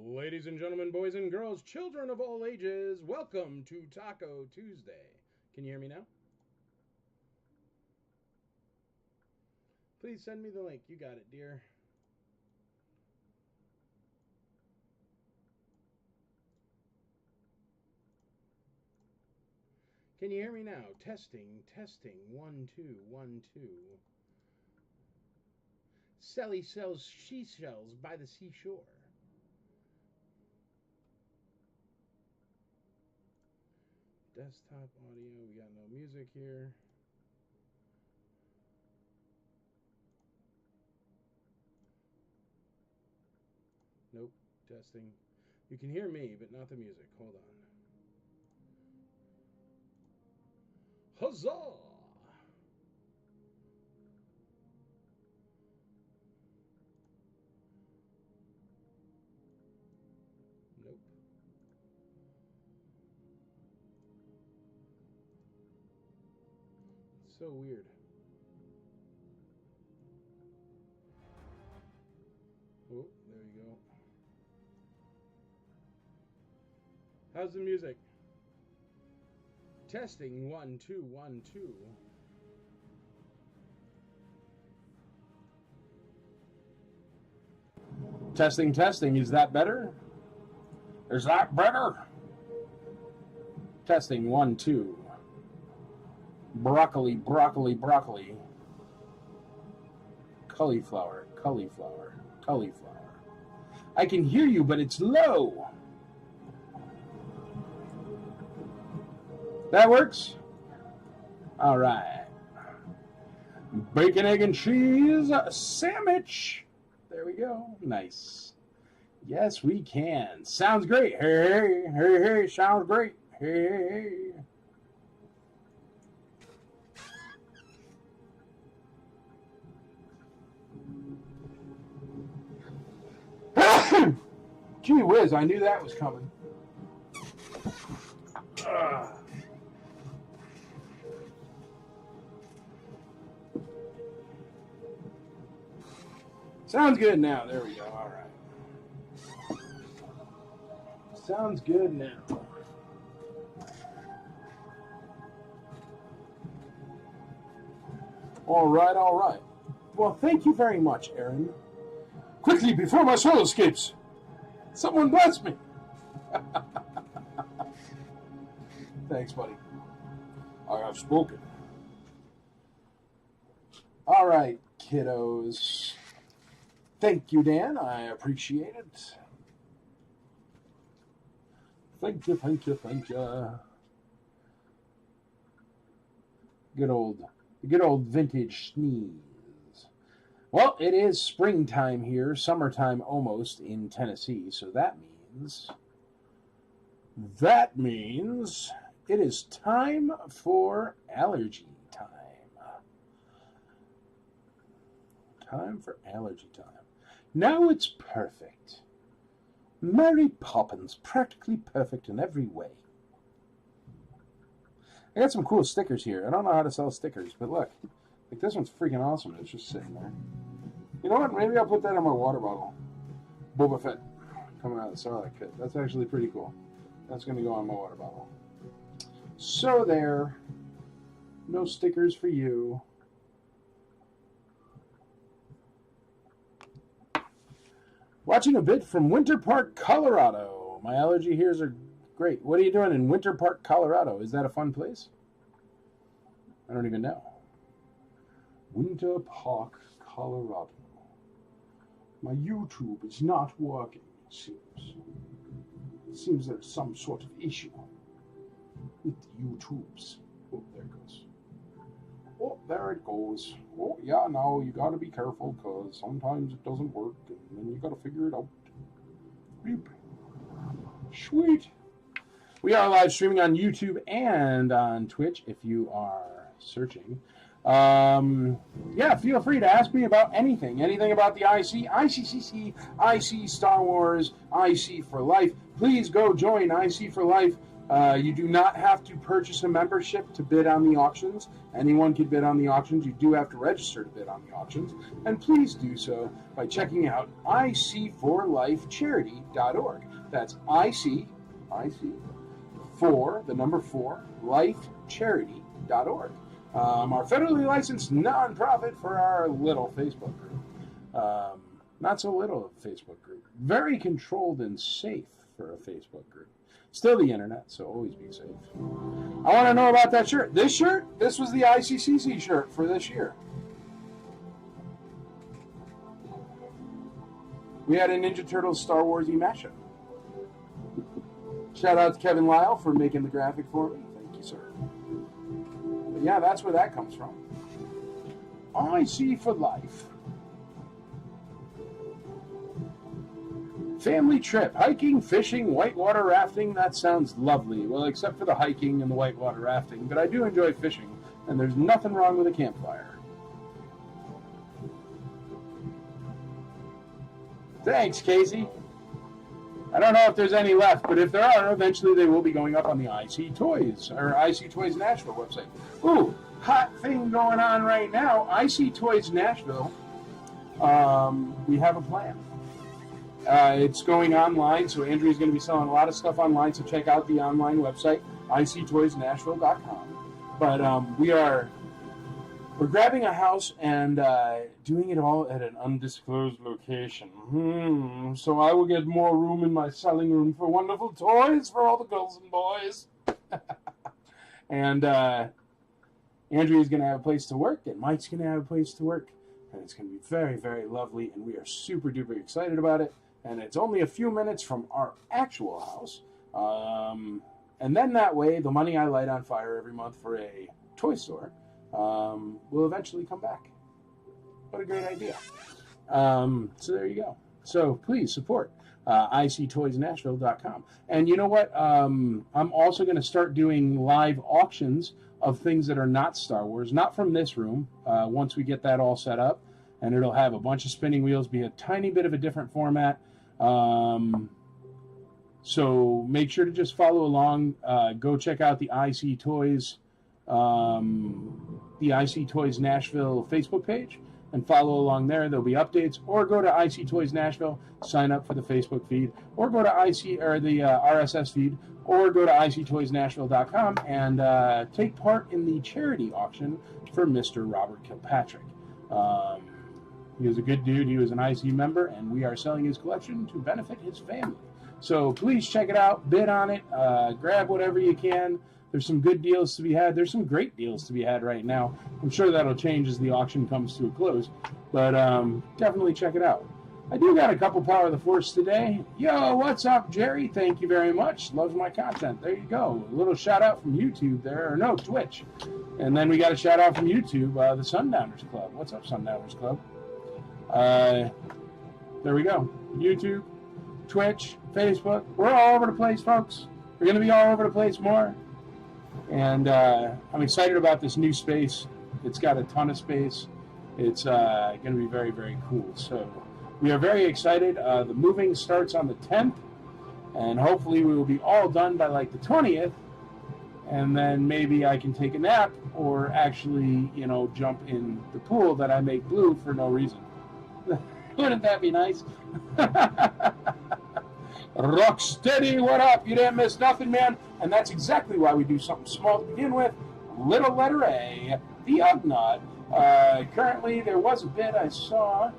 Ladies and gentlemen, boys and girls, children of all ages, welcome to Taco Tuesday. Can you hear me now? Please send me the link. You got it, dear. Can you hear me now? Testing, testing, 1, 2, 1, 2. Sally sells seashells by the seashore. Desktop audio, we got no music here. Nope, testing. You can hear me, but not the music. Hold on. Huzzah! Nope. So weird. Oh, there you go. How's the music? Testing, 1, 2, 1, 2. Testing, testing. Is that better? Is that better? Testing, 1, 2. Broccoli, broccoli, broccoli. Cauliflower, cauliflower, cauliflower. I can hear you, but it's low. That works? All right. Bacon, egg, and cheese sandwich. There we go. Nice. Yes, we can. Sounds great. Hey, hey, hey, hey. Sounds great. Hey, hey, hey. Gee whiz, I knew that was coming. Sounds good now. There we go. All right. Sounds good now. All right, all right. Well, thank you very much, Aaron. Quickly, before my soul escapes. Someone bless me. Thanks, buddy. I have spoken. All right, kiddos. Thank you, Dan. I appreciate it. Thank you, thank you, thank you. Good old vintage sneeze. Well, it is springtime here, summertime almost in Tennessee, so that means it is time for allergy time. Time for allergy time. Now it's perfect. Mary Poppins, practically perfect in every way. I got some cool stickers here. I don't know how to sell stickers, but look. Like, this one's freaking awesome. It's just sitting there. You know what? Maybe I'll put that on my water bottle. Boba Fett coming out of the Sarlacc pit. That's actually pretty cool. That's going to go on my water bottle. So there. No stickers for you. Watching a bit from Winter Park, Colorado. My allergy hears are great. What are you doing in Winter Park, Colorado? Is that a fun place? I don't even know. Winter Park, Colorado. My YouTube is not working, it seems. It seems there's some sort of issue with the YouTubes. Oh, there it goes. Oh, there it goes. Oh, yeah, no, you gotta be careful, because sometimes it doesn't work, and then you gotta figure it out. Beep. Sweet. We are live streaming on YouTube and on Twitch if you are searching. Yeah, feel free to ask me about anything about the IC, ICCC, IC Star Wars, IC for Life. Please go join IC for Life You do not have to purchase a membership to bid on the auctions. Anyone can bid on the auctions. You do have to register to bid on the auctions. And please do so by checking out ic4lifecharity.org. That's IC, the number 4, lifecharity.org. Our federally licensed nonprofit for our little Facebook group. Not so little a Facebook group. Very controlled and safe for a Facebook group. Still the internet, so always be safe. I want to know about that shirt. This shirt? This was the ICCC shirt for this year. We had a Ninja Turtles Star Wars-y mashup. Shout out to Kevin Lyle for making the graphic for me. Thank you, sir. But yeah, that's where that comes from. IC for life. Family trip, hiking, fishing, whitewater rafting, that sounds lovely. Well, except for the hiking and the whitewater rafting, but I do enjoy fishing, and there's nothing wrong with a campfire. Thanks, Casey. I don't know if there's any left, but if there are, eventually they will be going up on the IC Toys, or IC Toys Nashville website. Ooh, hot thing going on right now, IC Toys Nashville. We have a plan. It's going online, so Andrea's going to be selling a lot of stuff online, so check out the online website, ictoysnashville.com. But we're grabbing a house and doing it all at an undisclosed location. So I will get more room in my selling room for wonderful toys for all the girls and boys. And Andrea's going to have a place to work, and Mike's going to have a place to work. And it's going to be very, very lovely, and we are super duper excited about it. And it's only a few minutes from our actual house. And then that way, the money I light on fire every month for a toy store will eventually come back. What a great idea. So there you go. So please support ictoysnashville.com. And you know what? I'm also going to start doing live auctions of things that are not Star Wars, not from this room, once we get that all set up. And it'll have a bunch of spinning wheels, be a tiny bit of a different format. So make sure to just follow along. Go check out the IC Toys Nashville Facebook page and follow along there. There'll be updates, or go to IC Toys Nashville, sign up for the Facebook feed, or go to the RSS feed, or go to ictoysnashville.com and take part in the charity auction for Mr. Robert Kilpatrick. He was a good dude. He was an IC member, and we are selling his collection to benefit his family. So please check it out, bid on it, grab whatever you can. There's some good deals to be had. There's some great deals to be had right now. I'm sure that'll change as the auction comes to a close, but definitely check it out. I do got a couple Power of the Force today. Yo, what's up, Jerry? Thank you very much. Loves my content. There you go. A little shout out from YouTube there, or no, Twitch. And then we got a shout out from YouTube, the Sundowners Club. What's up, Sundowners Club? There we go. YouTube, Twitch, Facebook. We're all over the place, folks. We're going to be all over the place more. And I'm excited about this new space. It's got a ton of space. It's going to be very, very cool. So we are very excited. The moving starts on the 10th. And hopefully we will be all done by like the 20th. And then maybe I can take a nap or actually, jump in the pool that I make blue for no reason. Wouldn't that be nice? Rocksteady, what up? You didn't miss nothing, man. And that's exactly why we do something small to begin with. Little letter A, the Ugnaught. Currently, there was a bid I saw.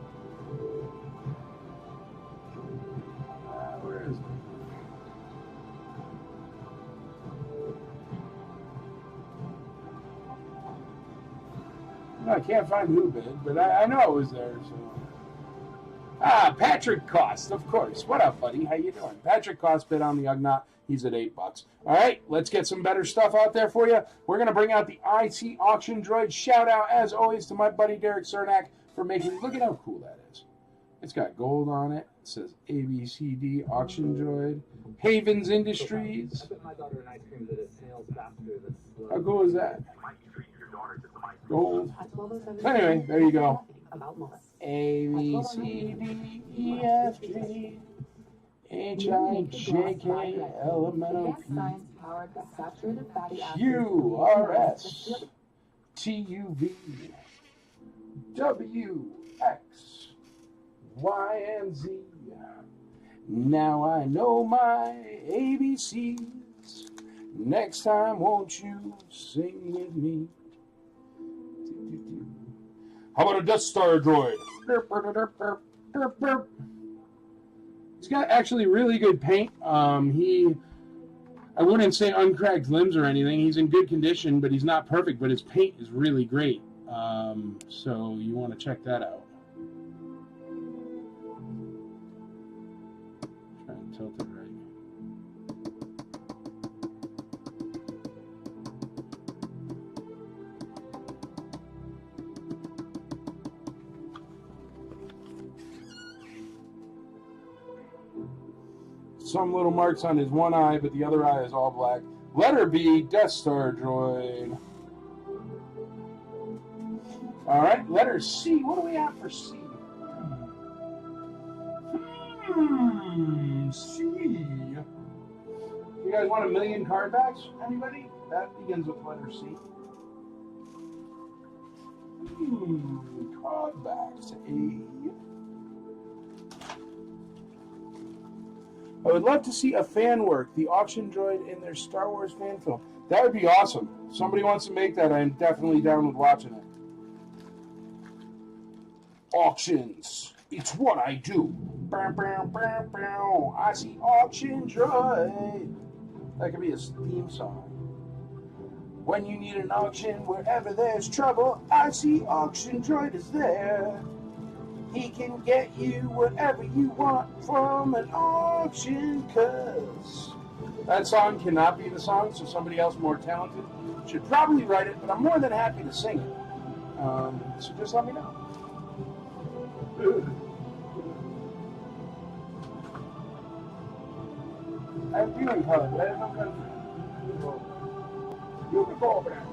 Where is it? I can't find who bid, but I know it was there. So. Patrick Cost, of course. What up, buddy? How you doing? Patrick Cost bid on the Ugnaught. He's at $8. All right, let's get some better stuff out there for you. We're going to bring out the IT Auction Droid. Shout out, as always, to my buddy Derek Cernak for making... Look at how cool that is. It's got gold on it. It says ABCD Auction Droid. Havens Industries. How cool is that? Gold. Anyway, there you go. A, B, C, D, E, F, G, H, I, J, K, L, M, N, O, P, powered by saturated fatty acids. QRS TUV WX Y and Z. Now I know my ABCs. Next time, won't you sing with me? How about a Death Star droid? He's got actually really good paint. I wouldn't say uncracked limbs or anything. He's in good condition, but he's not perfect. But his paint is really great. So you want to check that out. Try and tilt it right. Some little marks on his one eye, but the other eye is all black. Letter B, Death Star droid. All right, letter C. What do we have for C? C. You guys want 1,000,000 card backs? Anybody? That begins with letter C. Card backs. A. I would love to see a fan work, the auction droid in their Star Wars fan film. That would be awesome. If somebody wants to make that, I'm definitely down with watching it. Auctions. It's what I do. I see auction droid. That could be a theme song. When you need an auction, wherever there's trouble, I see auction droid is there. He can get you whatever you want from an auction, cause that song cannot be the song, so somebody else more talented should probably write it, but I'm more than happy to sing it. So just let me know. I'm feeling color, but I have no country. You can go over there.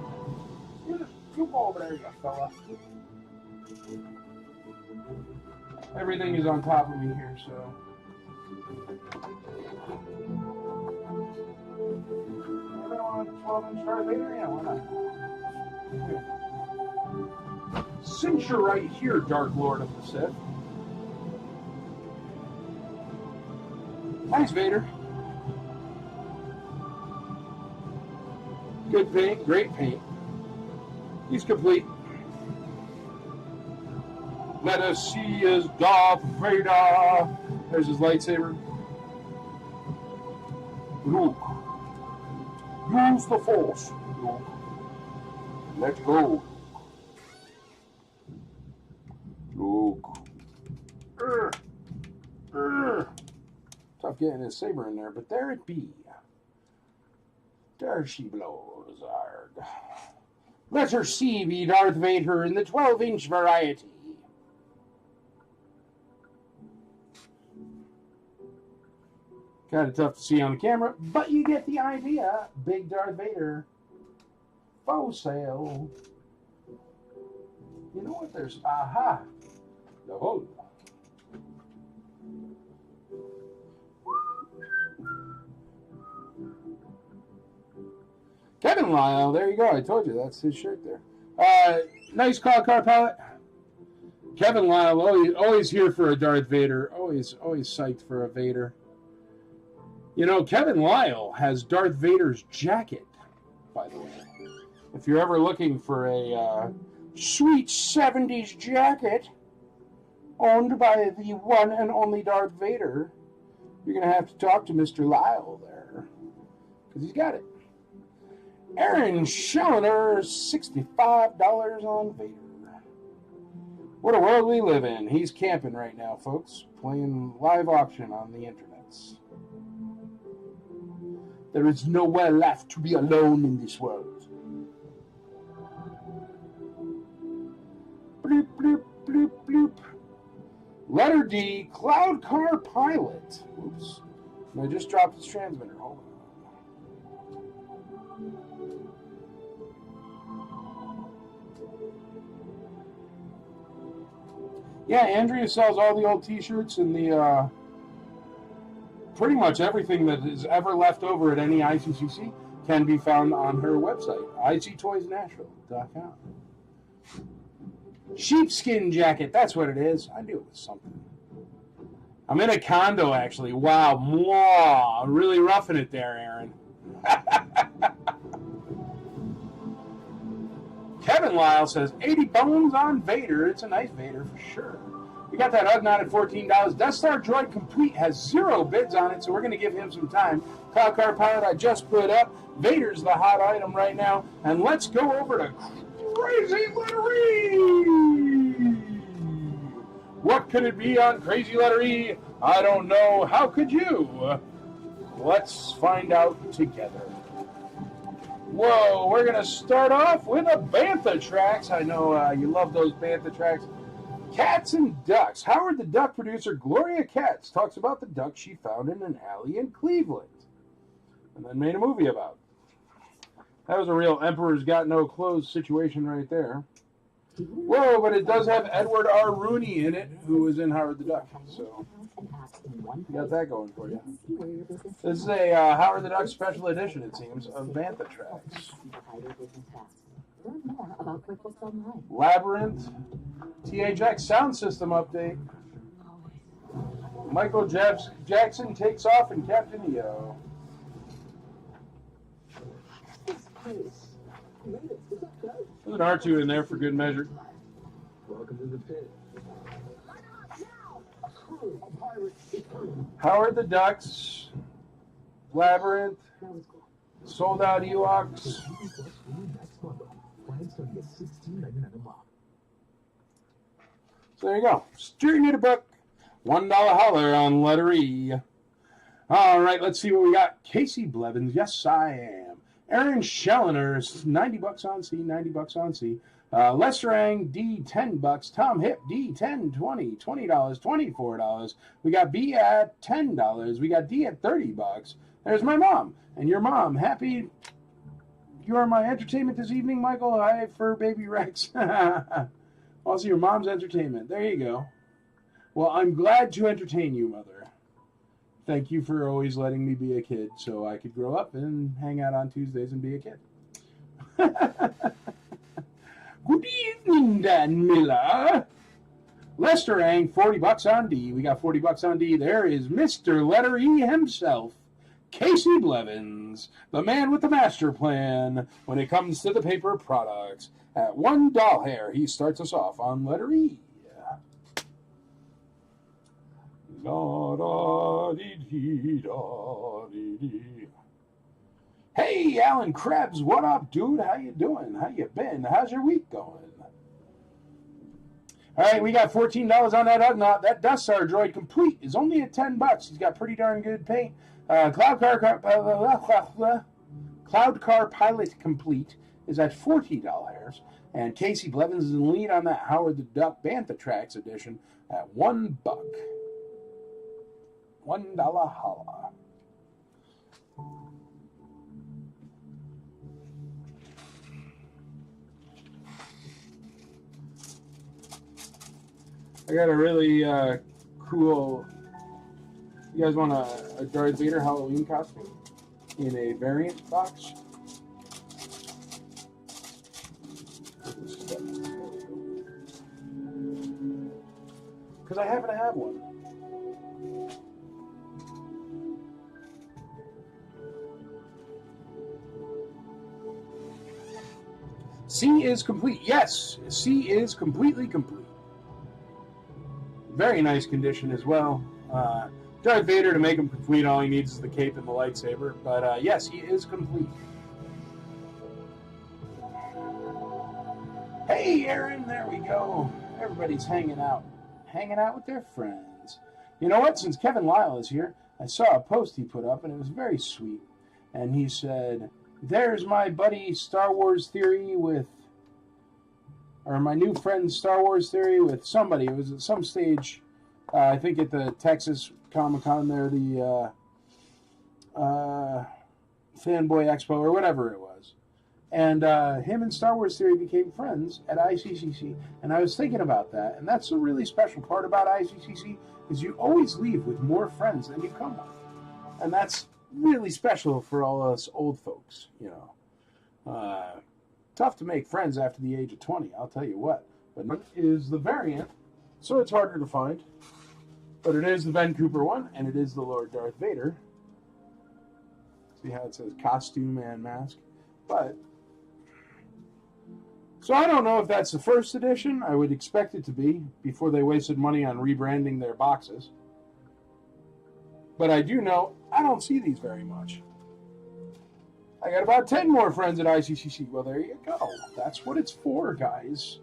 You go over there, you fella. Everything is on top of me here, so. Anybody want a 12-inch Darth Vader? Yeah, why not? Since you're right here, Dark Lord of the Sith. Thanks, Vader. Good paint, great paint. He's complete. Let us see his Darth Vader. There's his lightsaber. Luke, use the Force. Luke, let go. Luke. Tough getting his saber in there, but there it be. There she blows, Arg. Let her see be Darth Vader in the 12-inch variety. Kind of tough to see on the camera, but you get the idea. Big Darth Vader. Faux sale. You know what? There's... Aha! The hole. Kevin Lyle, there you go. I told you, that's his shirt there. Nice call, car pilot. Kevin Lyle, always here for a Darth Vader. Always psyched for a Vader. You know, Kevin Lyle has Darth Vader's jacket, by the way. If you're ever looking for a sweet 70s jacket owned by the one and only Darth Vader, you're going to have to talk to Mr. Lyle there, because he's got it. Aaron Schellner, $65 on Vader. What a world we live in. He's camping right now, folks, playing live auction on the internets. There is nowhere left to be alone in this world. Bloop, bloop, bloop, bloop. Letter D, Cloud Car Pilot. Oops. I just dropped his transmitter. Hold on. Yeah, Andrea sells all the old t-shirts and the pretty much everything that is ever left over at any ICCC can be found on her website, ictoysnashville.com. Sheepskin jacket, that's what it is. I knew it was something. I'm in a condo, actually. Wow, mwah, really roughing it there, Aaron. Kevin Lyle says, 80 bones on Vader. It's a nice Vader for sure. We got that Ugnaught at $14. Death Star Droid Complete has 0 bids on it, so we're going to give him some time. Cloud Car Pilot I just put up. Vader's the hot item right now. And let's go over to Crazy Lettery. What could it be on Crazy Lettery? I don't know. How could you? Let's find out together. Whoa, we're going to start off with a Bantha Tracks. I know you love those Bantha Tracks. Cats and Ducks. Howard the Duck producer Gloria Katz talks about the duck she found in an alley in Cleveland and then made a movie about. That was a real Emperor's Got No Clothes situation right there. Whoa, but it does have Edward R. Rooney in it, who was in Howard the Duck. So you got that going for you. This is a Howard the Duck special edition, it seems, of Bantha Tracks. Labyrinth, THX sound system update. Michael Jackson takes off in Captain EO. There's an R2 in there for good measure. Welcome to the pit. Howard the Ducks, Labyrinth, Sold Out Ewoks. So there you go. Steering it a buck. $1 holler on Lettery. All right, let's see what we got. Casey Blevins, yes I am. Aaron Schellner, $90 on C, $90 on C. Lesterang, D, $10. Tom Hip, D, 10, 20, $20, $24. We got B at $10. We got D at $30. There's my mom. And your mom, happy you are my entertainment this evening, Michael. Hi for baby Rex. Also your mom's entertainment. There you go. Well, I'm glad to entertain you, Mother. Thank you for always letting me be a kid so I could grow up and hang out on Tuesdays and be a kid. Good evening, Dan Miller. Lesterang, $40 on D. We got $40 on D. There is Mr. Lettery himself, Casey Blevins, the man with the master plan when it comes to the paper products. At $1 hair, he starts us off on Lettery. Hey, Alan Krebs, what up, dude? How you doing? How you been? How's your week going? All right, we got $14 on that Ugnaught. That Death Star Droid Complete is only at $10. He's got pretty darn good paint. Cloud Car Pilot Complete is at $40. And Casey Blevins is in the lead on that Howard the Duck Bantha Tracks edition at $1. $1 holla. I got a really cool. You guys want a Darth Vader Halloween costume in a variant box? Because I happen to have one. C is complete. Yes, C is completely complete. Very nice condition as well. Darth Vader, to make him complete, all he needs is the cape and the lightsaber. But yes, he is complete. Hey, Aaron, there we go. Everybody's hanging out with their friends. You know what? Since Kevin Lyle is here, I saw a post he put up, and it was very sweet. And he said, there's my buddy Star Wars Theory with, or my new friend Star Wars Theory with somebody. It was at some stage, I think at the Texas Comic-Con there, the Fanboy Expo or whatever it was. And him and Star Wars Theory became friends at ICCC. And I was thinking about that. And that's the really special part about ICCC is you always leave with more friends than you come with. And that's really special for all us old folks, you know. Tough to make friends after the age of 20, I'll tell you what. But one is the variant, so it's harder to find. But it is the Ben Cooper one, and it is the Lord Darth Vader. See how it says costume and mask? But, so I don't know if that's the first edition. I would expect it to be, before they wasted money on rebranding their boxes. But I do know I don't see these very much. I got about 10 more friends at ICCC. Well, there you go. That's what it's for, guys.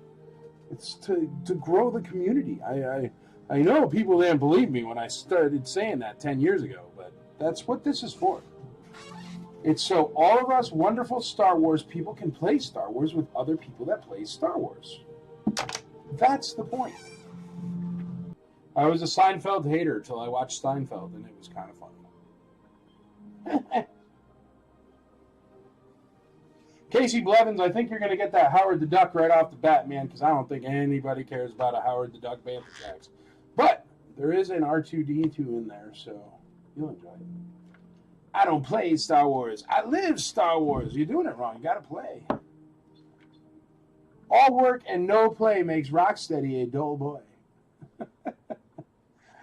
It's to grow the community. I know people didn't believe me when I started saying that 10 years ago, but that's what this is for. It's so all of us wonderful Star Wars people can play Star Wars with other people that play Star Wars. That's the point. I was a Seinfeld hater till I watched Seinfeld, and it was kind of funny. Casey Blevins, I think you're going to get that Howard the Duck right off the bat, man, because I don't think anybody cares about a Howard the Duck Bantha Tracks. But there is an R2-D2 in there, so you'll enjoy it. I don't play Star Wars. I live Star Wars. You're doing it wrong. You got to play. All work and no play makes Rocksteady a dull boy.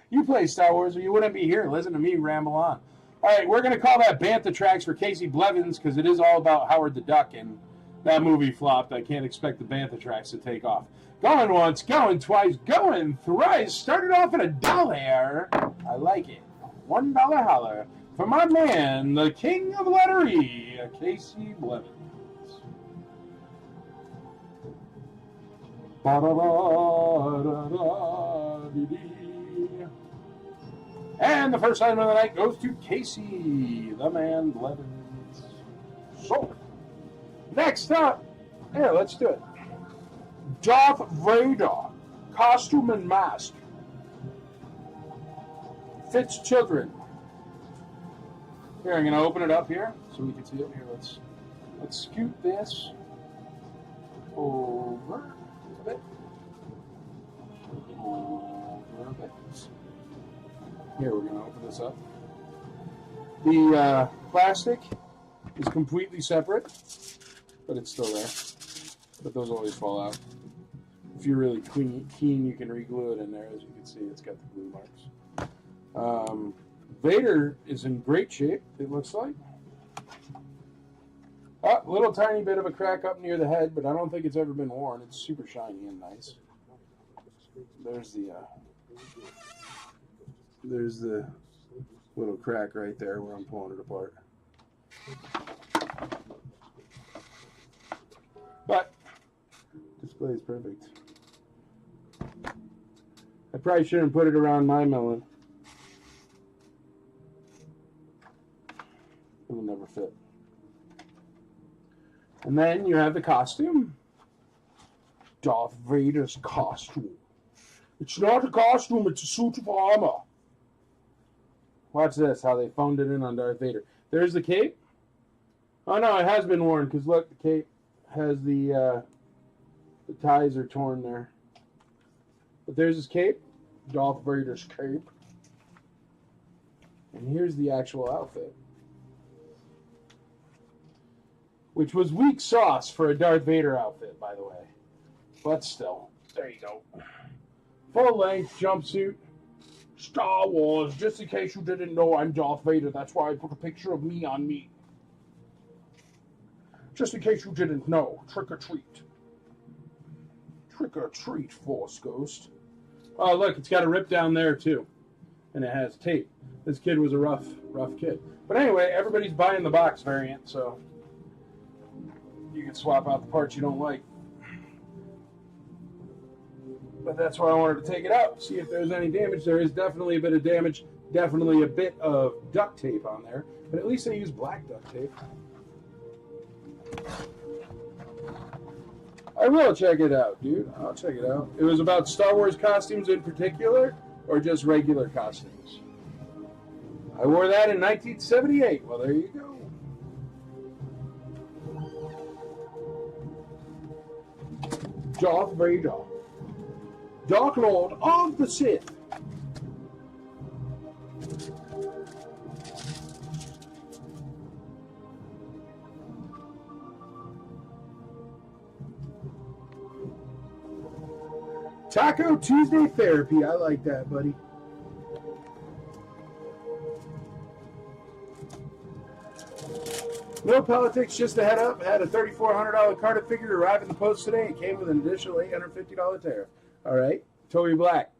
You play Star Wars or you wouldn't be here. Listen to me ramble on. All right, we're going to call that Bantha Tracks for Casey Blevins because it is all about Howard the Duck, and that movie flopped. I can't expect the Bantha Tracks to take off. Going once, going twice, going thrice. Started off at $1. I like it. $1 holler for my man, the king of lettery, Casey Blevins. Ba-da-da-da-da-dee-dee. And the first item of the night goes to Casey, the man Blevins. So, next up, here, let's do it. Darth Vader, costume and mask. Fits children. Here, I'm going to open it up here so we can see it. Here, let's scoot this over a bit. Over a bit. Here, we're going to open this up. The plastic is completely separate, but it's still there. But those always fall out. If you're really keen, you can re-glue it in there. As you can see, it's got the glue marks. Vader is in great shape, it looks like. A little tiny bit of a crack up near the head, but I don't think it's ever been worn. It's super shiny and nice. There's the little crack right there where I'm pulling it apart. But display is perfect. I probably shouldn't put it around my melon. It will never fit. And then you have the costume. Darth Vader's costume. It's not a costume, it's a suit of armor. Watch this, how they phoned it in on Darth Vader. There's the cape. Oh no, it has been worn, because look, the cape has the ties are torn there. But there's his cape. Darth Vader's cape. And here's the actual outfit. Which was weak sauce for a Darth Vader outfit, by the way. But still, there you go. Full-length jumpsuit. Star Wars, just in case you didn't know I'm Darth Vader, that's why I put a picture of me on me. Just in case you didn't know, trick or treat. Trick or treat, Force Ghost. Oh, look, it's got a rip down there, too. And it has tape. This kid was a rough kid. But anyway, everybody's buying the box variant, so you can swap out the parts you don't like. But that's why I wanted to take it out, see if there's any damage. There is definitely a bit of damage, definitely a bit of duct tape on there, but at least they use black duct tape. I will check it out, dude. I'll check it out. It was about Star Wars costumes in particular, or just regular costumes? I wore that in 1978. Well, there you go. Darth Vader. Dark Lord of the Sith. Taco Tuesday therapy. I like that, buddy. No politics, just a head up. Had a $3,400 Carter figure arrive in the post today. It came with an additional $850 tariff. All right. Toby Black.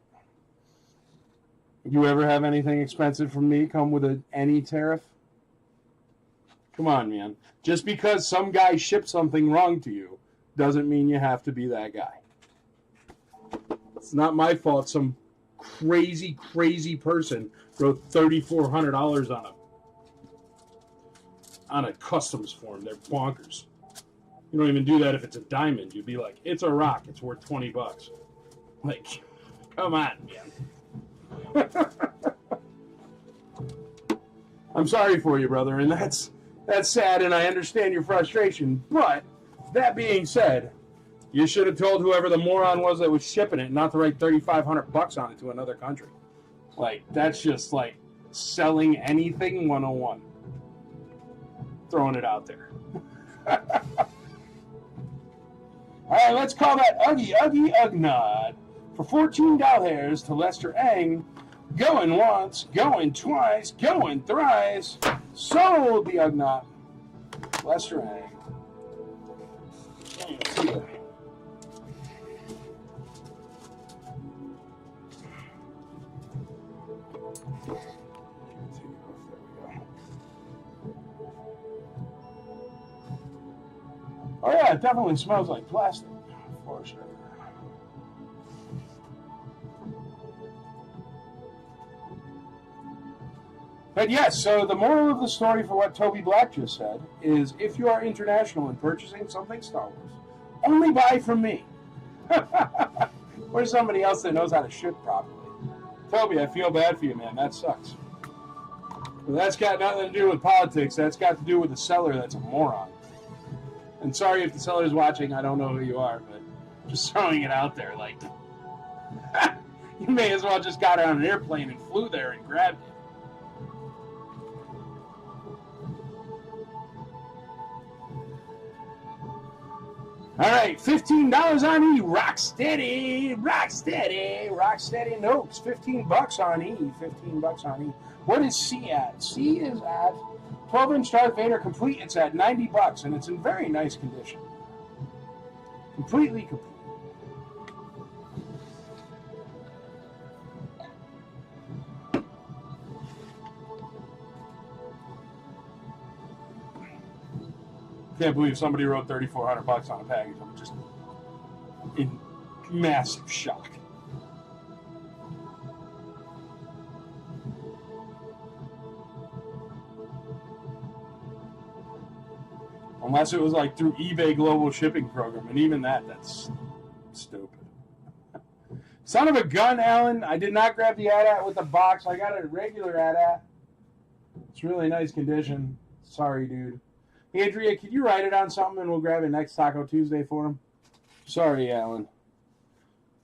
You ever have anything expensive from me come with any tariff? Come on, man. Just because some guy shipped something wrong to you doesn't mean you have to be that guy. It's not my fault some crazy, crazy person wrote $3,400 on a customs form. They're bonkers. You don't even do that if it's a diamond. You'd be like, it's a rock. It's worth $20. Like, come on, man. I'm sorry for you, brother, and that's sad, and I understand your frustration. But that being said, you should have told whoever the moron was that was shipping it not to write $3,500 on it to another country. Like, that's just like selling anything 101. Throwing it out there. All right, let's call that Uggy Ugnod for $14 to Lester Ang. Going once, going twice, going thrice. Sold the Ugnod. Lester Ang. Oh yeah, it definitely smells like plastic, for sure. But yes, so the moral of the story for what Toby Black just said is if you are international and purchasing something Star Wars, only buy from me. Or somebody else that knows how to ship properly. Toby, I feel bad for you, man. That sucks. But that's got nothing to do with politics. That's got to do with the seller that's a moron. And sorry if the seller's watching, I don't know who you are, but just throwing it out there. Like, you may as well just got on an airplane and flew there and grabbed it. All right, $15 on E. Rocksteady Notes. $15 on E. $15 on E. What is C at? C is at 12-inch Darth Vader complete. It's at $90, and it's in very nice condition. Completely complete. Can't believe somebody wrote $3,400 on a package. I'm just in massive shock. Unless it was like through eBay Global Shipping Program, and even that's stupid. Son of a gun, Alan. I did not grab the AT-AT with the box. I got a regular AT-AT. It's really nice condition. Sorry, dude. Andrea, could you write it on something and we'll grab it next Taco Tuesday for him? Sorry, Alan.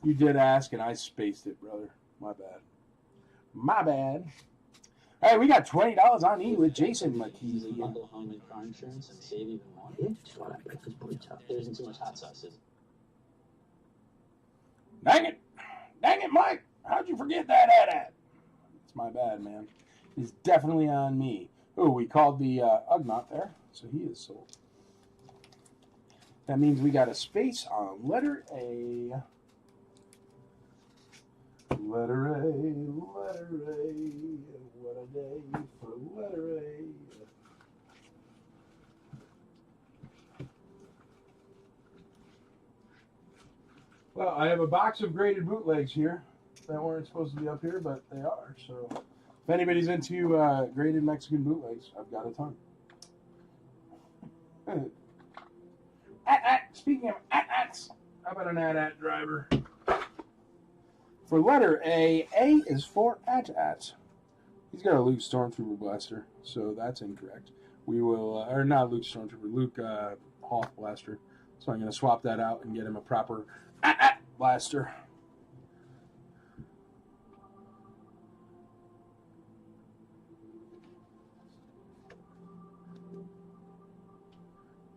You did ask and I spaced it, brother. My bad. My bad. All right, we got $20 on E with Jason McKee. Bundle home and car insurance and save even more. Yeah, just want that breakfast boy tough. There isn't too much hot sauce. Dang it, Mike! How'd you forget that AT-AT? It's my bad, man. It's definitely on me. Oh, we called the Ugnaught there, so he is sold. That means we got a space on letter A. Letter A, letter A, what a day for letter A. Well, I have a box of graded bootlegs here that weren't supposed to be up here, but they are. So if anybody's into graded Mexican bootlegs, I've got a ton. Speaking of AT-ATs, how about an AT-AT driver? For letter A, A is for AT-AT. He's got a Luke Stormtrooper blaster, so that's incorrect. We will, or not Luke Stormtrooper, Luke Hoth blaster. So I'm going to swap that out and get him a proper AT-AT blaster.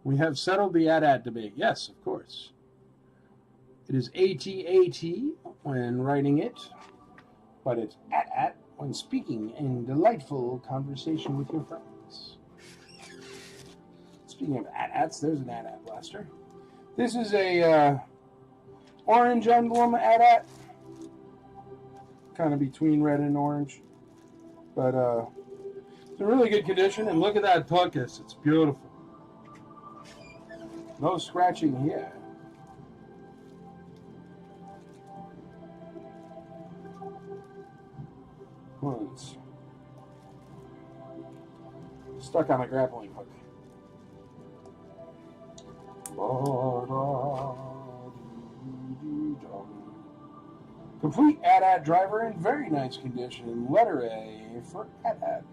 We have settled the AT-AT debate. Yes, of course. It is AT-AT when writing it, but it's at when speaking in delightful conversation with your friends. Speaking of at-ats, there's an at blaster. This is a orange emblem at kind of between red and orange, but it's in really good condition. And look at that tuckus; it's beautiful. No scratching here. Ones stuck on a grappling hook. Complete AT-AT driver in very nice condition. Letter A for AT-AT.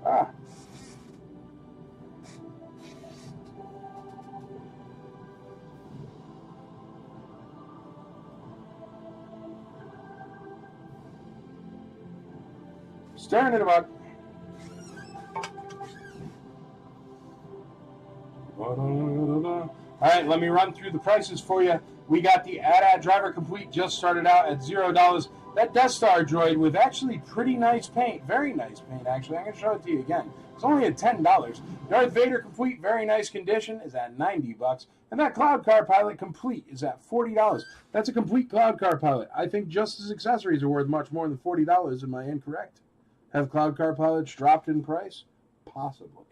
Ah. Staring at a buck. All right, let me run through the prices for you. We got the AT-AT driver complete, just started out at $0. That Death Star droid with actually pretty nice paint, very nice paint actually. I'm going to show it to you again. It's only at $10. Darth Vader complete, very nice condition, is at $90. And that Cloud Car Pilot complete is at $40. That's a complete Cloud Car Pilot. I think just his accessories are worth much more than $40. Am I incorrect? Have Cloud Car Pilots dropped in price? Possibly.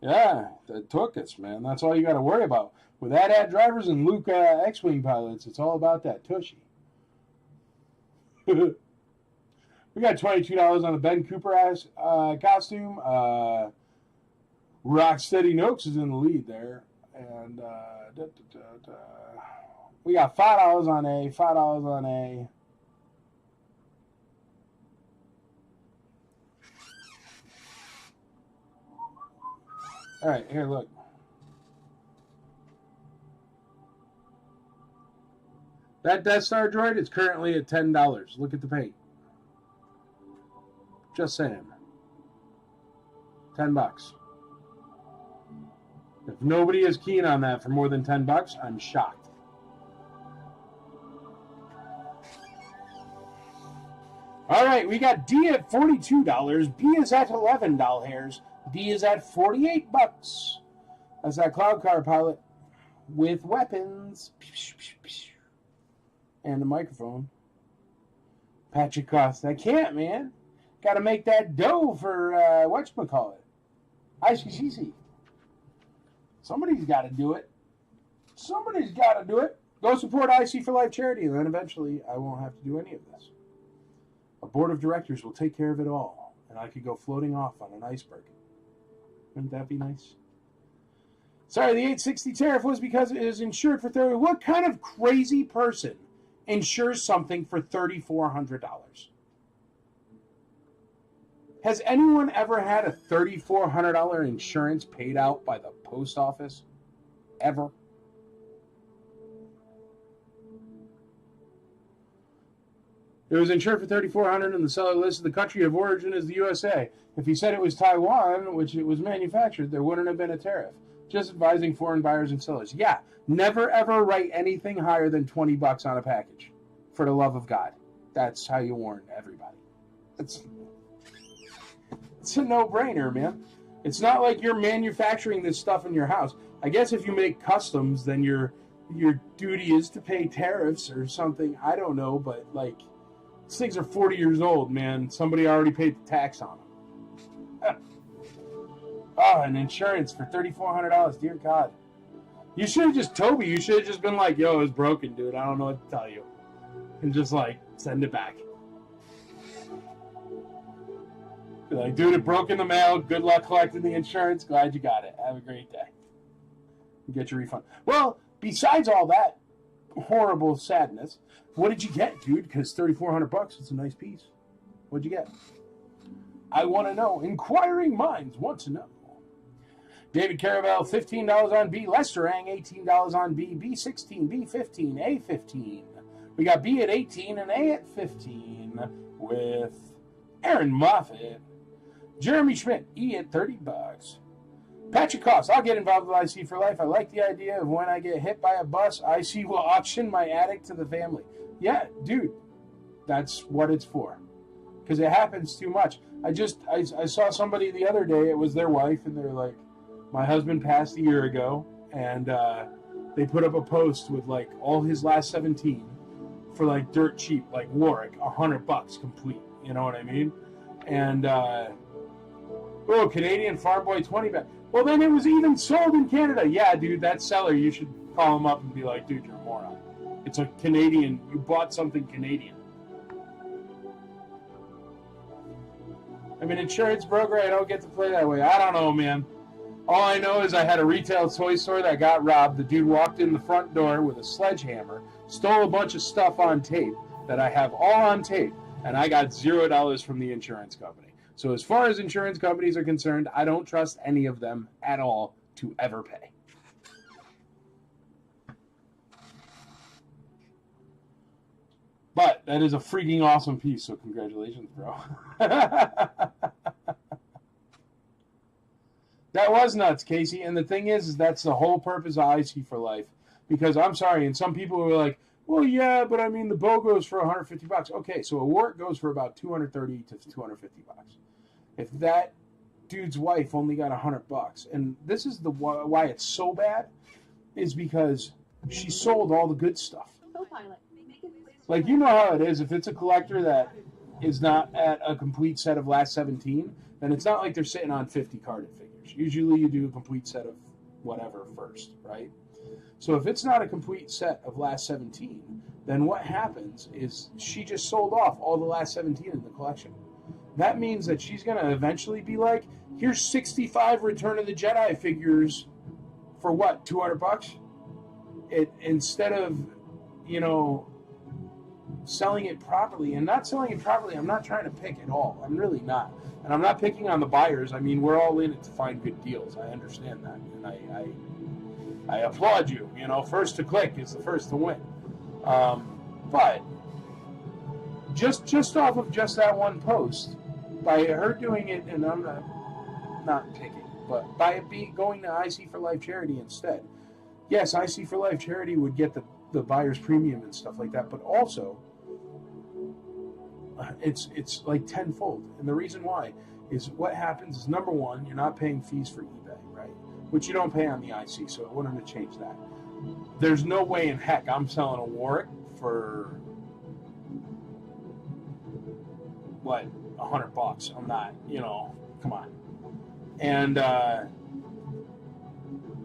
Yeah, that took us, man. That's all you got to worry about. With AT-AT drivers and Luke X-Wing pilots, it's all about that tushy. We got $22 on the Ben Cooper costume. Rocksteady Noakes is in the lead there. And we got $5 on A, $5 on A. All right, here, look. That Death Star droid is currently at $10. Look at the paint. Just saying. $10. If nobody is keen on that for more than $10, I'm shocked. All right, we got D at $42. B is at $11. D is at $48. That's that Cloud Car Pilot with weapons and a microphone. Patrick Cost. I can't, man. Got to make that dough for whatchamacallit. ICCC. Somebody's got to do it. Somebody's got to do it. Go support IC for Life charity, and then eventually I won't have to do any of this. A board of directors will take care of it all, and I could go floating off on an iceberg. Wouldn't that be nice? Sorry, the 860 tariff was because it is insured for $30. What kind of crazy person insures something for $3,400? Has anyone ever had a $3,400 insurance paid out by the post office? Ever? It was insured for $3,400 and the seller listed the country of origin as the USA. If he said it was Taiwan, which it was manufactured, there wouldn't have been a tariff. Just advising foreign buyers and sellers. Yeah, never ever write anything higher than $20 on a package. For the love of God. That's how you warn everybody. It's a no-brainer, man. It's not like you're manufacturing this stuff in your house. I guess if you make customs, then your duty is to pay tariffs or something. I don't know, but like, these things are 40 years old, man. Somebody already paid the tax on them. Oh, and insurance for $3,400. Dear God. You should have just, Toby, you should have just been like, yo, it's broken, dude. I don't know what to tell you. And just, like, send it back. Be like, dude, it broke in the mail. Good luck collecting the insurance. Glad you got it. Have a great day. You get your refund. Well, besides all that horrible sadness, what did you get, dude? Because $3,400, it's a nice piece. What'd you get? I want to know. Inquiring minds want to know. David Caravel, $15 on B. Lester Ang, $18 on B. B16, B15, A15. We got B at 18 and A at 15 with Aaron Moffat. Jeremy Schmidt, Ian, $30. Patrick Koss, I'll get involved with IC for Life. I like the idea of when I get hit by a bus, IC will auction my attic to the family. Yeah, dude, that's what it's for. Because it happens too much. I saw somebody the other day, it was their wife, and they're like, my husband passed a year ago, and they put up a post with like all his last 17 for like dirt cheap, like Warwick, $100 complete. You know what I mean? And Canadian Farm Boy 20 back. Well, then it was even sold in Canada. Yeah, dude, that seller, you should call him up and be like, dude, you're a moron. It's a Canadian. You bought something Canadian. I'm an insurance broker. I don't get to play that way. I don't know, man. All I know is I had a retail toy store that got robbed. The dude walked in the front door with a sledgehammer, stole a bunch of stuff on tape that I have all on tape, and I got $0 from the insurance company. So as far as insurance companies are concerned, I don't trust any of them at all to ever pay. But that is a freaking awesome piece, so congratulations, bro. That was nuts, Casey. And the thing is that's the whole purpose of IC for Life. Because I'm sorry, and some people were like, well, yeah, but I mean, the bow goes for $150. Okay, so a wart goes for about $230 to $250. If that dude's wife only got $100, and this is why it's so bad, is because she sold all the good stuff. Like, you know how it is. If it's a collector that is not at a complete set of last 17, then it's not like they're sitting on 50 carded figures. Usually you do a complete set of whatever first, right? So if it's not a complete set of last 17, then what happens is she just sold off all the last 17 in the collection. That means that she's going to eventually be like, here's 65 Return of the Jedi figures for what, $200? Instead of, selling it properly, and not selling it properly, I'm not trying to pick at all. I'm really not. And I'm not picking on the buyers. I mean, we're all in it to find good deals. I understand that. And I applaud you. First to click is the first to win. But just off of just that one post, by her doing it, and I'm not picking, but by it going to IC for Life charity instead. Yes, IC for Life charity would get the buyer's premium and stuff like that, but also it's like tenfold. And the reason why is what happens is, number one, you're not paying fees for eBay, right? Which you don't pay on the IC, so it wouldn't have changed that. There's no way in heck I'm selling a Warwick for what, $100. I'm not, come on. And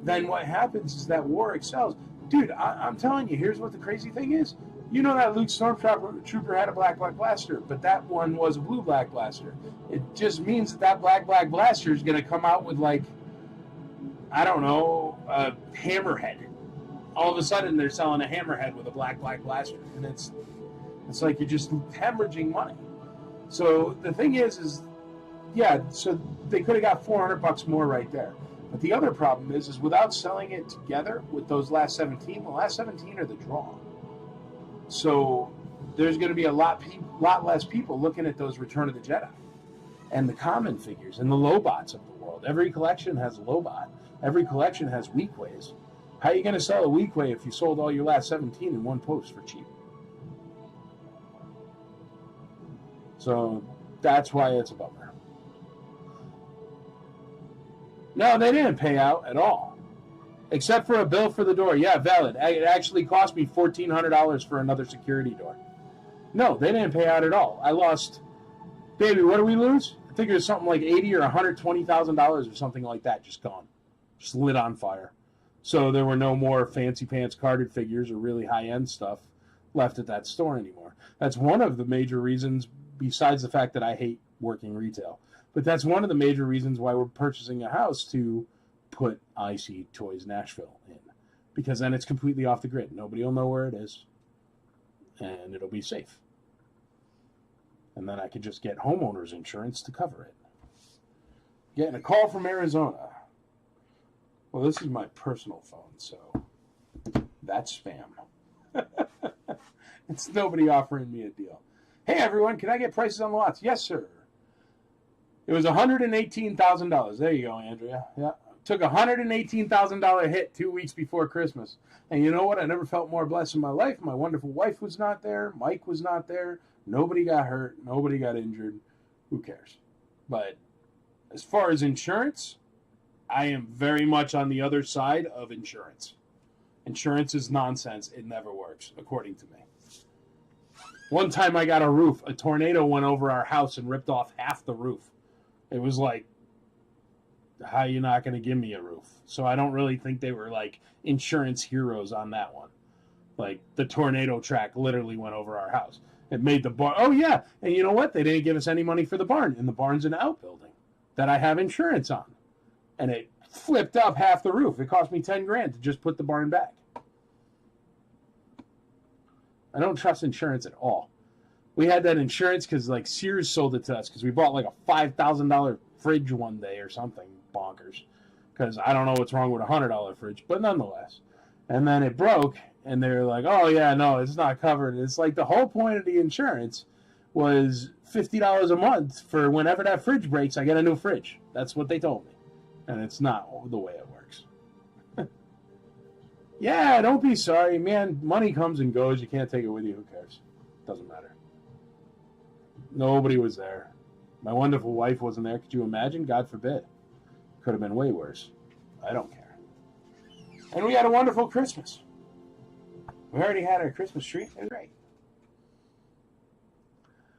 then what happens is that Warwick sells. Dude, I'm telling you, here's what the crazy thing is. You know that Luke Stormtrooper had a black blaster, but that one was a blue black blaster. It just means that black blaster is going to come out with, like, I don't know, a hammerhead. All of a sudden, they're selling a hammerhead with a black blaster, and it's like you're just hemorrhaging money. So the thing is yeah, so they could have got $400 more right there. But the other problem is without selling it together with those last 17, the last 17 are the draw. So there's going to be a lot less people looking at those Return of the Jedi and the common figures and the Lobots of the world. Every collection has a Lobot. Every collection has Weequays. How are you going to sell a Weequay if you sold all your last 17 in one post for cheap? So that's why it's a bummer. No, they didn't pay out at all. Except for a bill for the door. Yeah, valid. It actually cost me $1,400 for another security door. No, they didn't pay out at all. I lost, baby, what did we lose? I think it was something like $80,000 or $120,000 or something like that, just gone. Just lit on fire. So there were no more fancy pants carded figures or really high-end stuff left at that store anymore. That's one of the major reasons, besides the fact that I hate working retail. But that's one of the major reasons why we're purchasing a house to put IC Toys Nashville in. Because then it's completely off the grid. Nobody will know where it is. And it'll be safe. And then I could just get homeowner's insurance to cover it. Getting a call from Arizona. Well, this is my personal phone, so that's spam. It's nobody offering me a deal. Hey, everyone, can I get prices on the lots? Yes, sir. It was $118,000. There you go, Andrea. Yeah. Took a $118,000 hit 2 weeks before Christmas. And you know what? I never felt more blessed in my life. My wonderful wife was not there. Mike was not there. Nobody got hurt. Nobody got injured. Who cares? But as far as insurance, I am very much on the other side of insurance. Insurance is nonsense. It never works, according to me. One time I got a roof. A tornado went over our house and ripped off half the roof. It was like, how are you not going to give me a roof? So I don't really think they were like insurance heroes on that one. Like the tornado track literally went over our house. It made the barn. Oh, yeah. And you know what? They didn't give us any money for the barn. And the barn's an outbuilding that I have insurance on. And it flipped up half the roof. It cost me $10,000 to just put the barn back. I don't trust insurance at all. We had that insurance because like Sears sold it to us because we bought like a $5,000 fridge one day or something bonkers. Because I don't know what's wrong with a $100 fridge, but nonetheless. And then it broke, and they were like, "Oh yeah, no, it's not covered." It's like the whole point of the insurance was $50 a month for whenever that fridge breaks, I get a new fridge. That's what they told me, and it's not the way it works. Yeah, don't be sorry, man. Money comes and goes. You can't take it with you. Who cares? Doesn't matter. Nobody was there. My wonderful wife wasn't there. Could you imagine? God forbid. Could have been way worse. I don't care. And we had a wonderful Christmas. We already had our Christmas tree. It was great.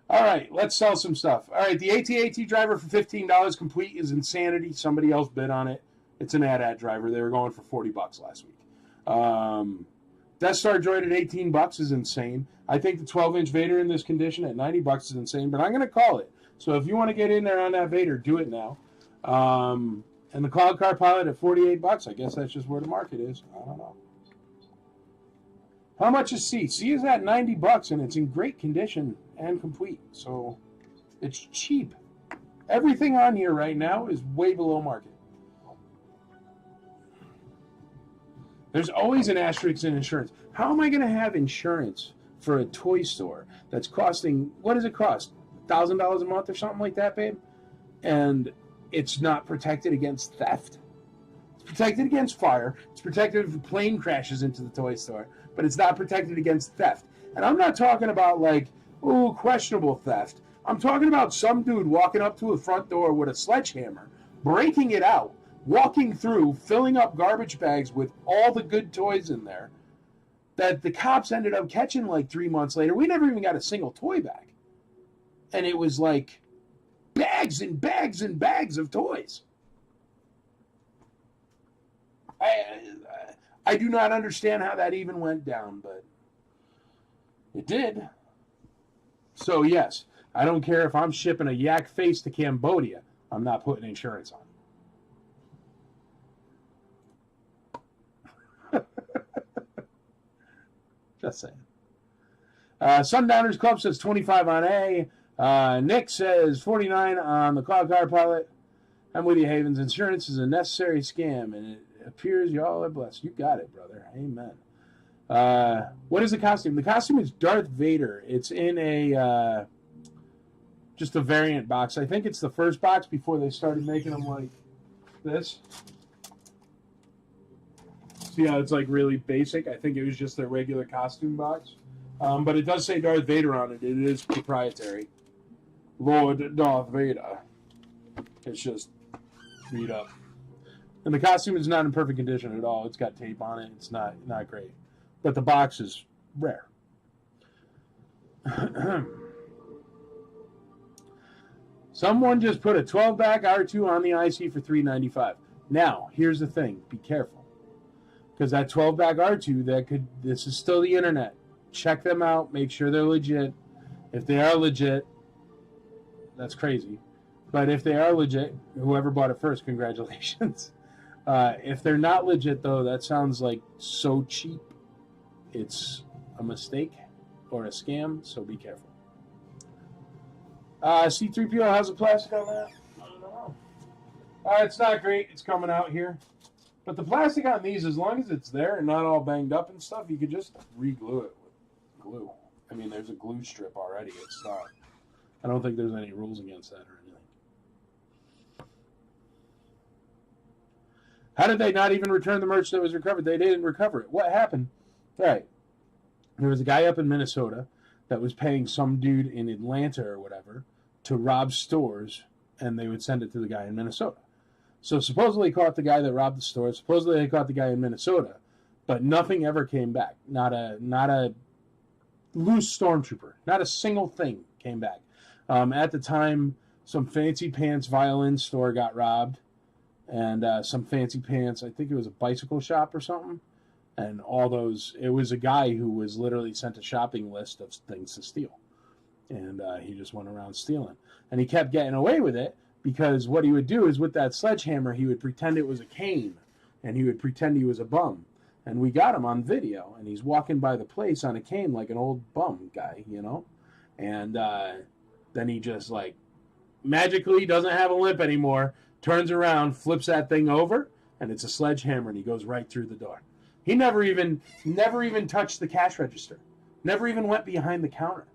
All right, let's sell some stuff. All right, the AT-AT driver for $15 complete is insanity. Somebody else bid on it. It's an AT-AT driver. They were going for $40 last week. Death Star droid at $18 is insane. I think the 12-inch Vader in this condition at $90 is insane, but I'm going to call it. So if you want to get in there on that Vader, do it now. And the Cloud Car Pilot at $48. I guess that's just where the market is. I don't know. How much is C? C is at $90, and it's in great condition and complete. So it's cheap. Everything on here right now is way below market. There's always an asterisk in insurance. How am I going to have insurance for a toy store that's costing, what does it cost? $1,000 a month or something like that, babe? And it's not protected against theft. It's protected against fire. It's protected if a plane crashes into the toy store. But it's not protected against theft. And I'm not talking about like, ooh, questionable theft. I'm talking about some dude walking up to a front door with a sledgehammer, breaking it out, walking through, filling up garbage bags with all the good toys in there that the cops ended up catching like 3 months later. We never even got a single toy back. And it was like bags and bags and bags of toys. I do not understand how that even went down, but it did. So yes, I don't care if I'm shipping a yak face to Cambodia. I'm not putting insurance on. Just saying. Sundowners Club says 25 on A. Nick says 49 on the Cloud Car Pilot. I'm with you, Havens. Insurance is a necessary scam, and it appears y'all are blessed. You got it, brother. Amen. What is the costume? The costume is Darth Vader. It's in a just a variant box. I think it's the first box before they started making them like this. See how it's like really basic? I think it was just their regular costume box. But it does say Darth Vader on it. It is proprietary. Lord Darth Vader. It's just beat up. And the costume is not in perfect condition at all. It's got tape on it. It's not great. But the box is rare. Someone just put a 12-back R2 on the IC for $395. Now, here's the thing. Be careful. Because that 12-back R2, this is still the internet. Check them out. Make sure they're legit. If they are legit, that's crazy. But if they are legit, whoever bought it first, congratulations. If they're not legit, though, that sounds like so cheap. It's a mistake or a scam, so be careful. C-3PO has a plastic on that? I don't know. It's not great. It's coming out here. But the plastic on these, as long as it's there and not all banged up and stuff, you could just re-glue it with glue. I mean, there's a glue strip already. It's not. I don't think there's any rules against that or anything. How did they not even return the merch that was recovered? They didn't recover it. What happened? All right. There was a guy up in Minnesota that was paying some dude in Atlanta or whatever to rob stores, and they would send it to the guy in Minnesota. So supposedly caught the guy that robbed the store. Supposedly they caught the guy in Minnesota, but nothing ever came back. Not a loose stormtrooper. Not a single thing came back. At the time, some fancy pants violin store got robbed, and some fancy pants. I think it was a bicycle shop or something. And all those, it was a guy who was literally sent a shopping list of things to steal. And he just went around stealing. And he kept getting away with it because what he would do is with that sledgehammer, he would pretend it was a cane. And he would pretend he was a bum. And we got him on video. And he's walking by the place on a cane like an old bum guy, you know. And then he just like magically doesn't have a limp anymore, turns around, flips that thing over, and it's a sledgehammer, and he goes right through the door. He never even touched the cash register. Never even went behind the counter.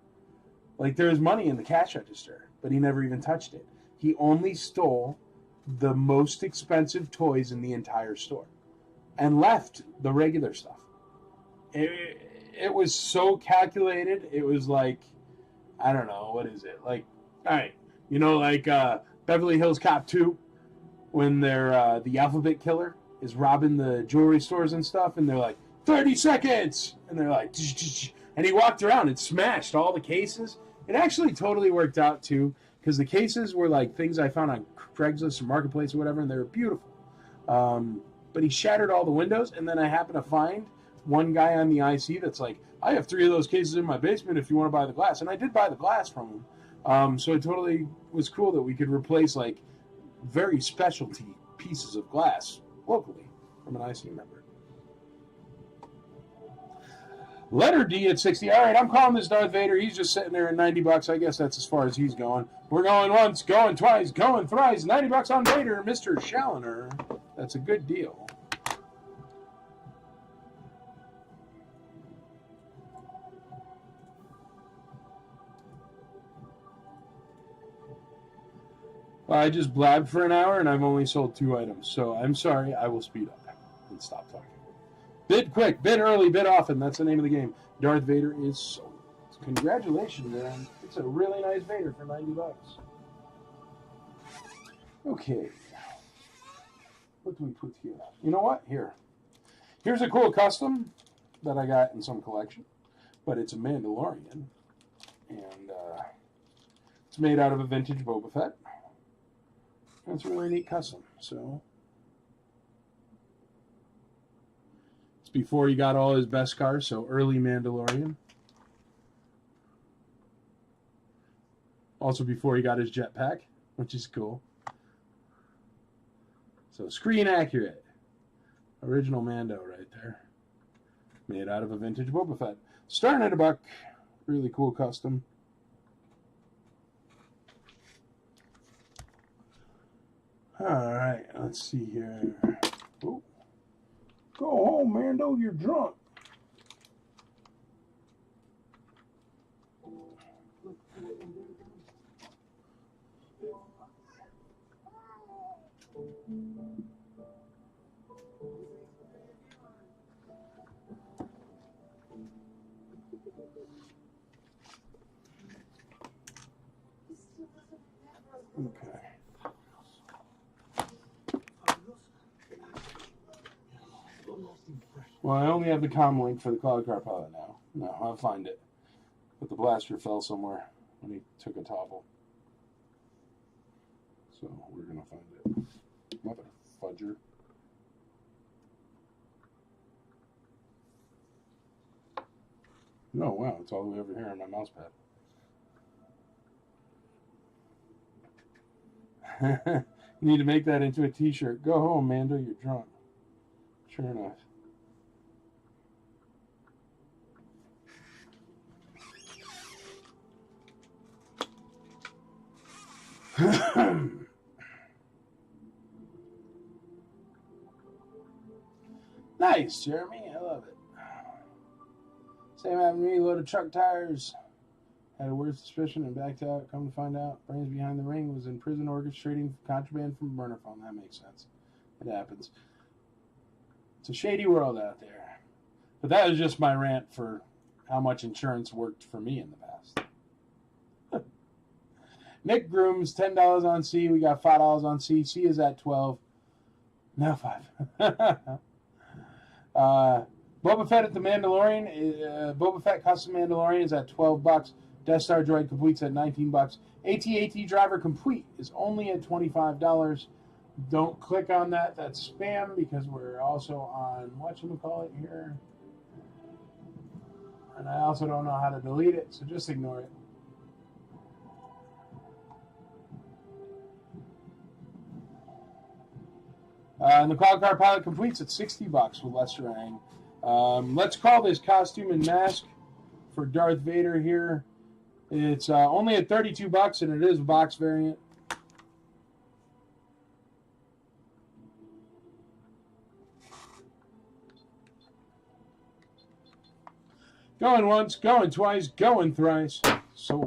Like, there was money in the cash register, but he never even touched it. He only stole the most expensive toys in the entire store and left the regular stuff. It was so calculated. It was like, I don't know, what is it? Like, all right, you know, like Beverly Hills Cop 2, when they're the Alphabet Killer is robbing the jewelry stores and stuff, and they're like, 30 seconds! And they're like, and he walked around and smashed all the cases. It actually totally worked out, too, because the cases were like things I found on Craigslist or Marketplace or whatever, and they were beautiful. But he shattered all the windows, and then I happened to find one guy on the IC that's like, I have 3 of those cases in my basement if you want to buy the glass. And I did buy the glass from him. So it totally was cool that we could replace, like, very specialty pieces of glass locally from an IC member. Letter D at 60. All right, I'm calling this Darth Vader. He's just sitting there at $90. I guess that's as far as he's going. We're going once, going twice, going thrice. $90 on Vader, Mr. Challoner. That's a good deal. Well, I just blabbed for an hour and I've only sold 2 items, so I'm sorry. I will speed up and stop talking. Bid quick, bid early, bid often. That's the name of the game. Darth Vader is sold. Congratulations, man. It's a really nice Vader for $90. Okay. What do we put here? You know what? Here's a cool custom that I got in some collection, but it's a Mandalorian, and it's made out of a vintage Boba Fett. That's a really neat custom. So it's before he got all his best cars, so early Mandalorian. Also before he got his jetpack, which is cool. So screen accurate. Original Mando right there. Made out of a vintage Boba Fett. Starting at $1. Really cool custom. Alright, let's see here. Ooh. Go home, Mando, you're drunk. Okay. Well, I only have the comm link for the Cloud Car Pilot now. No, I'll find it. But the blaster fell somewhere when he took a topple. So we're going to find it. Mother fudger. Oh, wow. It's all the way over here on my mouse pad. You need to make that into a t-shirt. Go home, Mando. You're drunk. Sure enough. Nice, Jeremy. I love it. Same happened to me. Loaded truck tires. Had a weird suspicion and backed out. Come to find out, brains behind the ring was in prison orchestrating contraband from a burner phone. That makes sense. It happens. It's a shady world out there. But that was just my rant for how much insurance worked for me in the past. Nick Grooms, $10 on C. We got $5 on C. C is at 12. Now 5. Boba Fett at the Mandalorian. Boba Fett Custom Mandalorian is at $12. Death Star Droid Complete's at $19. AT-AT Driver Complete is only at $25. Don't click on that. That's spam because we're also on whatchamacallit here. And I also don't know how to delete it, so just ignore it. And the Cloud Car Pilot Complete's at $60 with Lester Ang. Let's call this costume and mask for Darth Vader here. It's only at $32, and it is a box variant. Going once, going twice, going thrice. So.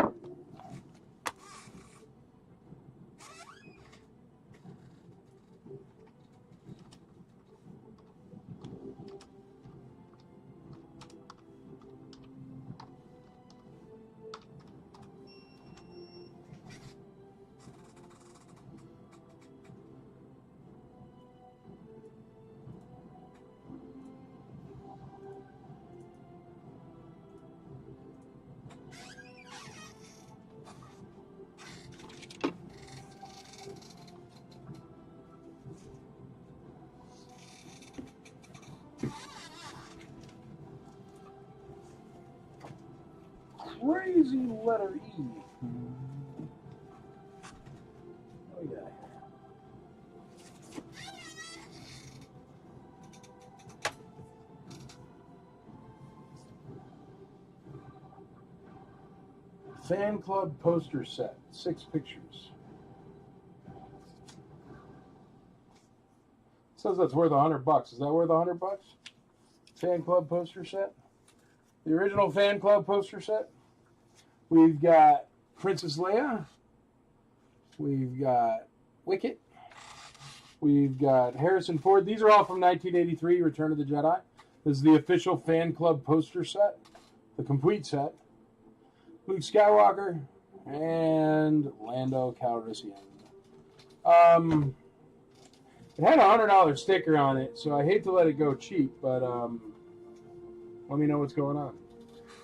Crazy letter E. Oh, yeah. Fan club poster set, 6 pictures. It says that's worth $100. Is that worth $100? Fan club poster set. The original fan club poster set. We've got Princess Leia. We've got Wicket. We've got Harrison Ford. These are all from 1983, Return of the Jedi. This is the official fan club poster set, the complete set. Luke Skywalker and Lando Calrissian. It had a $100 sticker on it, so I hate to let it go cheap, but let me know what's going on.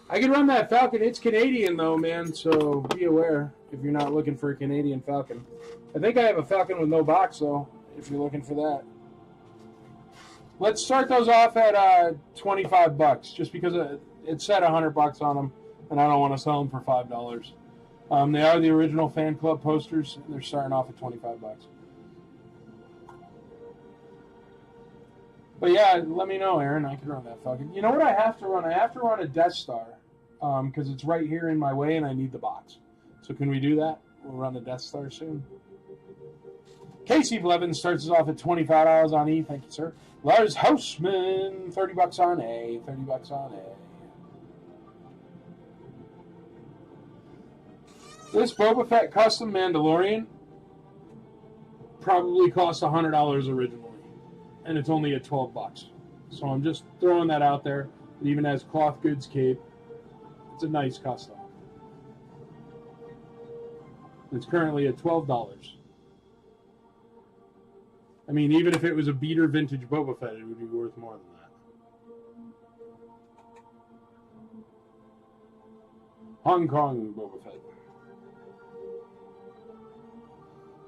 I can run that Falcon. It's Canadian, though, man, so be aware if you're not looking for a Canadian Falcon. I think I have a Falcon with no box, though, if you're looking for that. Let's start those off at $25, just because it said $100 on them, and I don't want to sell them for $5. They are the original fan club posters, and they're starting off at $25. But yeah, let me know, Aaron. I can run that Falcon. You know what I have to run? I have to run a Death Star because it's right here in my way, and I need the box. So can we do that? We'll run the Death Star soon. Casey Blevins starts us off at $25 on E. Thank you, sir. Lars Hausman, $30 on A. $30 on A. This Boba Fett custom Mandalorian probably cost $100 originally, and it's only at $12. So I'm just throwing that out there. It even has cloth goods cape. It's a nice custom. It's currently at $12. I mean, even if it was a beater vintage Boba Fett, it would be worth more than that. Hong Kong Boba Fett.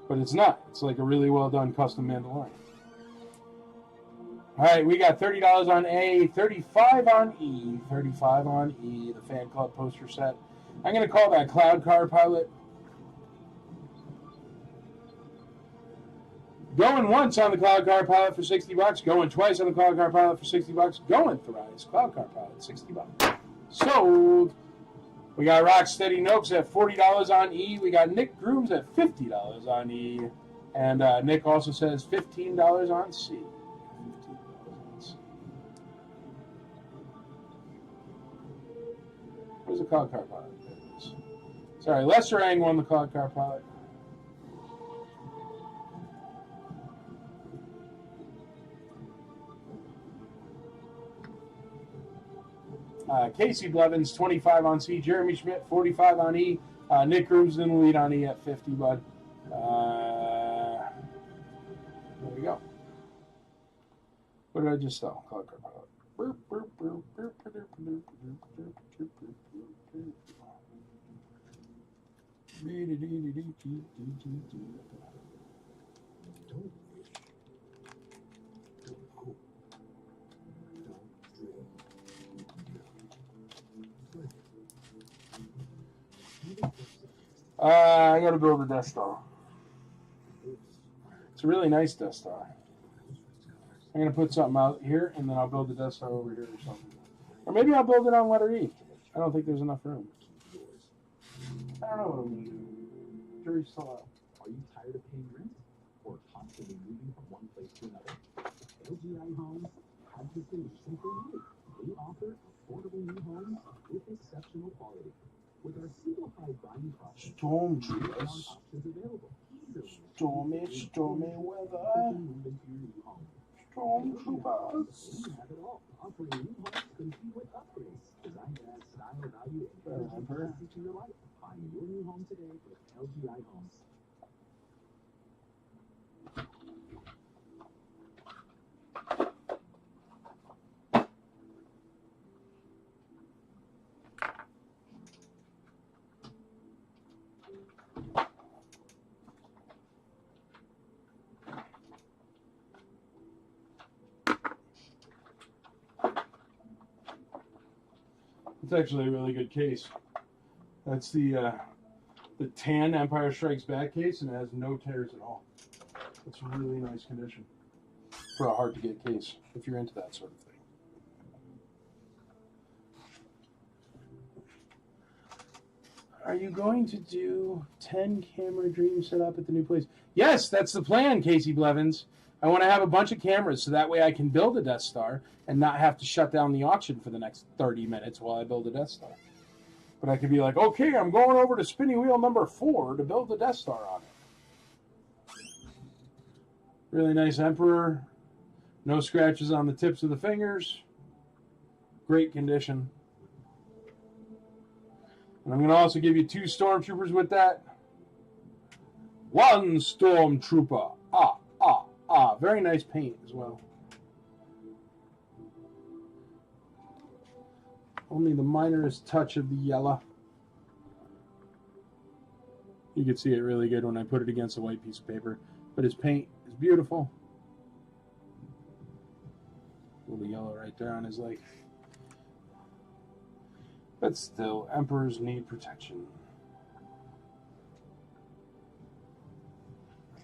But it's not. It's like a really well done custom Mandalorian. All right, we got $30 on A, $35 on E, $35 on E, the fan club poster set. I'm going to call that Cloud Car Pilot. Going once on the Cloud Car Pilot for $60. Going twice on the Cloud Car Pilot for $60. Going thrice, Cloud Car Pilot, $60. Sold. We got Rocksteady Noakes at $40 on E. We got Nick Grooms at $50 on E. And Nick also says $15 on C. Where's the Cloud Car Pilot? There it is. Sorry, Lester Ang won the Cloud Car Pilot. Casey Blevins, 25 on C. Jeremy Schmidt, 45 on E. Nick Grooms in the lead on E at 50, bud. There we go. What did I just sell? Color card pilot. I got to build a Death Star. It's a really nice Death Star. I'm going to put something out here, and then I'll build the Death Star over here or something. Or maybe I'll build it on letter E. I don't think there's enough room. I don't know what I'm going to do. Jury's still out. Are you tired of paying rent or constantly moving from one place to another? LGI Homes has the solution for you. We offer affordable new homes with exceptional quality. With our simplified buying process, Stormtroopers. options available. Stormy weather. Stormtroopers. We have it all, offering new homes complete with upgrades, designed to add style, value, and energy to your life. Find your new home today with LGI Homes. It's actually a really good case. That's the tan Empire Strikes Back case, and it has no tears at all. It's really nice condition for a hard-to-get case, if you're into that sort of thing. Are you going to do 10-camera dream setup at the new place? Yes, that's the plan, Casey Blevins. I want to have a bunch of cameras so that way I can build a Death Star and not have to shut down the auction for the next 30 minutes while I build a Death Star. But I could be like, okay, I'm going over to spinning wheel number 4 to build the Death Star on it. Really nice Emperor. No scratches on the tips of the fingers. Great condition. And I'm going to also give you 2 Stormtroopers with that. 1 Stormtrooper. Very nice paint as well. Only the minorest touch of the yellow. You can see it really good when I put it against a white piece of paper. But his paint is beautiful. A little yellow right there on his leg. But still, Emperors need protection.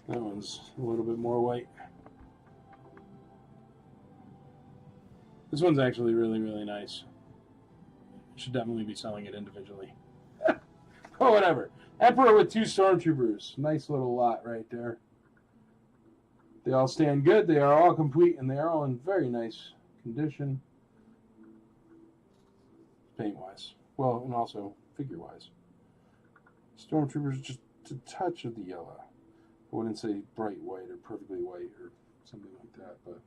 That one's a little bit more white. This one's actually really, really nice. Should definitely be selling it individually. Oh, whatever. Emperor with 2 Stormtroopers. Nice little lot right there. They all stand good. They are all complete, and they are all in very nice condition. Paint-wise. Well, and also figure-wise. Stormtroopers, just a touch of the yellow. I wouldn't say bright white or perfectly white or something like that, but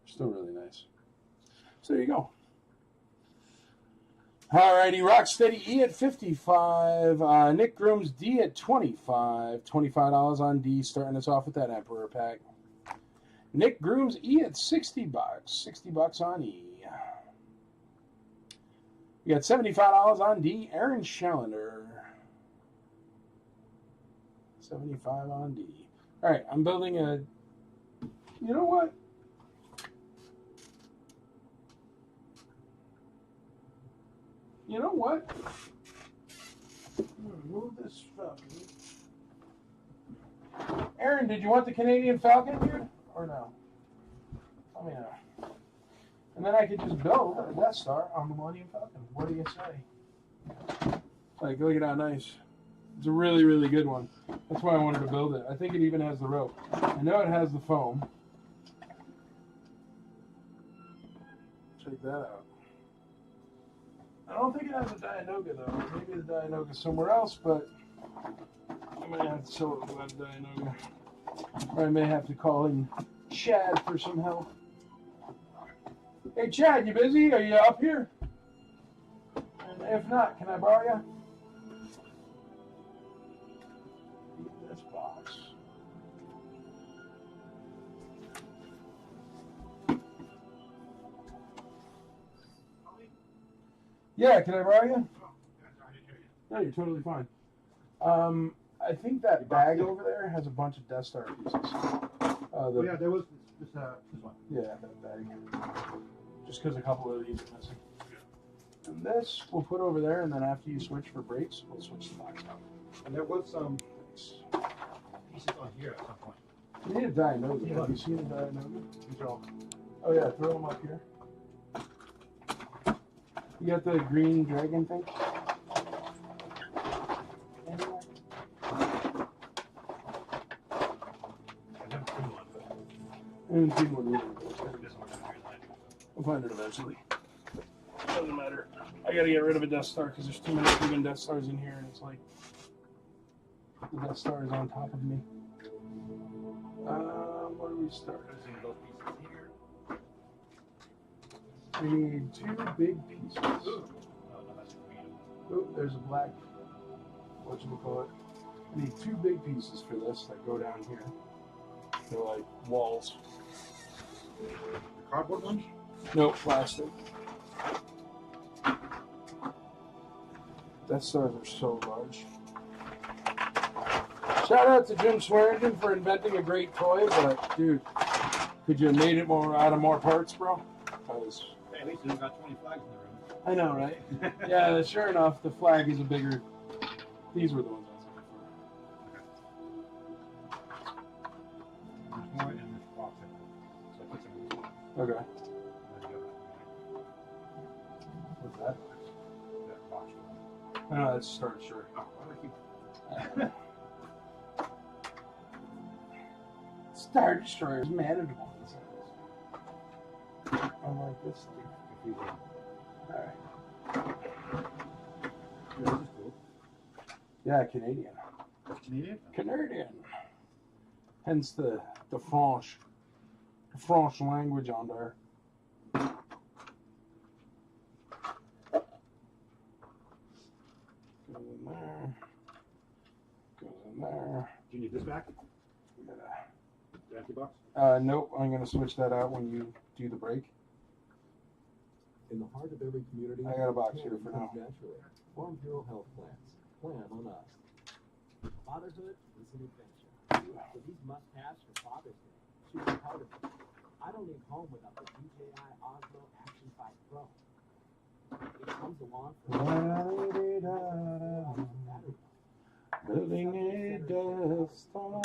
still really nice. So there you go. Alrighty, Rocksteady E at 55. Nick Grooms D at 25. $25 on D, starting us off with that Emperor pack. Nick Grooms E at $60. $60 on E. We got $75 on D. Aaron Schallender. 75 on D. All right, I'm building a. You know what? You know what? I'm gonna move this Falcon. Aaron, did you want the Canadian Falcon here or no? Let me know. And then I could just build a Death Star on the Millennium Falcon. What do you say? Like, look at how nice. It's a really, really good one. That's why I wanted to build it. I think it even has the rope. I know it has the foam. Check that out. I don't think it has a Dianoga, though. Maybe the Dianoga's somewhere else, but I might have to sell it without Dianoga. Or I may have to call in Chad for some help. Hey, Chad, you busy? Are you up here? If not, can I borrow you? This box. Yeah, can I borrow you? No, you're totally fine. I think that bag over there has a bunch of Death Star pieces. Oh yeah, there was this one. Yeah, that bag. Just because a couple of these are missing. And this we'll put over there, and then after you switch for brakes, we'll switch the box out. And there was some pieces on here at some point. You need a Dianoga. Have you seen a Dianoga? These are all. Oh yeah, throw them up here. You got the green dragon thing? I haven't seen one, but I haven't seen one either. this one down here in the landing. We'll find it eventually. Doesn't matter. I gotta get rid of a Death Star because there's too many freaking Death Stars in here, and it's like the Death Star is on top of me. Where do we start? I've seen those pieces here. We need 2 big pieces. Oh, no, that's green. Oh, there's a black. Whatchamacallit. I need 2 big pieces for this that go down here. They're like walls. The cardboard ones? No, plastic. Death Stars are so large. Shout out to Jim Swearingen for inventing a great toy, but dude, could you have made it more out of more parts, bro? Because Hey, at least they've got 20 flags in the room. I know, right? Yeah, sure enough, the flag is a bigger. These were the ones I was looking There's more in this box. So I put some in this one. for. Okay. And then the other What's that? one, that box one. I know that's Star Destroyer. Oh, why do I keep... Star Destroyer is manageable. Unlike this thing. confusing. Alright. Yeah, this is cool. Yeah, Canadian. That's Canadian? Canadian. Hence the French language on there. Goes in there. Goes in there. Do you need this back? We gotta- The empty box? Nope, I'm gonna switch that out when you do the break. In the heart of every community, I got a box care here for now. comes naturally. Farm Bureau Health Plans. Plan on us. Fatherhood is an adventure. So these must-haves for Father's Day. Choose a part of it. I don't leave home without the DJI Osmo Action 5 Pro. It comes along for Building a Death Star.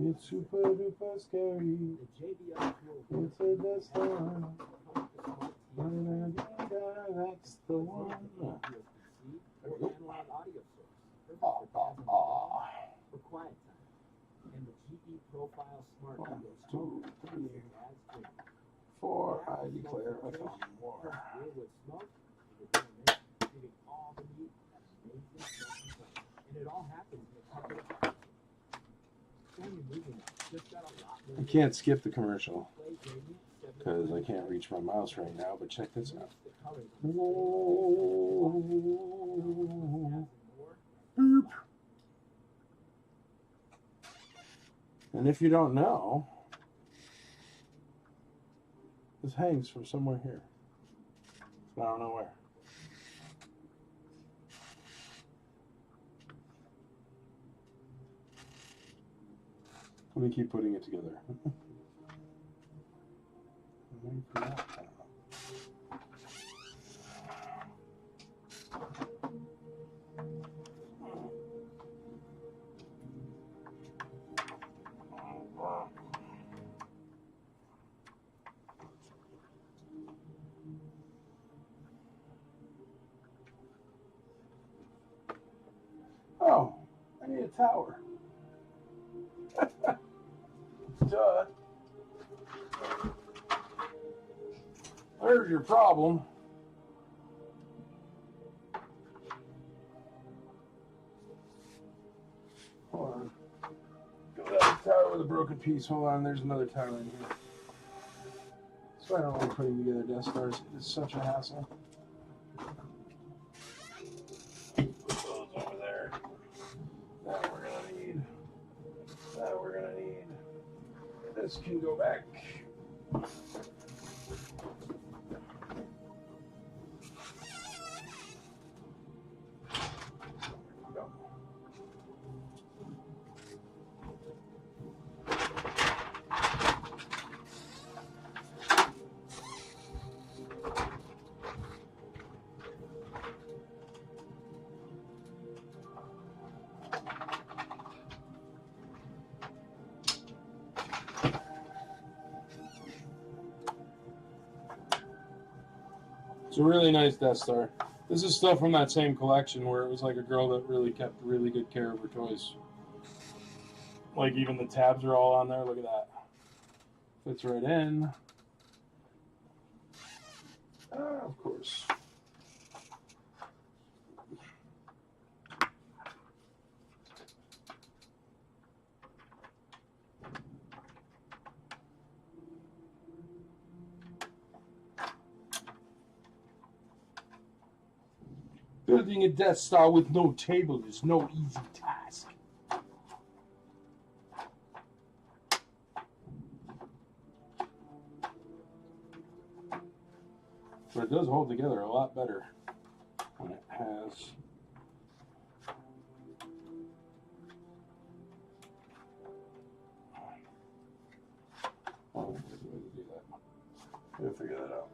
It's super duper scary. the JBL Fuel. It's a Death Star. That's the one. Or analog audio source. Perfect Oh, for oh, oh. for quiet time. And the GE Profile Smart 1, Audio 2, Source. 3, Adds free. 4. I declare a found war. Rearwood smoke, giving all the meat that amazing smoking flavor. And it all happens in a couple of seconds. Family movie night just got a lot more. I can't skip the commercial Play gradient, because I can't reach my mouse right now, but check this out. the colors on Boop. And if you don't know, this hangs from somewhere here. I don't know where. Let me keep putting it together. Waiting for that. I don't know. Oh, I need a tower. Duh. There's your problem. Hold on. Go to that tower with a broken piece. Hold on, there's another tower in here. That's why I don't like putting together Death Stars. It's such a hassle. this can go back. It's a really nice Death Star. This is stuff from that same collection where it was like a girl that really kept really good care of her toys. Like even the tabs are all on there. Look at that. Fits right in. Of course. Building a Death Star with no table is no easy task. But it does hold together a lot better when it has. Oh, there's a way to do that. We'll figure that out.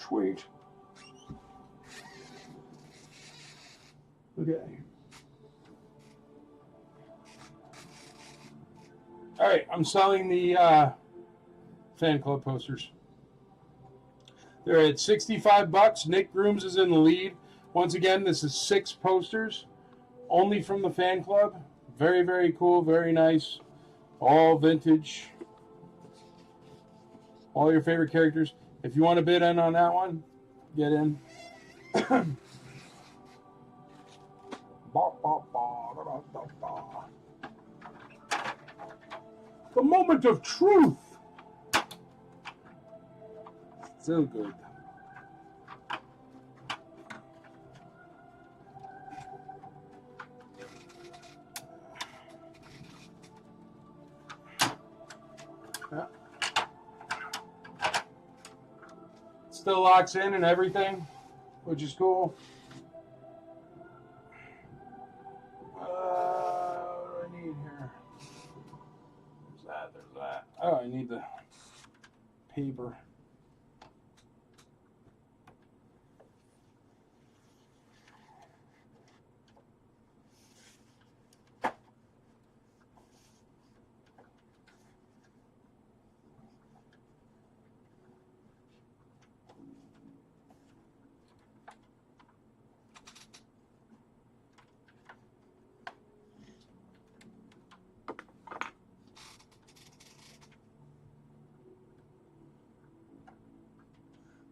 Sweet. Okay. All right, I'm selling the fan club posters. They're at $65. Nick Grooms is in the lead. Once again, this is 6 posters, only from the fan club. Very, very cool, very nice. All vintage. All your favorite characters. If you want to bid in on that one, get in. The moment of truth. So good. Yeah. Still locks in and everything, which is cool. What do I need here? There's that, there's that. Oh, I need the paper.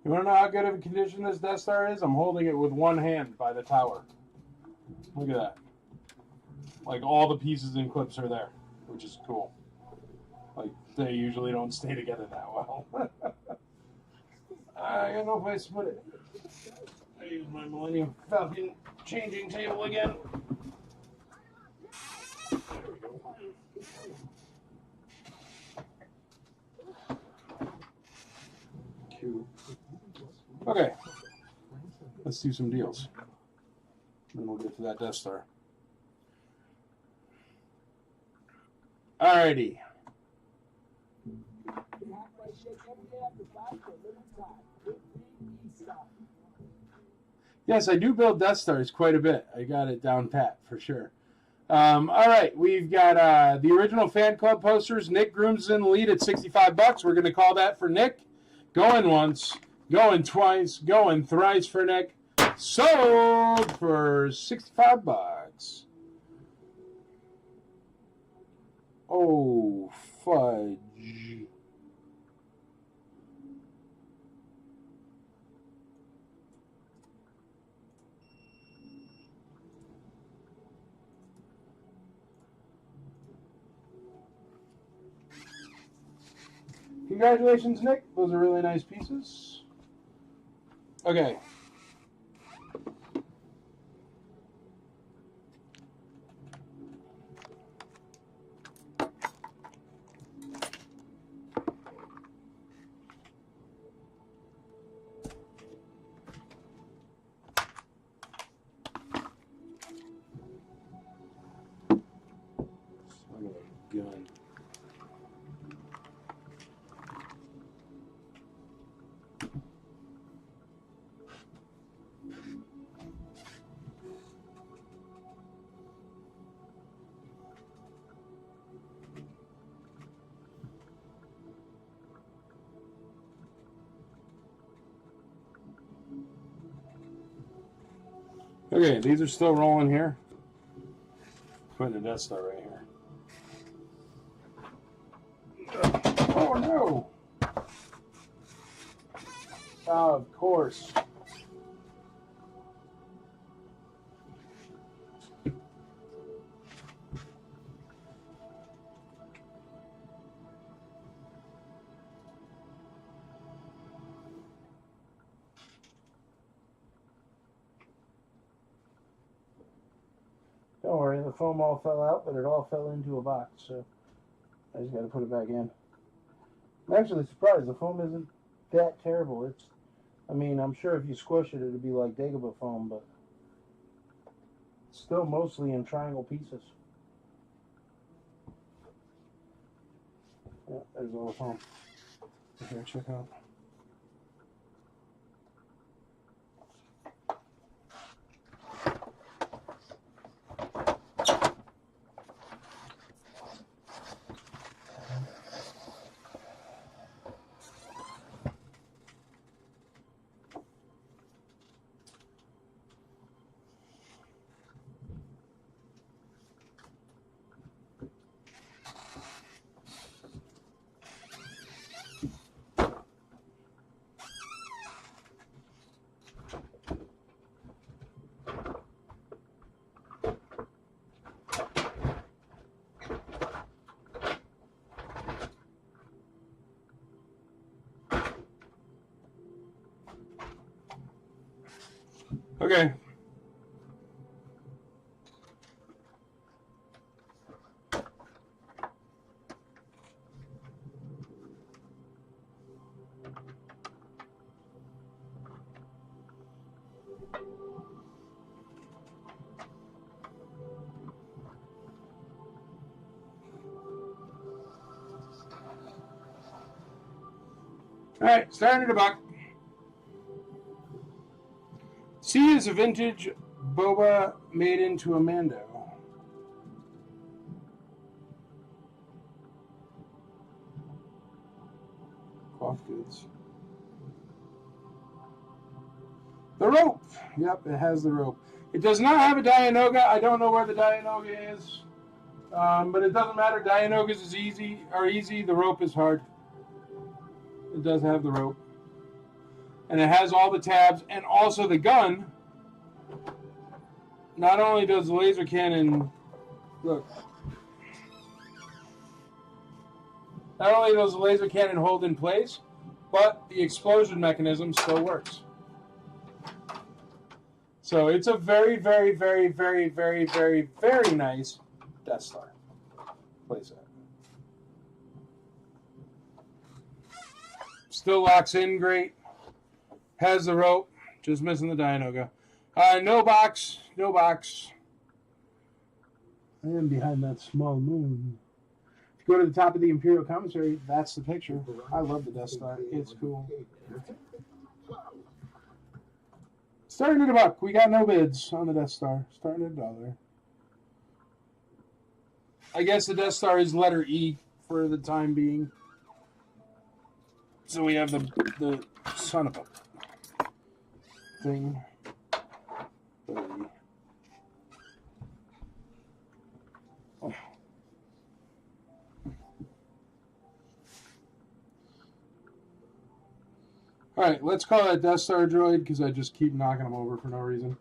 You want to know how good of a condition this Death Star is? I'm holding it with one hand by the tower. Look at that. Like all the pieces and clips are there, which is cool. Like they usually don't stay together that well. I got no place to put it. I use my Millennium Falcon changing table again. Cute. Okay. Let's do some deals. Then we'll get to that Death Star. Alrighty. Yes, I do build Death Stars quite a bit. I got it down pat for sure. All right, we've got the original fan club posters. Nick Grooms is in the lead at $65. We're going to call that for Nick. Going once, going twice, going thrice for Nick. Sold for $65. Oh, fudge. Congratulations, Nick. Those are really nice pieces. Okay. Gun. Okay, these are still rolling here. Putting the Death Star right here. Oh no! Of course. Don't worry, the foam all fell out, but it all fell into a box, so I just got to put it back in. I'm actually surprised. The foam isn't that terrible. I mean, I'm sure if you squish it, it'd be like Dagobah foam, but it's still mostly in triangle pieces. Yeah, there's all the foam. Here, check out. Okay. All right, starting at $1. C is a vintage boba made into a Mando. Cloth goods. The rope. Yep, it has the rope. It does not have a Dianoga. I don't know where the Dianoga is, but it doesn't matter. Dianogas is easy. The rope is hard. It does have the rope, and it has all the tabs, and also the gun. Not only does the laser cannon look, not only does the laser cannon hold in place, but the explosion mechanism still works. So it's a very, very, very, very, very, very, very nice Death Star playset. Still locks in great. Has the rope. Just missing the Dianoga. No box. No box. I am behind that small moon. If you go to the top of the Imperial Commissary, that's the picture. I love the Death Star. It's cool. Starting at $1. We got no bids on the Death Star. Starting at $1. I guess the Death Star is letter E for the time being. So we have the son of a thing. Oh. All right, let's call that Death Star droid because I just keep knocking him over for no reason.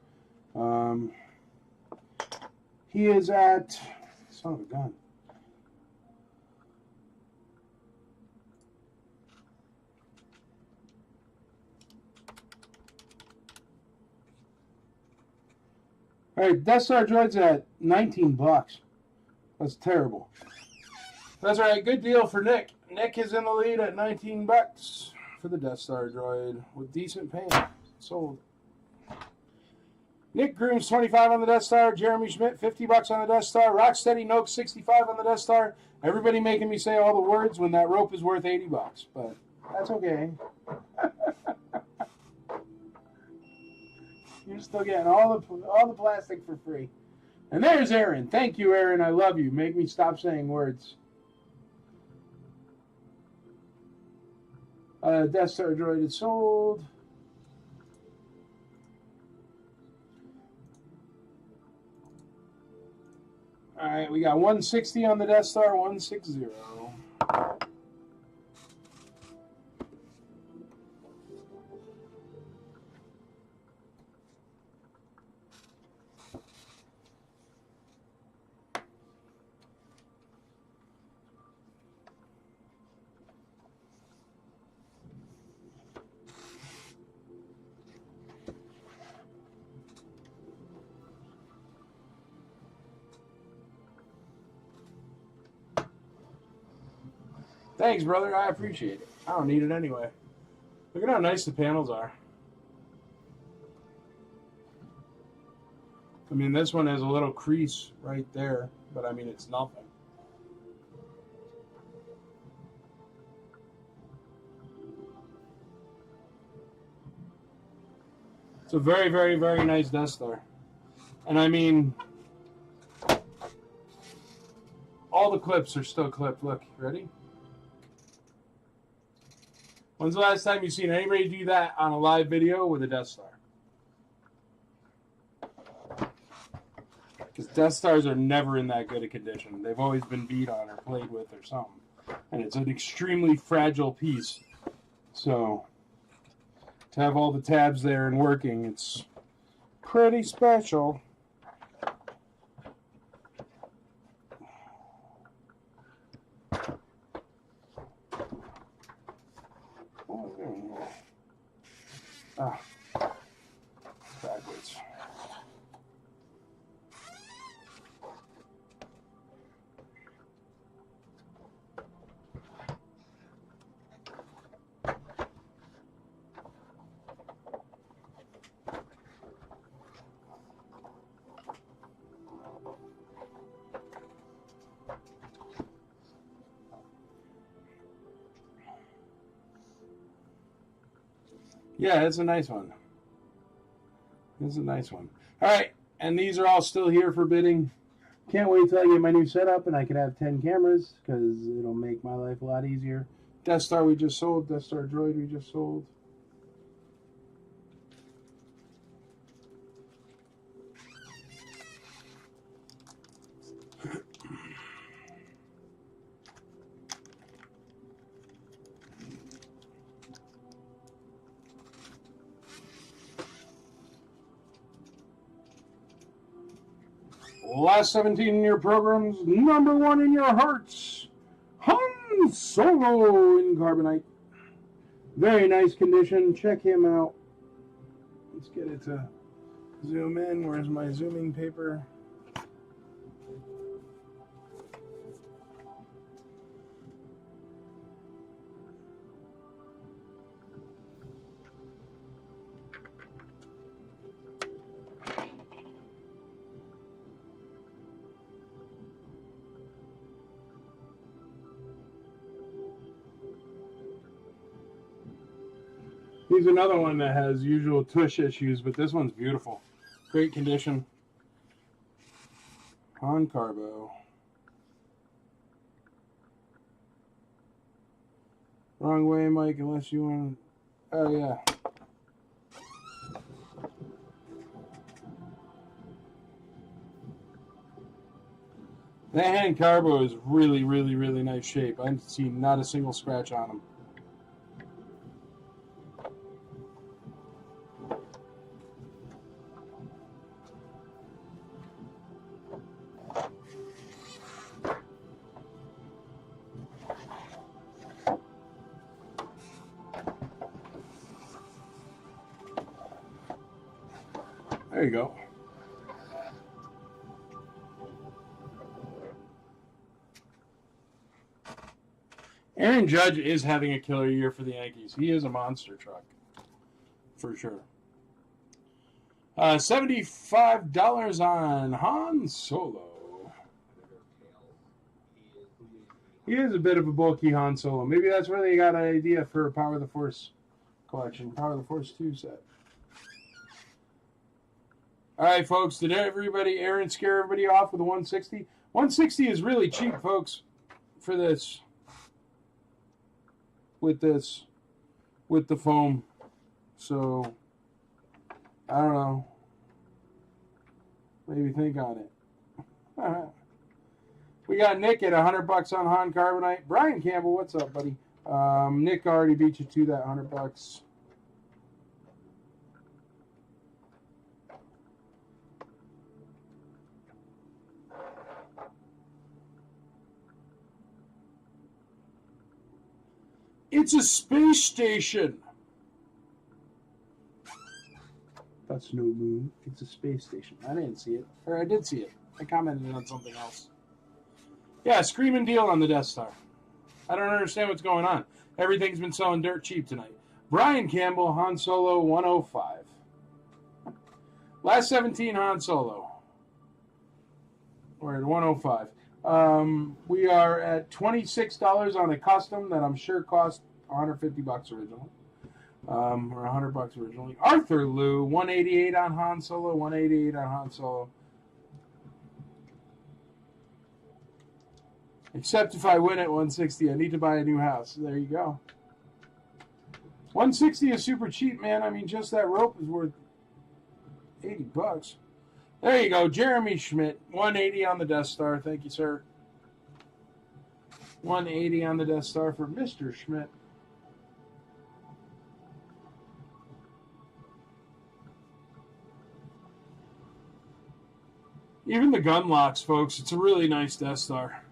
He is at son of a gun. All right, Death Star droids at 19 bucks. That's terrible. That's all right. Good deal for Nick. Nick is in the lead at 19 bucks for the Death Star droid with decent paint. Sold. Nick Grooms 25 on the Death Star. Jeremy Schmidt 50 bucks on the Death Star. Rocksteady Noak 65 on the Death Star. Everybody making me say all the words when that rope is worth 80 bucks, but that's okay. You're still getting all the plastic for free. And there's Aaron. Thank you, Aaron. I love you. Make me stop saying words. Death Star droid is sold. All right, we got 160 on the Death Star, 160. Thanks, brother. I appreciate it. I don't need it anyway. Look at how nice the panels are. I mean, this one has a little crease right there, but I mean, it's nothing. It's a very, very, very nice Death Star. And I mean, all the clips are still clipped. Look, ready? When's the last time you've seen anybody do that on a live video with a Death Star? Because Death Stars are never in that good a condition. They've always been beat on or played with or something. And it's an extremely fragile piece. So, to have all the tabs there and working, it's pretty special. Ah, backwards. Yeah, it's a nice one. It's a nice one. All right, and these are all still here for bidding. Can't wait till I get my new setup and I can have 10 cameras because it'll make my life a lot easier. Death Star we just sold. Death Star droid we just sold. Last 17 in your programs, number 1 in your hearts, Han Solo in carbonite. Very nice condition. Check him out. Let's get it to zoom in. Where's my zooming paper? Here's another one that has usual tush issues, but this one's beautiful. Great condition. On carbo. Wrong way, Mike, unless you want... Oh, yeah. That hand carbo is really, really, really nice shape. I've seen not a single scratch on him. There you go. Aaron Judge is having a killer year for the Yankees. He is a monster truck, for sure. $75 on Han Solo. He is a bit of a bulky Han Solo. Maybe that's where they got an idea for a Power of the Force collection. Power of the Force 2 set. All right, folks. Did Aaron scare everybody off with a 160? 160 is really cheap, folks, for this. With the foam. So, I don't know. Maybe think on it. We got Nick at $100 on Han Carbonite. Brian Campbell, what's up, buddy? Nick already beat you to that $100. It's a space station. That's no moon. It's a space station. I didn't see it. Or I did see it. I commented on something else. Yeah, screaming deal on the Death Star. I don't understand what's going on. Everything's been selling dirt cheap tonight. Brian Campbell, Han Solo 105. Last 17 Han Solo. We're at 105. We are at $26 on a custom that I'm sure cost $150 originally. Or $100 originally. Arthur Liu, 188 on Han Solo, 188 on Han Solo. Except if I win at 160, I need to buy a new house. There you go. 160 is super cheap, man. I mean, just that rope is worth $80. There you go. Jeremy Schmidt, 180 on the Death Star. Thank you, sir. 180 on the Death Star for Mr. Schmidt. Even the gun locks, folks. It's a really nice Death Star.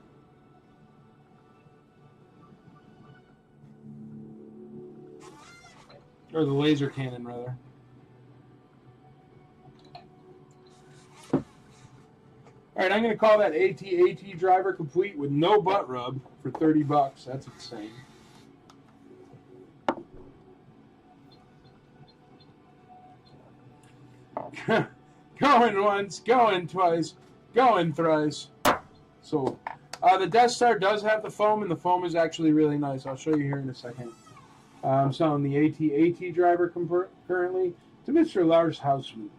Or the laser cannon, rather. All right, I'm going to call that AT driver complete with no butt rub for $30. That's insane. Going once, going twice, going thrice. So, the Death Star does have the foam, and the foam is actually really nice. I'll show you here in a second. I'm selling the AT driver currently to Mr. Lars Hausman.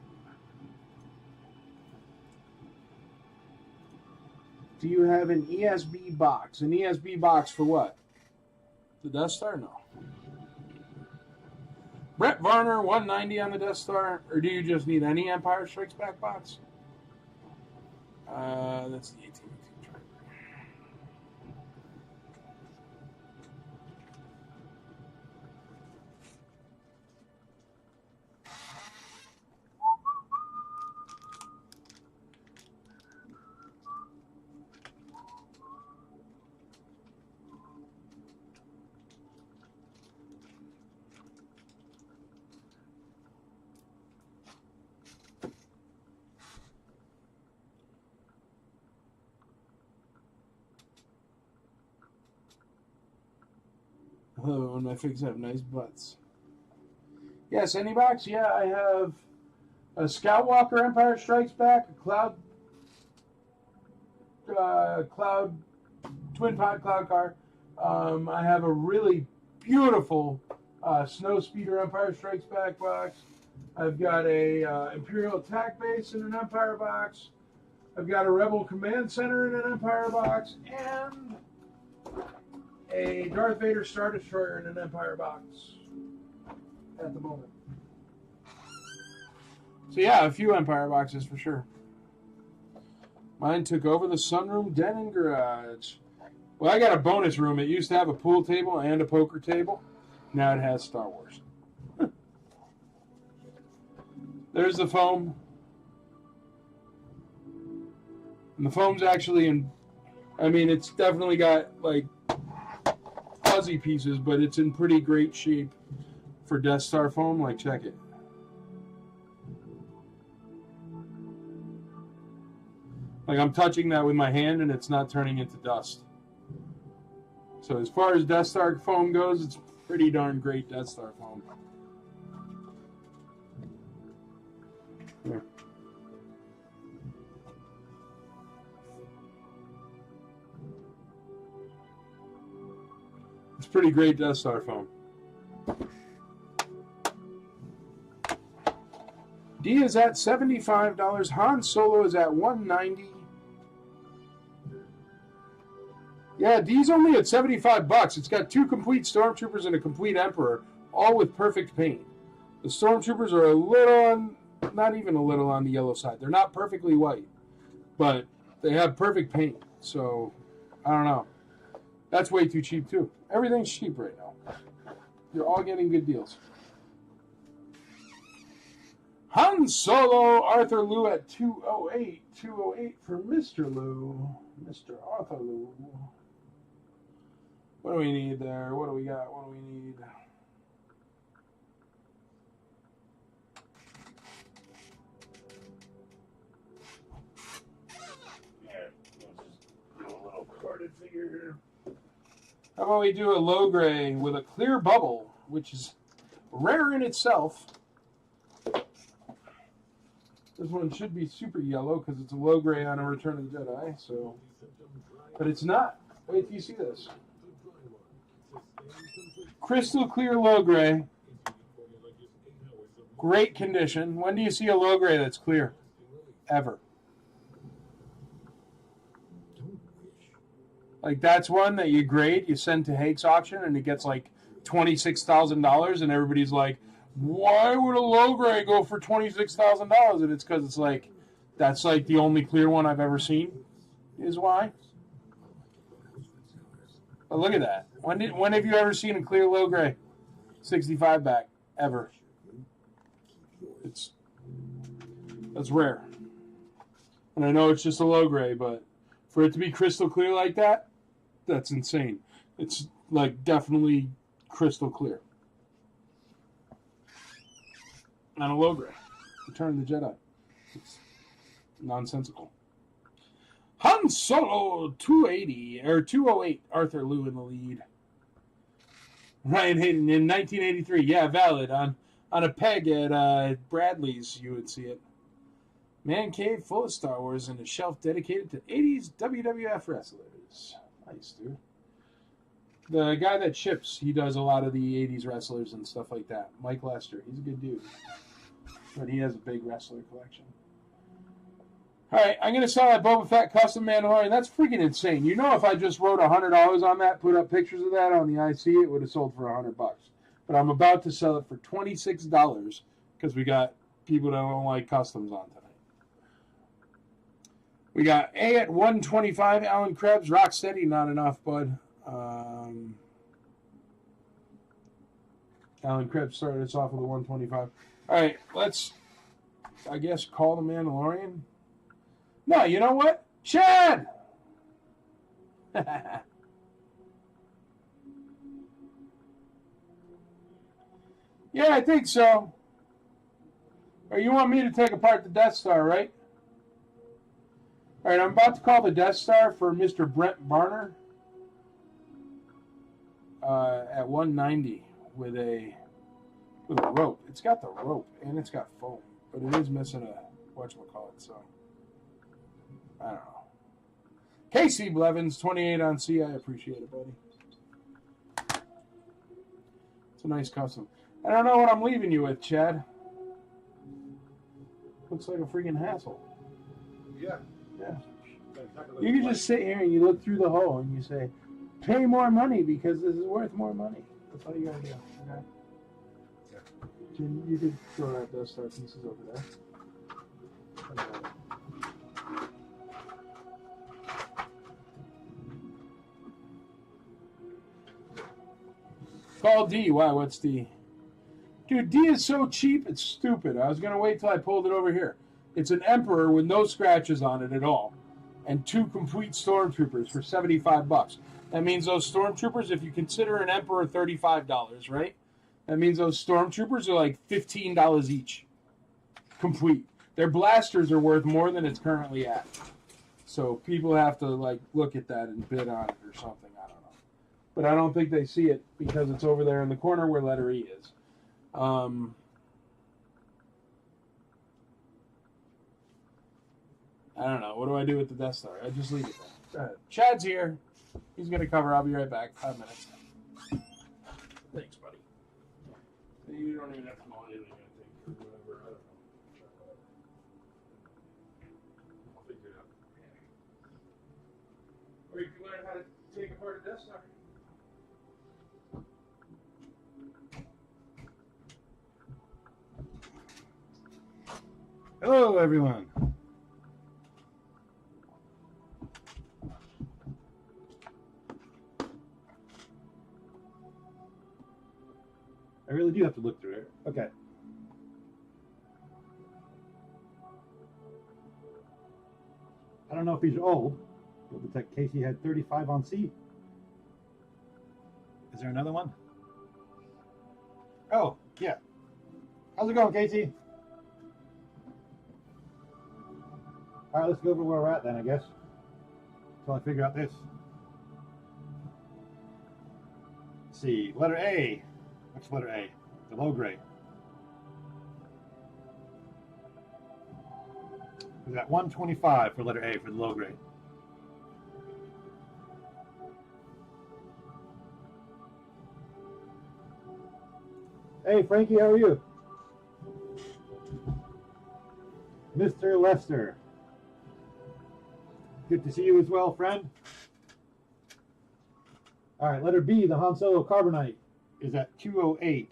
Do you have an ESB box? An ESB box for what? The Death Star? No. Brett Varner, 190 on the Death Star, or do you just need any Empire Strikes Back box? That's the AT driver. Oh, and my figs have nice butts. Yes, any box? Yeah, I have a Scoutwalker Empire Strikes Back, a Cloud Twin Pod Cloud car. I have a really beautiful Snow Speeder Empire Strikes Back box. I've got a Imperial Attack Base in an Empire box. I've got a Rebel Command Center in an Empire box, and a Darth Vader Star Destroyer in an Empire box at the moment. So yeah, a few Empire boxes for sure. Mine took over the sunroom, den, and garage. Well, I got a bonus room. It used to have a pool table and a poker table. Now it has Star Wars. There's the foam. And the foam's actually in... I mean, it's definitely got, like, fuzzy pieces, but it's in pretty great shape for Death Star foam. Like, check it. Like, I'm touching that with my hand and it's not turning into dust. So as far as Death Star foam goes, it's pretty darn great Death Star foam. Here. It's pretty great Death Star foam. D is at $75. Han Solo is at $190. Yeah, D's only at $75. It's got 2 complete Stormtroopers and a complete Emperor, all with perfect paint. The Stormtroopers are a little on, not even a little on the yellow side. They're not perfectly white, but they have perfect paint. So, I don't know. That's way too cheap, too. Everything's cheap right now. You're all getting good deals. Han Solo, Arthur Liu at 208. 208 for Mr. Liu. Mr. Arthur Liu. What do we need there? What do we got? What do we need? Yeah, we'll just do a little carded figure here. How about we do a low gray with a clear bubble, which is rare in itself. This one should be super yellow because it's a low gray on a Return of the Jedi. So, but it's not. Wait till you see this. Crystal clear low gray. Great condition. When do you see a low gray that's clear? Ever. Like that's one that you grade, you send to Hake's auction, and it gets like $26,000, and everybody's like, why would a low gray go for $26,000? And it's because it's like, that's like the only clear one I've ever seen, is why. But look at that. When have you ever seen a clear low gray 65 back ever? That's rare. And I know it's just a low gray, but for it to be crystal clear like that, that's insane. It's like definitely crystal clear. On a low gray. Return of the Jedi. It's nonsensical. Han Solo 280 or 208. Arthur Liu in the lead. Ryan Hayden in 1983. Yeah, valid. On a peg at Bradley's, you would see it. Man cave full of Star Wars and a shelf dedicated to 80s WWF wrestlers. Nice, dude. The guy that ships, he does a lot of the 80s wrestlers and stuff like that. Mike Lester. He's a good dude. But he has a big wrestler collection. Alright, I'm going to sell that Boba Fett custom Mandalorian. That's freaking insane. You know, if I just wrote $100 on that, put up pictures of that on the IC, it would have sold for $100. But I'm about to sell it for $26 because we got people that don't like customs on tonight. We got A at 125, Alan Krebs, Rocksteady, not enough, bud. Alan Krebs started us off with a 125. All right, let's, I guess, call the Mandalorian. No, you know what? Chad! Yeah, I think so. Or you want me to take apart the Death Star, right? All right, I'm about to call the Death Star for Mr. Brent Barner at 190 with a rope. It's got the rope and it's got foam, but it is missing a whatchamacallit, so I don't know. KC Blevins, 28 on C. I appreciate it, buddy. It's a nice custom. I don't know what I'm leaving you with, Chad. Looks like a freaking hassle. Yeah. Yeah. Exactly. You can just sit here and you look through the hole and you say, pay more money because this is worth more money. That's all you gotta do. Okay? Yeah. You could throw that Death Star pieces over there. Call D. Why? What's D? Dude, D is so cheap, it's stupid. I was going to wait till I pulled it over here. It's an Emperor with no scratches on it at all. And 2 complete Stormtroopers for $75. That means those Stormtroopers, if you consider an Emperor $35, right? That means those Stormtroopers are like $15 each. Complete. Their blasters are worth more than it's currently at. So people have to like look at that and bid on it or something. I don't know. but I don't think they see it because it's over there in the corner where letter E is. I don't know. What do I do with the Death Star? I just leave it there. Chad's here. He's going to cover. I'll be right back. 5 minutes. Thanks, buddy. You don't even have to know anything, I think, or whatever. I don't know. I'll figure it out. Or you can learn how to take apart a Death Star. Hello, everyone. I really do have to look through it. Okay. I don't know if these are old, but looks like Casey had 35 on C. Is there another one? Oh, yeah. How's it going, Casey? All right, let's go over where we're at then, I guess. Until I figure out this. Let's see, letter A. What's letter A? The low grade. Is that 125 for letter A for the low grade? Hey, Frankie, how are you? Mr. Lester. Good to see you as well, friend. All right, letter B, the Han Solo Carbonite, is at 208.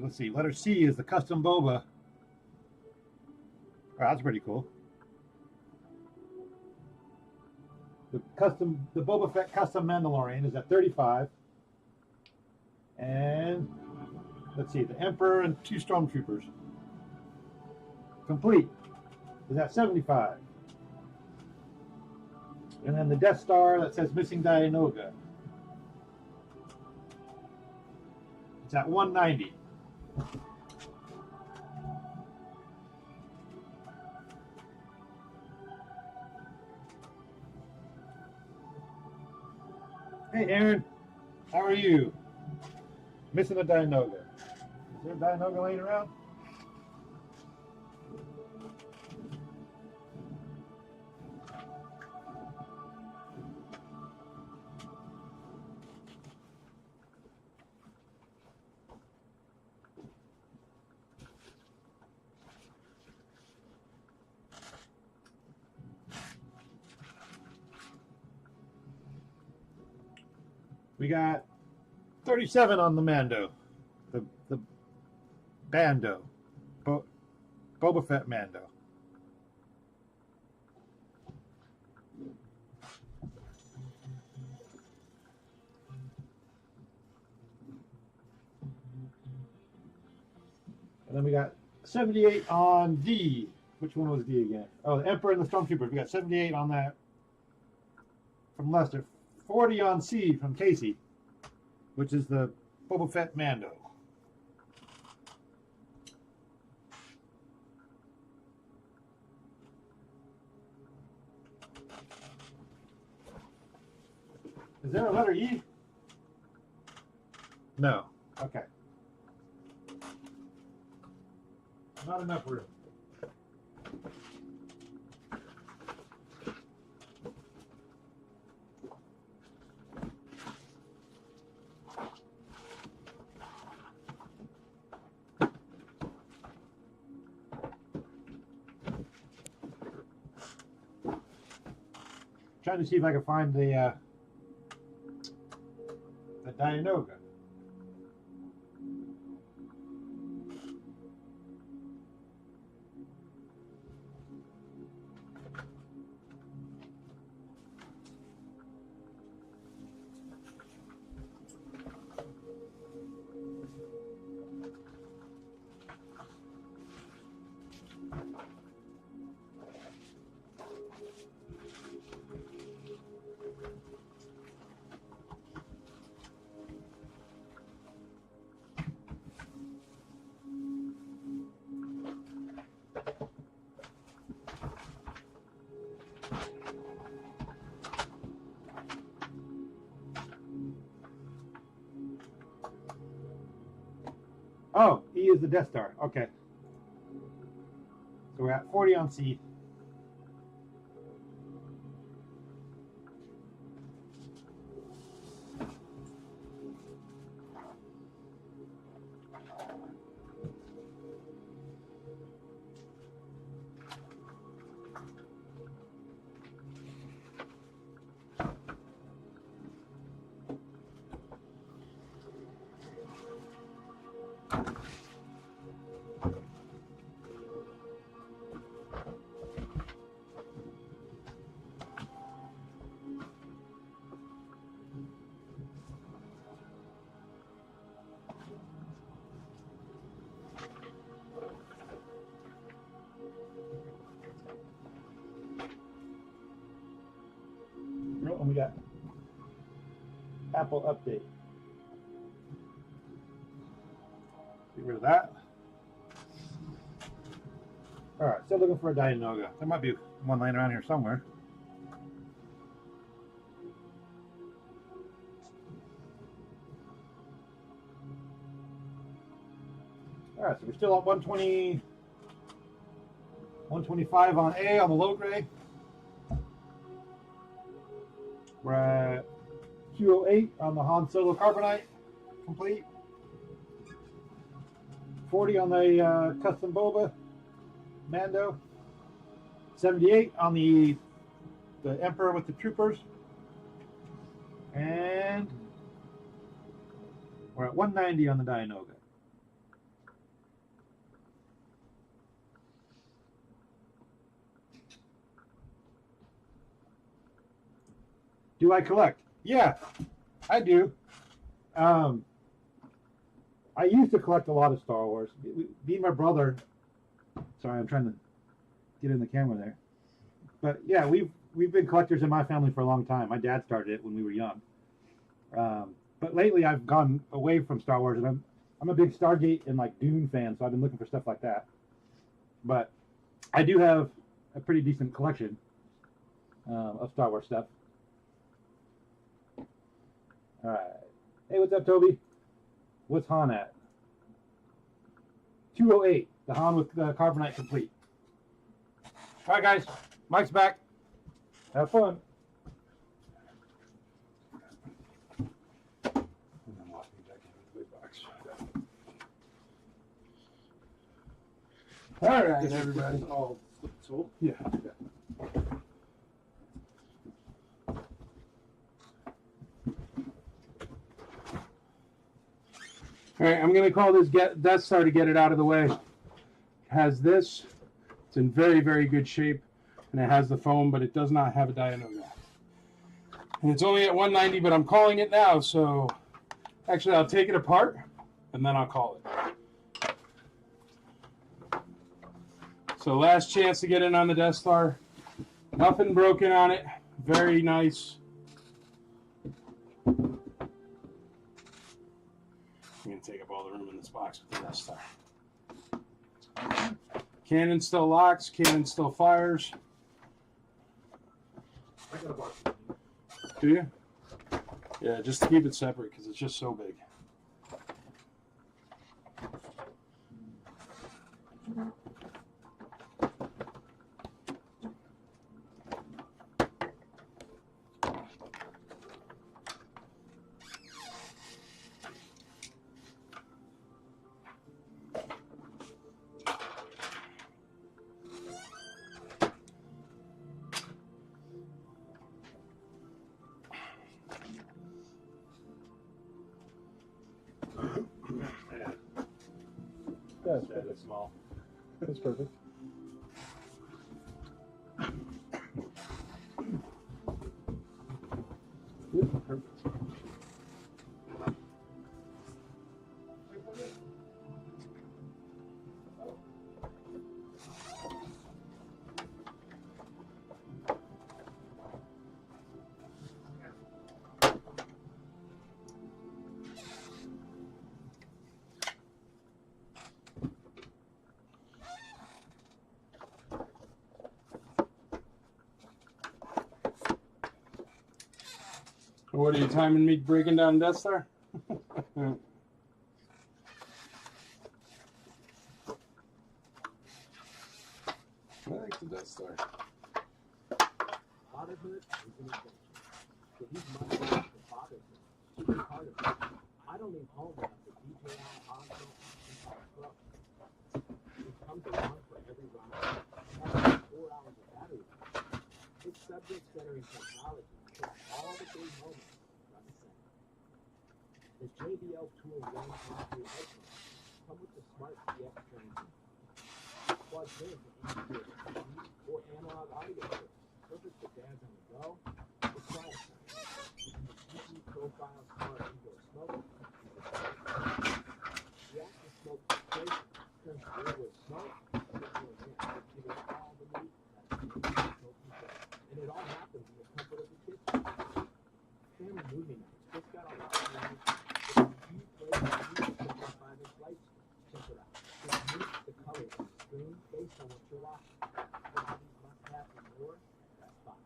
Let's see, letter C is the custom boba. Oh, that's pretty cool. The Boba Fett custom Mandalorian is at 35. And let's see, the Emperor and 2 Stormtroopers. Complete is at 75. And then the Death Star that says missing Dianoga. It's at 190. Hey Aaron, how are you? Missing a Dianoga. Is there a Dianoga laying around? We got 37 on the Mando, the Bando, Boba Fett Mando. And then we got 78 on D. Which one was D again? Oh, the Emperor and the Stormtroopers. We got 78 on that from Lester. 40 on C from Casey, which is the Boba Fett Mando. Is there a letter E? No. Okay. Not enough room. Trying to see if I can find the Dianoga. Oh, E is the Death Star. Okay. So we're at 40 on C. And we got Apple update. Get rid of that. All right, still looking for a Dianoga. There might be one laying around here somewhere. All right, so we're still at 120, 125 on A on the low grade. We're at 208 on the Han Solo Carbonite, complete. 40 on the custom Boba Mando. 78 on the Emperor with the troopers. And we're at 190 on the Dianoga. Do I collect? Yeah, I do. I used to collect a lot of Star Wars. Me and my brother. Sorry, I'm trying to get in the camera there. But yeah, we've been collectors in my family for a long time. My dad started it when we were young. But lately, I've gone away from Star Wars, and I'm a big Stargate and like Dune fan, so I've been looking for stuff like that. But I do have a pretty decent collection of Star Wars stuff. All right. Hey, what's up, Toby? What's Han at? 208. The Han with Carbonite complete. All right, guys. Mike's back. Have fun. All right, everybody. All sold? Yeah. All right, I'm going to call this Death Star to get it out of the way. It has this. It's in very, very good shape, and it has the foam, but it does not have a Dianoga. And it's only at 190, but I'm calling it now, so actually I'll take it apart, and then I'll call it. So last chance to get in on the Death Star. Nothing broken on it. Very nice. I'm going to take up all the room in this box with the Death Star. Cannon still locks. Cannon still fires. I got a box. Do you? Yeah, just to keep it separate because it's just so big. That's small. That's perfect. Perfect. What are you timing me breaking down Death Star? the Death Star. Fatherhood is an adventure. So these months for fatherhood, be part of it. I don't leave home without the DJI Osmo Action 5 Pro. It comes along for every ride. It has 4 hours of battery life. Its subject-centering technology puts all the big moments front and center. The JBL Tool 1 and 2 headphones come with the Smart DX transmitter. It plugs in to any USB or analog audio port. Perfect for dads on the go or quiet time. And the PC Profile Smart Indoor Smoke is the the active smoke filtration turns clear with smoke into a vent, giving all the meat that smoke control. And it all happens in the comfort of the kitchen. Family movie nights just got a lot of money. It's a huge place to use the 75-inch light screen. Check it out. Just move the colors on the screen based on what you're watching. For all these must-haves and more, that's fine.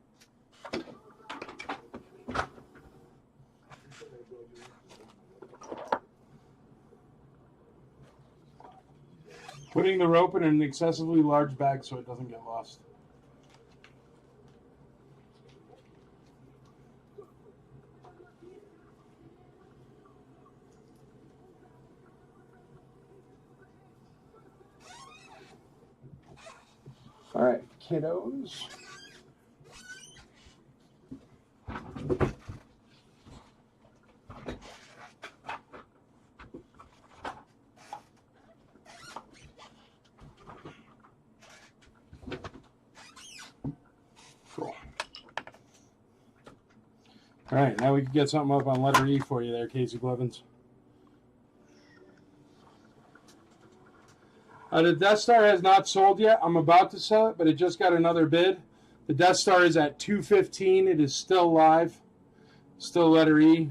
Putting the rope in an excessively large bag so it doesn't get lost. All right, kiddos. Cool. All right, now we can get something up on letter E for you there, Casey Blevins. The Death Star has not sold yet. I'm about to sell it, but it just got another bid. The Death Star is at $215. It is still live. Still letter E.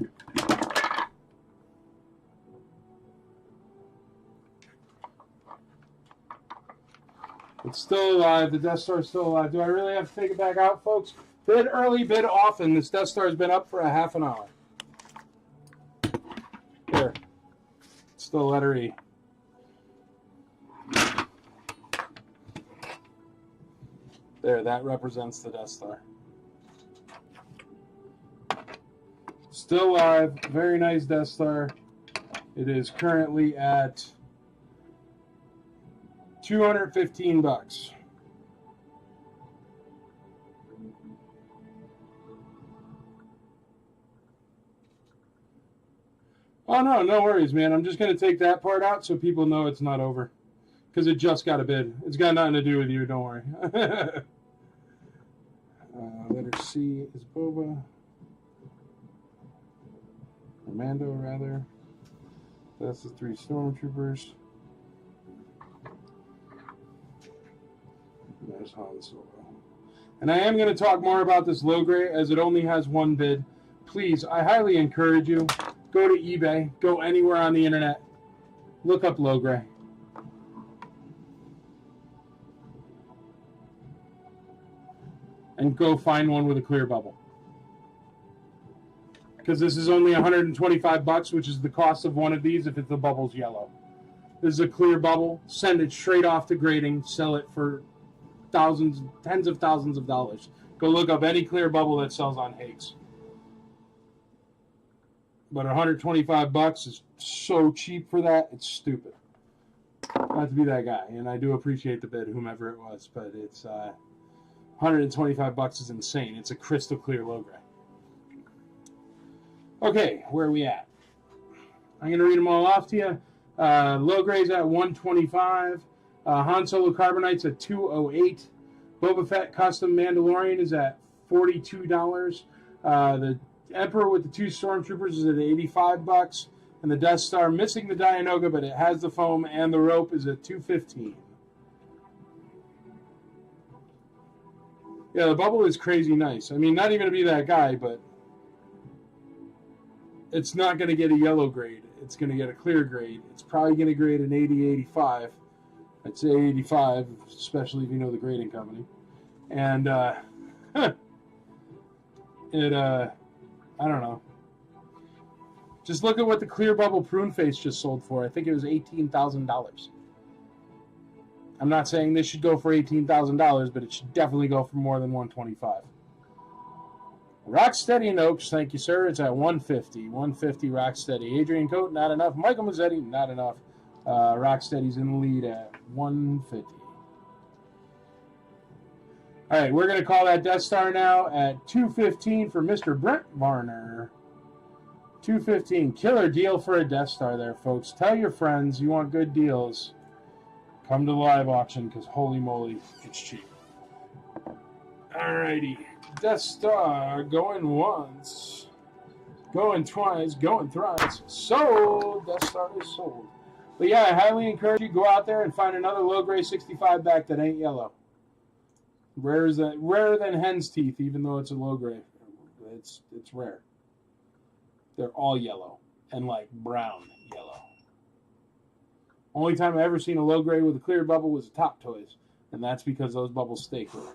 It's still alive. The Death Star is still alive. Do I really have to take it back out, folks? Bid early, bid often. This Death Star has been up for a half an hour. Here. It's still letter E. There, that represents the Death Star. Still live. Very nice Death Star. It is currently at $215. Oh, no worries, man. I'm just going to take that part out so people know it's not over. Because it just got a bid. It's got nothing to do with you, don't worry. Letter C is Boba. Armando, rather. That's the 3 stormtroopers. There's Han Solo. And I am going to talk more about this low grade as it only has one bid. Please, I highly encourage you, go to eBay, go anywhere on the internet, look up low grade. And go find one with a clear bubble. Because this is only $125, which is the cost of one of these if the bubble's yellow. This is a clear bubble. Send it straight off to grading. Sell it for thousands, tens of thousands of dollars. Go look up any clear bubble that sells on Hakes. But $125 is so cheap for that, it's stupid. Not to be that guy, and I do appreciate the bid, whomever it was, but it's $125 is insane. It's a crystal clear low grade. Okay, where are we at? I'm going to read them all off to you. Low grade's at $125. Han Solo Carbonite's at $208. Boba Fett Custom Mandalorian is at $42. The Emperor with the 2 Stormtroopers is at $85. And the Death Star, missing the Dianoga, but it has the foam and the rope, is at $215. Yeah, the bubble is crazy nice. I mean, not even to be that guy, but it's not going to get a yellow grade. It's going to get a clear grade. It's probably going to grade an 80, 85. I'd say 85, especially if you know the grading company. And I don't know. Just look at what the clear bubble prune face just sold for. I think it was $18,000. I'm not saying this should go for $18,000, but it should definitely go for more than $125,000. Rocksteady and Oaks, thank you, sir. It's at $150. $150 Rocksteady. Adrian Coate, not enough. Michael Mazzetti, not enough. Rocksteady's in the lead at $150. All right, we're going to call that Death Star now at $215 for Mr. Brent Varner. $215. Killer deal for a Death Star there, folks. Tell your friends you want good deals. Come to the live auction because holy moly, it's cheap. All righty. Death Star going once, going twice, going thrice. Sold. Death Star is sold. But yeah, I highly encourage you to go out there and find another low grade 65 back that ain't yellow. Rarer than hen's teeth, even though it's a low grade. It's rare. They're all yellow and like brown yellow. Only time I ever seen a low grade with a clear bubble was Top Toys, and that's because those bubbles stay clear.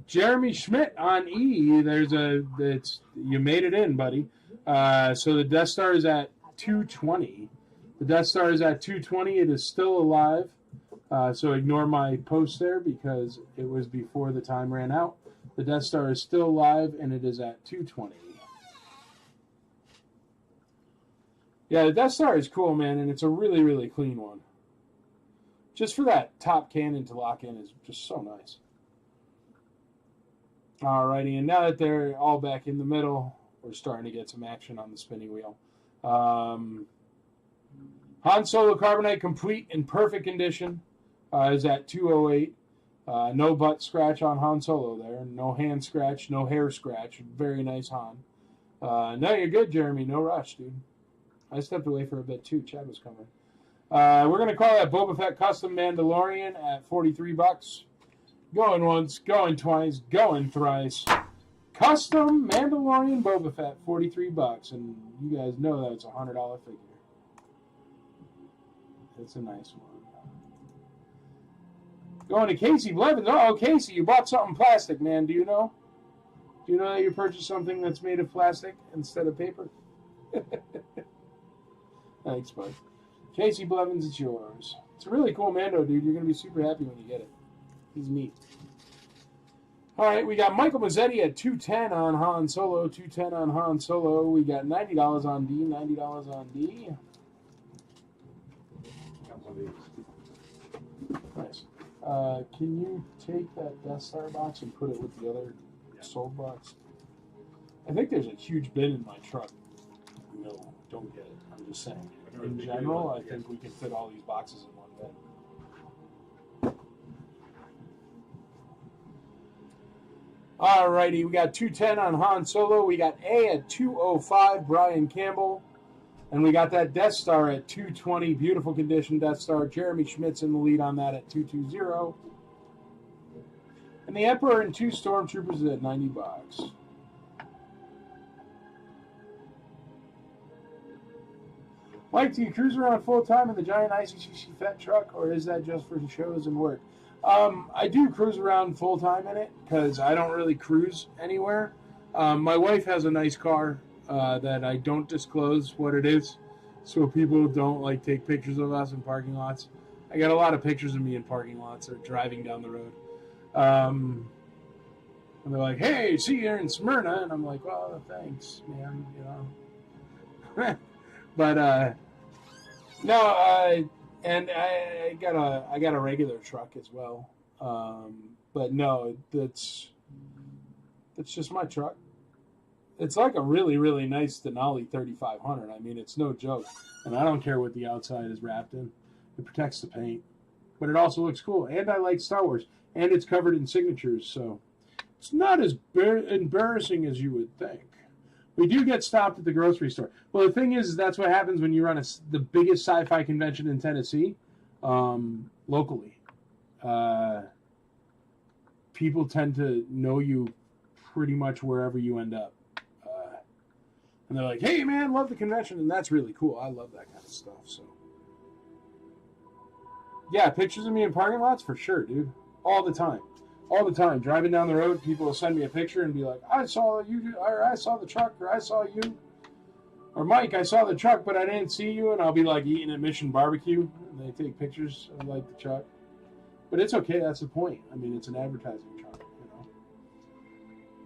Jeremy Schmidt on E. You made it in, buddy. So the Death Star is at 220. The Death Star is at 220. It is still alive. So ignore my post there because it was before the time ran out. The Death Star is still alive and it is at 220. Yeah, the Death Star is cool, man, and it's a really, really clean one. Just for that top cannon to lock in is just so nice. Alrighty, and now that they're all back in the middle, we're starting to get some action on the spinning wheel. Han Solo Carbonite complete in perfect condition is at 208. No butt scratch on Han Solo there. No hand scratch, no hair scratch. Very nice Han. No, you're good, Jeremy. No rush, dude. I stepped away for a bit, too. Chad was coming. We're going to call that Boba Fett Custom Mandalorian at $43. Going once, going twice, going thrice. Custom Mandalorian Boba Fett, $43. And you guys know that's a $100 figure. It's a nice one. Going to Casey Blevins. Oh, Casey, you bought something plastic, man. Do you know? Do you know that you purchased something that's made of plastic instead of paper? Thanks, bud. Casey Blevins, it's yours. It's a really cool Mando, dude. You're going to be super happy when you get it. He's neat. All right, we got Michael Mazzetti at $210 on Han Solo. $210 on Han Solo. We got $90 on D. $90 on D. Nice. Can you take that Death Star box and put it with the other sold box? I think there's a huge bin in my truck. No, don't get it. I'm just saying. In general, I think we can fit all these boxes in one bin. Alrighty, we got 210 on Han Solo. We got A at 205, Brian Campbell. And we got that Death Star at 220, beautiful condition Death Star. Jeremy Schmidt's in the lead on that at 220. And the Emperor and 2 Stormtroopers is at $90. Mike, do you cruise around full time in the giant ICCC Fett truck, or is that just for shows and work? I do cruise around full time in it because I don't really cruise anywhere. My wife has a nice car that I don't disclose what it is, so people don't like take pictures of us in parking lots. I got a lot of pictures of me in parking lots or driving down the road. And they're like, "Hey, see you in Smyrna," and I'm like, "Well, thanks, man," you know. But no, and I got a regular truck as well. But no, that's just my truck. It's like a really, really nice Denali 3500. I mean, it's no joke. And I don't care what the outside is wrapped in. It protects the paint. But it also looks cool. And I like Star Wars. And it's covered in signatures, so it's not as embarrassing as you would think. We do get stopped at the grocery store. Well, the thing is that's what happens when you run the biggest sci-fi convention in Tennessee, locally. People tend to know you pretty much wherever you end up. And they're like, "Hey, man, love the convention." And that's really cool. I love that kind of stuff. So, yeah, pictures of me in parking lots for sure, dude. All the time. All the time. Driving down the road, people will send me a picture and be like, "I saw you," or "I saw the truck," or "I saw you." Or Mike, I saw the truck, but I didn't see you, and I'll be like eating at Mission Barbecue, and they take pictures of like the truck. But it's okay. That's the point. I mean, it's an advertising truck, you know.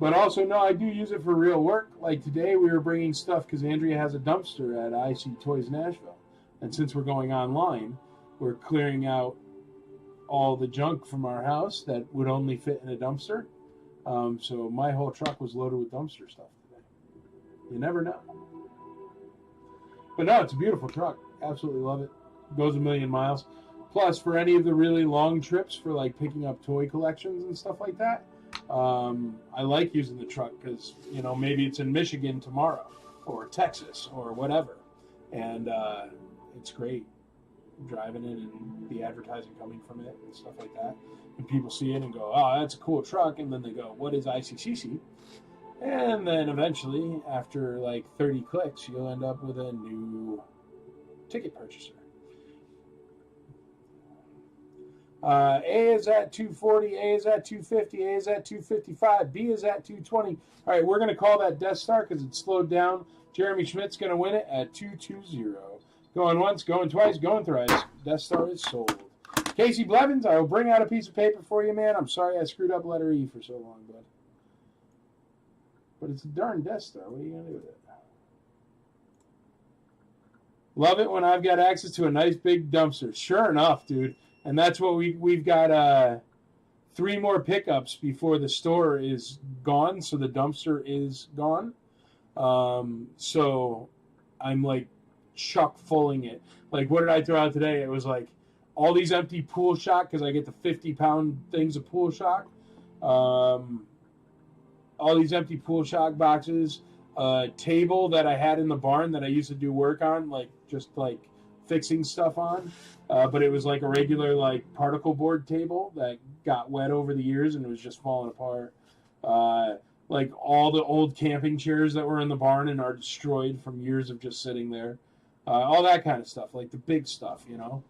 But also, no, I do use it for real work. Like today, we were bringing stuff because Andrea has a dumpster at IC Toys Nashville, and since we're going online, we're clearing out all the junk from our house that would only fit in a dumpster. So my whole truck was loaded with dumpster stuff today. You never know. But no, it's a beautiful truck. Absolutely love it. Goes a million miles. Plus, for any of the really long trips for like picking up toy collections and stuff like that, I like using the truck because, you know, maybe it's in Michigan tomorrow or Texas or whatever. And it's great driving it and the advertising coming from it and stuff like that. And people see it and go, oh, that's a cool truck. And then they go, what is ICCC? And then eventually, after like 30 clicks, you'll end up with a new ticket purchaser. A is at 240, A is at 250, A is at 255, B is at 220. All right, we're going to call that Death Star because it's slowed down. Jeremy Schmidt's going to win it at 220. Going once, going twice, going thrice. Death Star is sold. Casey Blevins, I will bring out a piece of paper for you, man. I'm sorry I screwed up letter E for so long, bud. But it's a darn Death Star. What are you going to do with it? Love it when I've got access to a nice big dumpster. Sure enough, dude. And that's what we've got 3 more pickups before the store is gone. So the dumpster is gone. So I'm like chuck fulling it. Like, what did I throw out today? It was like all these empty pool shock because I get the 50-pound things of pool shock. All these empty pool shock boxes. Table that I had in the barn that I used to do work on, like just like fixing stuff on. But it was like a regular like particle board table that got wet over the years and it was just falling apart. Like all the old camping chairs that were in the barn and are destroyed from years of just sitting there. All that kind of stuff, like the big stuff, you know.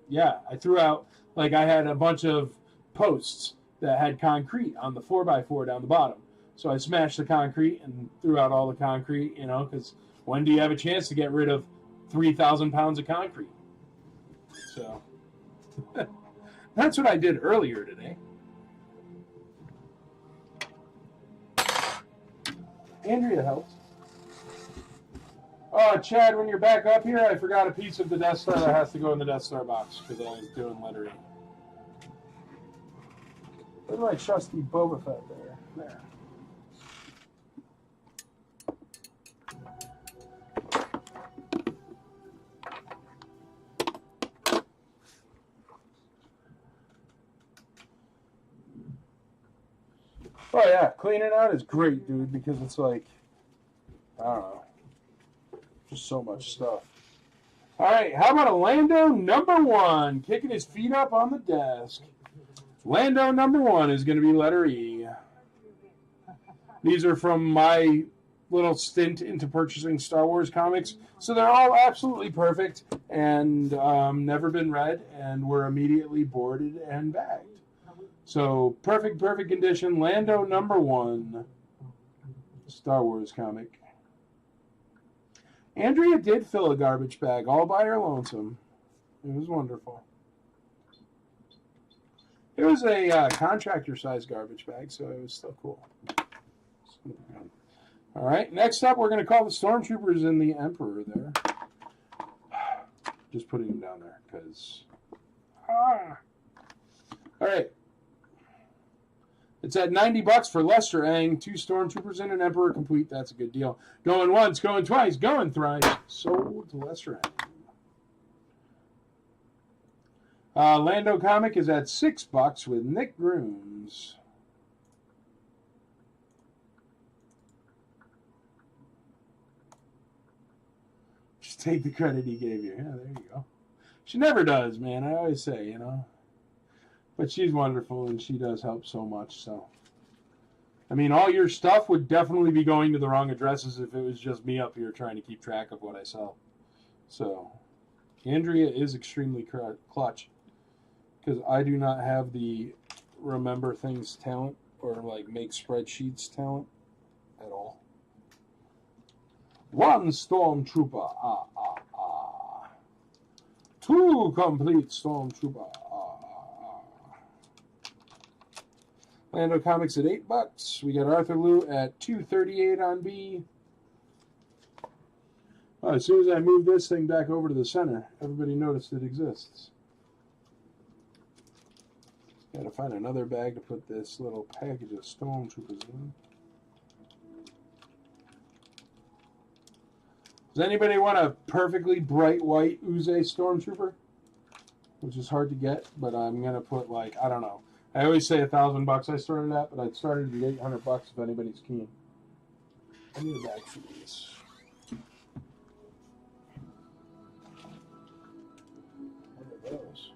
Yeah, I threw out, like I had a bunch of posts that had concrete on the 4x4 down the bottom. So I smashed the concrete and threw out all the concrete, you know, because when do you have a chance to get rid of 3,000 pounds of concrete? So that's what I did earlier today. Andrea helped. Oh, Chad, when you're back up here, I forgot a piece of the Death Star that has to go in the Death Star box because I was doing lettering. Look at my trusty Boba Fett there. There. Oh, yeah. Cleaning out is great, dude, because it's like, I don't know, just so much stuff. All right, how about a Lando #1 kicking his feet up on the desk? Lando #1 is going to be letter E. These are from my little stint into purchasing Star Wars comics. So they're all absolutely perfect and never been read and were immediately boarded and bagged. So perfect condition. Lando #1 Star Wars comic. Andrea did fill a garbage bag all by her lonesome. It was wonderful. It was a contractor-sized garbage bag, so it was still cool. All right, next up, we're going to call the Stormtroopers and the Emperor there. Just putting them down there, because... All right. It's at $90 for Lester Ang. 2 Stormtroopers and an Emperor complete. That's a good deal. Going once, going twice, going thrice. Sold to Lester Ang. Lando comic is at $6 with Nick Grooms. Just take the credit he gave you. Yeah, there you go. She never does, man. I always say, you know. But she's wonderful, and she does help so much. So, I mean, all your stuff would definitely be going to the wrong addresses if it was just me up here trying to keep track of what I sell. So, Andrea is extremely clutch because I do not have the remember things talent or like make spreadsheets talent at all. 1 Stormtrooper. Two complete Stormtrooper. Lando Comics at $8. We got Arthur Liu at $2.38 on B. Well, as soon as I move this thing back over to the center, everybody noticed it exists. Got to find another bag to put this little package of Stormtroopers in. Does anybody want a perfectly bright white Uze Stormtrooper? Which is hard to get, but I'm going to put, like, I don't know. I always say $1,000 I started at, but I started at $800 if anybody's keen. I need a bag for these. What are those?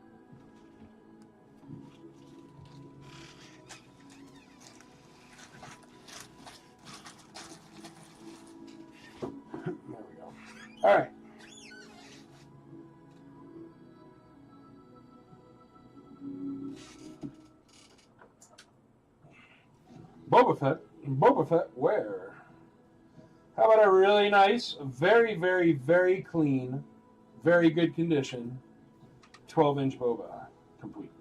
There we go. All right. Boba Fett, where? How about a really nice, very, very, very clean, very good condition, 12-inch Boba, complete.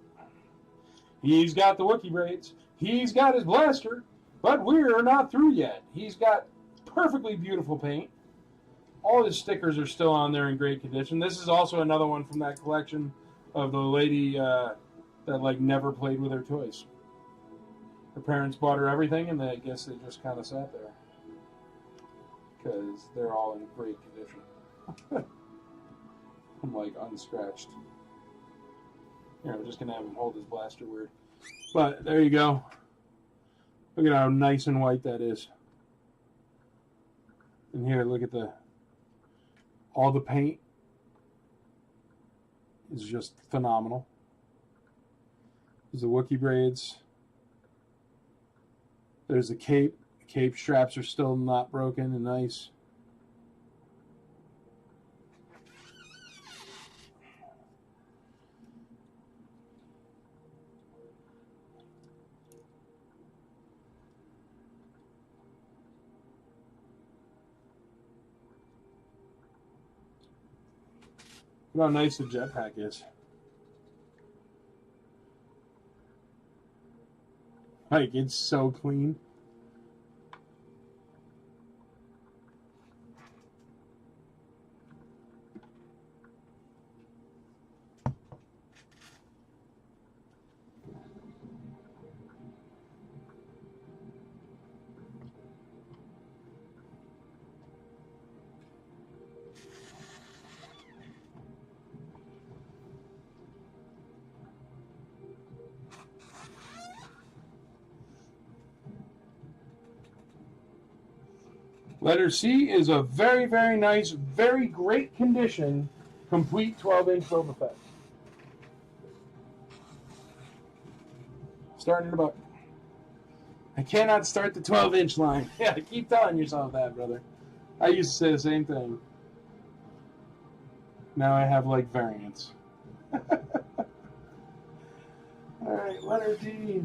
He's got the Wookiee braids. He's got his blaster, but we're not through yet. He's got perfectly beautiful paint. All his stickers are still on there in great condition. This is also another one from that collection of the lady that, like, never played with her toys. Her parents bought her everything, and I guess they just kind of sat there. Because they're all in great condition. I'm like unscratched. Here, I'm just going to have him hold his blaster weird. But there you go. Look at how nice and white that is. And here, look at all the paint is just phenomenal. There's the Wookiee braids. There's the cape. The cape straps are still not broken and nice. Look how nice the jetpack is. Like, it's so clean. Letter C is a very, very nice, very great condition, complete 12-inch Boba Fett. Starting in a buck. I cannot start the 12-inch line. Yeah, keep telling yourself that, brother. I used to say the same thing. Now I have, like, variants. All right, letter D.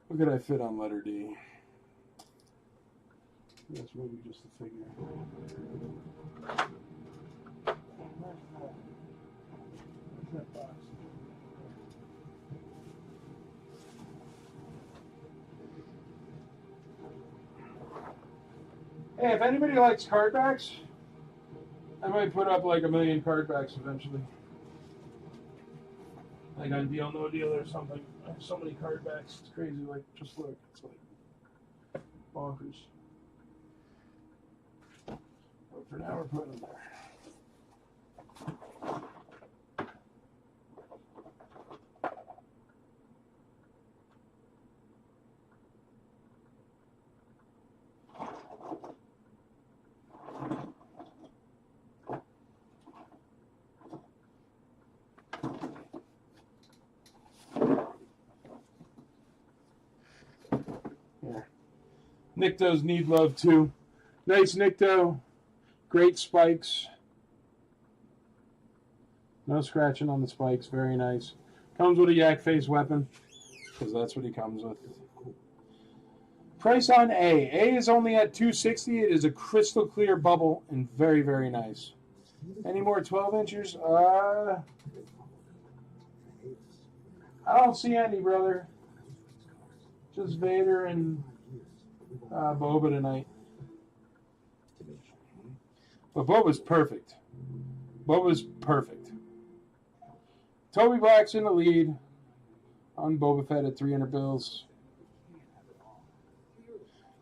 What could I fit on letter D? Yes, maybe just a figure. Where's that box? Hey, if anybody likes card backs, I might put up like 1 million card backs eventually. Like on Deal No Deal or something. I have so many card backs, it's crazy. Like, just look, it's like bonkers. But for now, we're putting them there. Nyctos need love too. Nice Nycto. Great spikes. No scratching on the spikes. Very nice. Comes with a yak face weapon, because that's what he comes with. Price on A. A is only at $260. It is a crystal clear bubble and very, very nice. Any more 12 inchers? I don't see any, brother. Just Vader and Boba tonight. But Boba's perfect. Boba's perfect. Toby Black's in the lead on Boba Fett at 300 bills.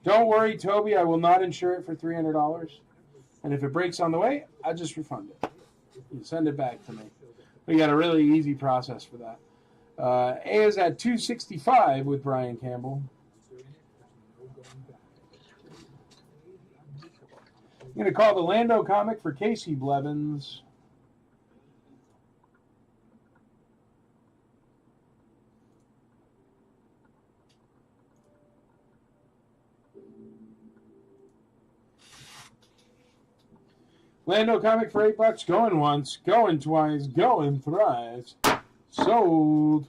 Don't worry, Toby. I will not insure it for $300. And if it breaks on the way, I just refund it. You send it back to me. We got a really easy process for that. A is at $265 with Brian Campbell. I'm going to call the Lando comic for Casey Blevins. Lando comic for $8. Going once, going twice, going thrice. Sold.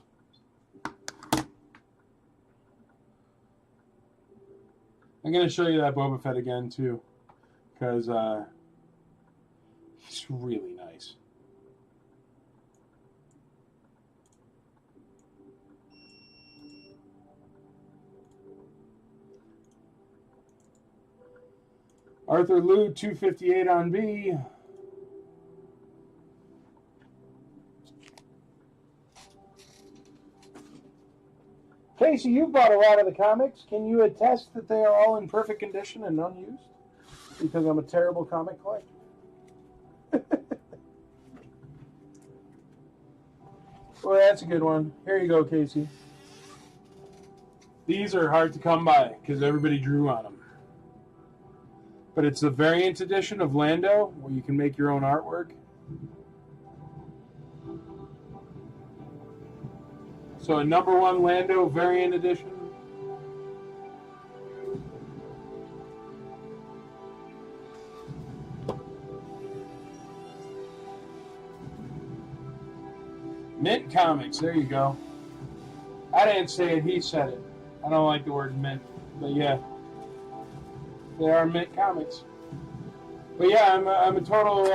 I'm going to show you that Boba Fett again, too. Because he's really nice. Arthur Liu, $258 on B. Casey, you bought a lot of the comics. Can you attest that they are all in perfect condition and unused? Because I'm a terrible comic collector. Well, that's a good one. Here you go, Casey. These are hard to come by because everybody drew on them. But it's the variant edition of Lando where you can make your own artwork. So a #1 Lando variant edition. Mint Comics, there you go. I didn't say it, he said it. I don't like the word mint, but yeah. They are Mint Comics. But yeah, I'm a total,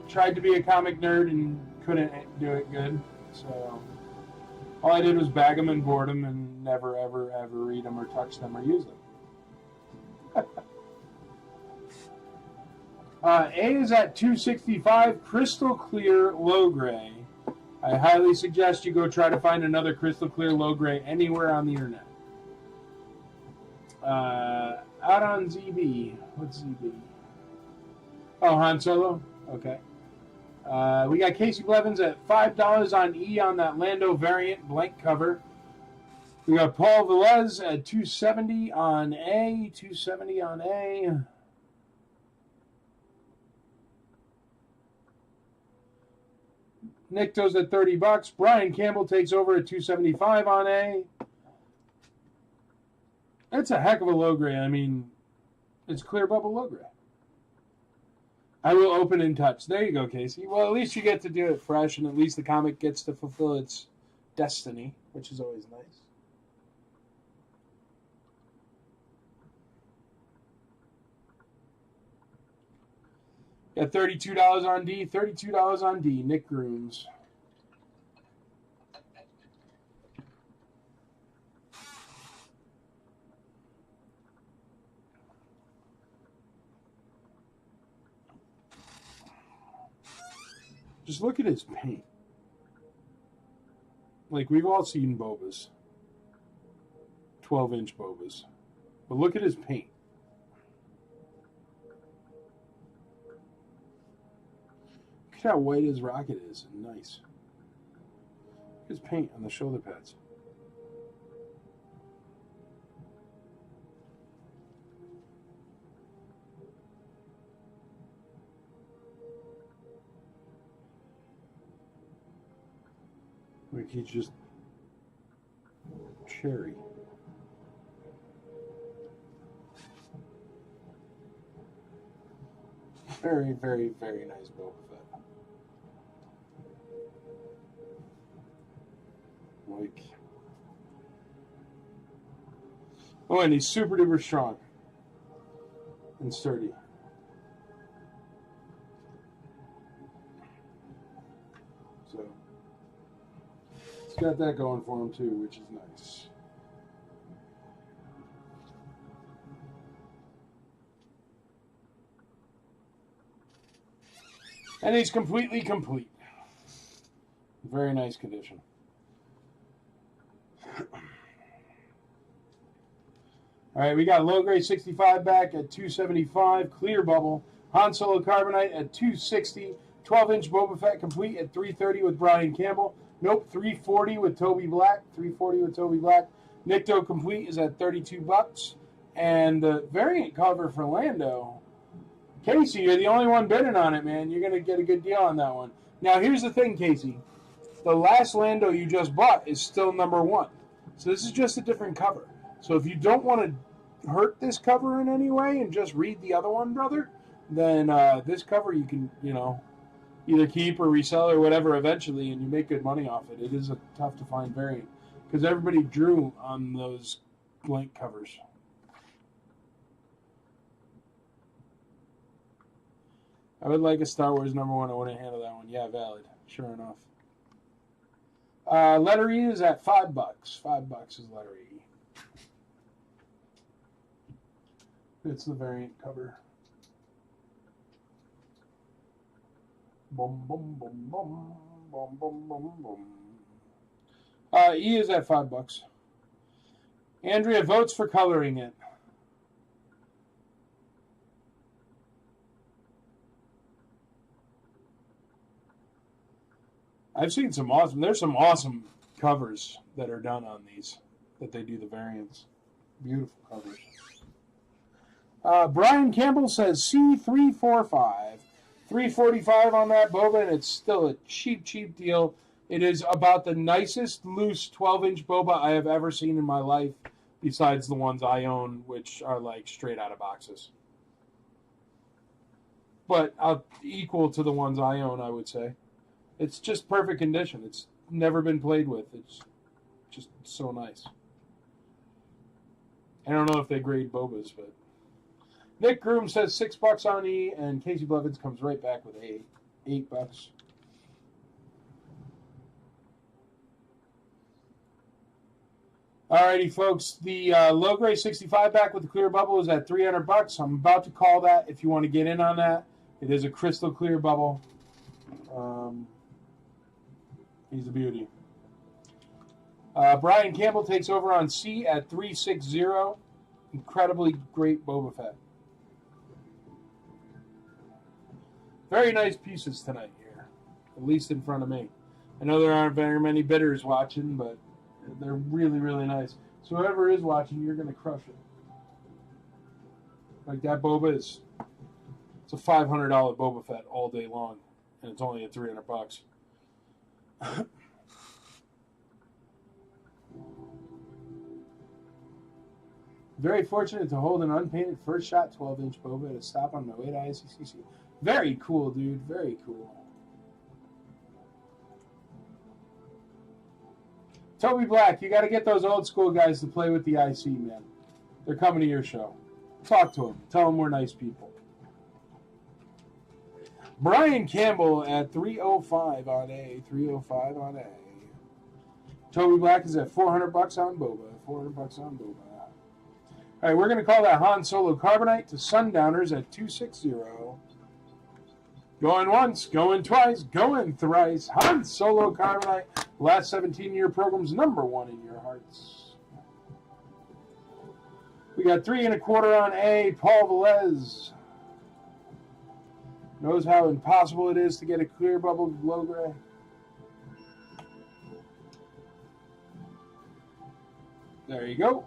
tried to be a comic nerd and couldn't do it good. So all I did was bag them and board them and never, ever, ever read them or touch them or use them. A is at $265, crystal clear low gray. I highly suggest you go try to find another crystal clear low gray anywhere on the internet. Out on ZB. What's ZB? Oh, Han Solo? Okay. We got Casey Blevins at $5 on E on that Lando variant blank cover. We got Paul Velez at $270 on A. $270 on A. Nick Toes at $30. Brian Campbell takes over at $275 on A. It's a heck of a low gray. I mean, it's clear bubble low gray. I will open and touch. There you go, Casey. Well, at least you get to do it fresh, and at least the comic gets to fulfill its destiny, which is always nice. Got $32 on D, $32 on D. Nick Grooms. Just look at his paint. Like, we've all seen Bobas. 12-inch Bobas. But look at his paint. Look at how white his rocket is. Nice. Look at his paint on the shoulder pads. Like he's just cherry. Very, very, very nice Boba Fett. Like, oh, and he's super duper strong and sturdy. So he's got that going for him too, which is nice. And he's completely complete. Very nice condition. All right, we got low grade 65 back at 275. Clear bubble. Han Solo Carbonite at 260. 12-inch Boba Fett complete at 330 with Brian Campbell. Nope, 340 with Toby Black. 340 with Toby Black. Nikto complete is at $32. And the variant cover for Lando. Casey, you're the only one bidding on it, man. You're going to get a good deal on that one. Now, here's the thing, Casey. The last Lando you just bought is still #1. So this is just a different cover. So if you don't want to hurt this cover in any way and just read the other one, brother, then this cover you can, either keep or resell or whatever eventually, and you make good money off it. It is a tough to find variant because everybody drew on those blank covers. I would like a Star Wars #1. I wouldn't handle that one. Yeah, valid. Sure enough. Letter E is at $5. $5 is letter E. It's the variant cover. Boom, boom, boom, boom, boom, boom, boom, boom. E is at $5. Andrea votes for coloring it. I've seen some awesome. There's some awesome covers that are done on these that they do the variants. Beautiful covers. Brian Campbell says C345. $345 on that Boba, and it's still a cheap deal. It is about the nicest loose 12-inch Boba I have ever seen in my life, besides the ones I own, which are like straight out of boxes. But equal to the ones I own, I would say. It's just perfect condition. It's never been played with. It's just so nice. I don't know if they grade Bobas, but Nick Groom says $6 on E, and Casey Blevins comes right back with $8. Alrighty, folks. The low grade 65 back with the clear bubble is at $300. I'm about to call that. If you want to get in on that, it is a crystal clear bubble. He's a beauty. Brian Campbell takes over on C at $360. Incredibly great Boba Fett. Very nice pieces tonight here, at least in front of me. I know there aren't very many bidders watching, but they're really, really nice. So whoever is watching, you're going to crush it. Like that Boba it's a $500 Boba Fett all day long, and it's only at $300. Very fortunate to hold an unpainted first shot 12-inch Boba at a stop on my way to ICCC. Very cool, dude. Very cool. Toby Black, you got to get those old school guys to play with the IC, man. They're coming to your show. Talk to them. Tell them we're nice people. Brian Campbell at $305 on A. $305 on A. Toby Black is at $400 on Boba. $400 on Boba. All right, we're going to call that Han Solo Carbonite to Sundowners at 260. Going once, going twice, going thrice. Han Solo Carbonite, last 17-year program's #1 in your hearts. We got 3 1/4 on A. Paul Velez knows how impossible it is to get a clear bubble low gray. There you go.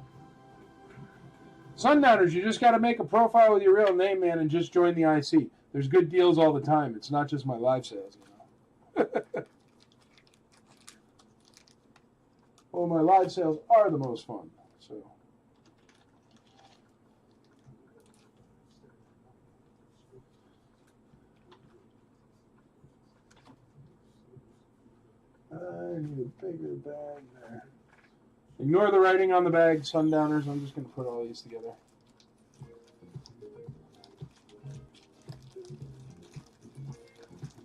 Sundowners, you just got to make a profile with your real name, man, and just join the IC. There's good deals all the time. It's not just my live sales, you know. Well, my live sales are the most fun, so. I need a bigger bag there. Ignore the writing on the bag, Sundowners. I'm just going to put all these together.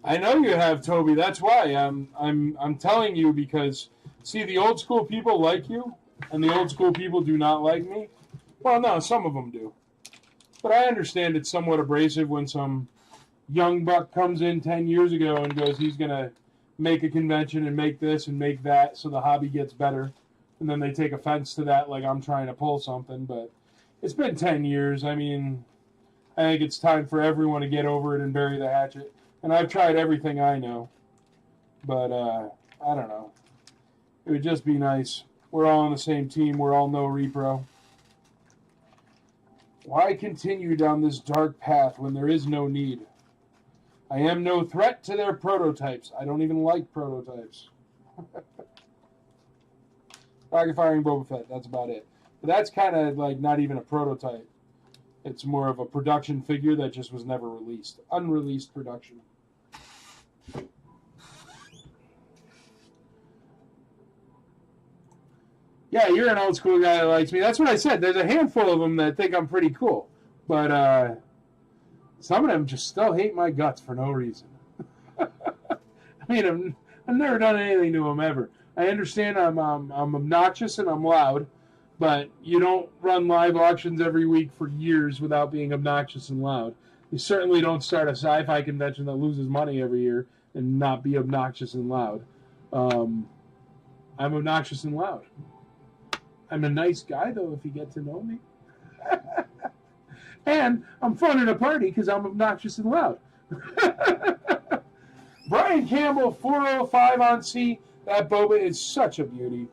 I know you have, Toby. That's why I'm telling you, because see, the old school people like you, and the old school people do not like me. Well, no, some of them do, but I understand it's somewhat abrasive when some young buck comes in 10 years ago and goes, he's gonna make a convention and make this and make that so the hobby gets better, and then they take offense to that, like I'm trying to pull something. But it's been 10 years. I mean, I think it's time for everyone to get over it and bury the hatchet. And I've tried everything I know. But, I don't know. It would just be nice. We're all on the same team. We're all no repro. Why continue down this dark path when there is no need? I am no threat to their prototypes. I don't even like prototypes. Rocket Firing Boba Fett, that's about it. But that's kind of like not even a prototype. It's more of a production figure that just was never released. Unreleased production. Yeah, you're an old school guy that likes me. That's what I said. There's a handful of them that think I'm pretty cool. But some of them just still hate my guts for no reason. I mean, I've never done anything to them ever. I understand I'm obnoxious and I'm loud, but you don't run live auctions every week for years without being obnoxious and loud. You certainly don't start a sci-fi convention that loses money every year and not be obnoxious and loud. I'm obnoxious and loud. I'm a nice guy, though, if you get to know me. And I'm fun at a party because I'm obnoxious and loud. Brian Campbell, 405 on C. That boba is such a beauty.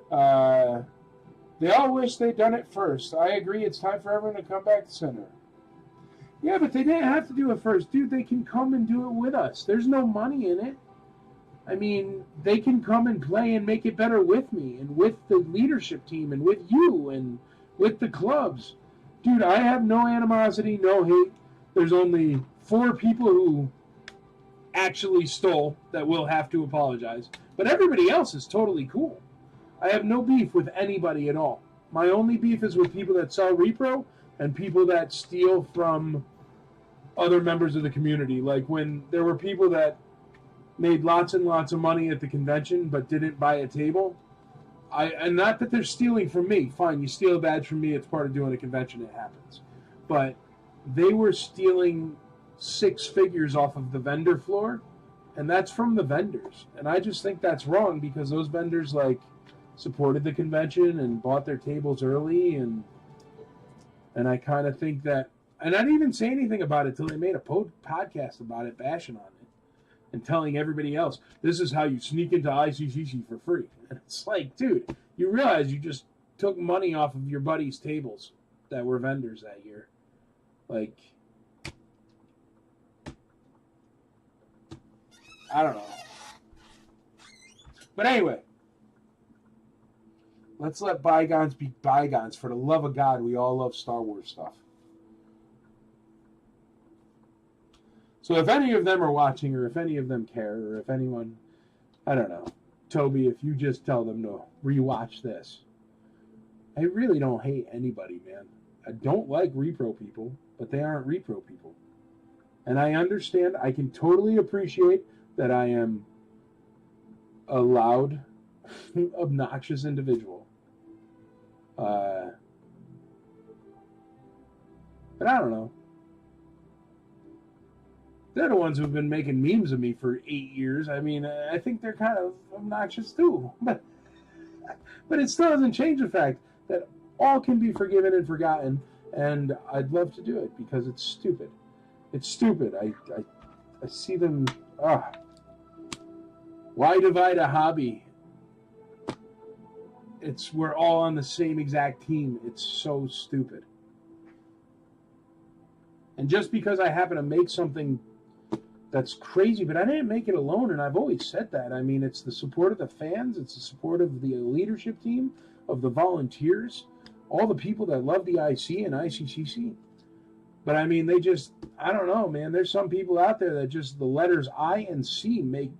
They all wish they'd done it first. I agree. It's time for everyone to come back to center. Yeah, but they didn't have to do it first. Dude, they can come and do it with us. There's no money in it. I mean, they can come and play and make it better with me and with the leadership team and with you and with the clubs. Dude, I have no animosity, no hate. There's only 4 people who actually stole that will have to apologize. But everybody else is totally cool. I have no beef with anybody at all. My only beef is with people that sell repro and people that steal from other members of the community. Like when there were people that made lots and lots of money at the convention but didn't buy a table. And not that they're stealing from me. Fine, you steal a badge from me, it's part of doing a convention, it happens. But they were stealing 6 figures off of the vendor floor, and that's from the vendors. And I just think that's wrong because those vendors supported the convention and bought their tables early, and I kind of think that, and I didn't even say anything about it till they made a podcast about it, bashing on it and telling everybody else, this is how you sneak into ICCC for free. And it's like, dude, you realize you just took money off of your buddies' tables that were vendors that year. Like, I don't know. But anyway, let's let bygones be bygones. For the love of God, we all love Star Wars stuff. So if any of them are watching, or if any of them care, or if anyone, I don't know, Toby, if you just tell them to rewatch this. I really don't hate anybody, man. I don't like repro people, but they aren't repro people. And I understand, I can totally appreciate that I am a loud, obnoxious individual. But I don't know. They're the ones who've been making memes of me for 8 years. I mean, I think they're kind of obnoxious too. But it still doesn't change the fact that all can be forgiven and forgotten, and I'd love to do it because it's stupid. It's stupid. I see them. Why divide a hobby? We're all on the same exact team. It's so stupid. And just because I happen to make something that's crazy, but I didn't make it alone, and I've always said that. I mean, it's the support of the fans, it's the support of the leadership team, of the volunteers, all the people that love the IC and ICCC. But I mean, they just, I don't know, man. There's some people out there that just the letters I and C make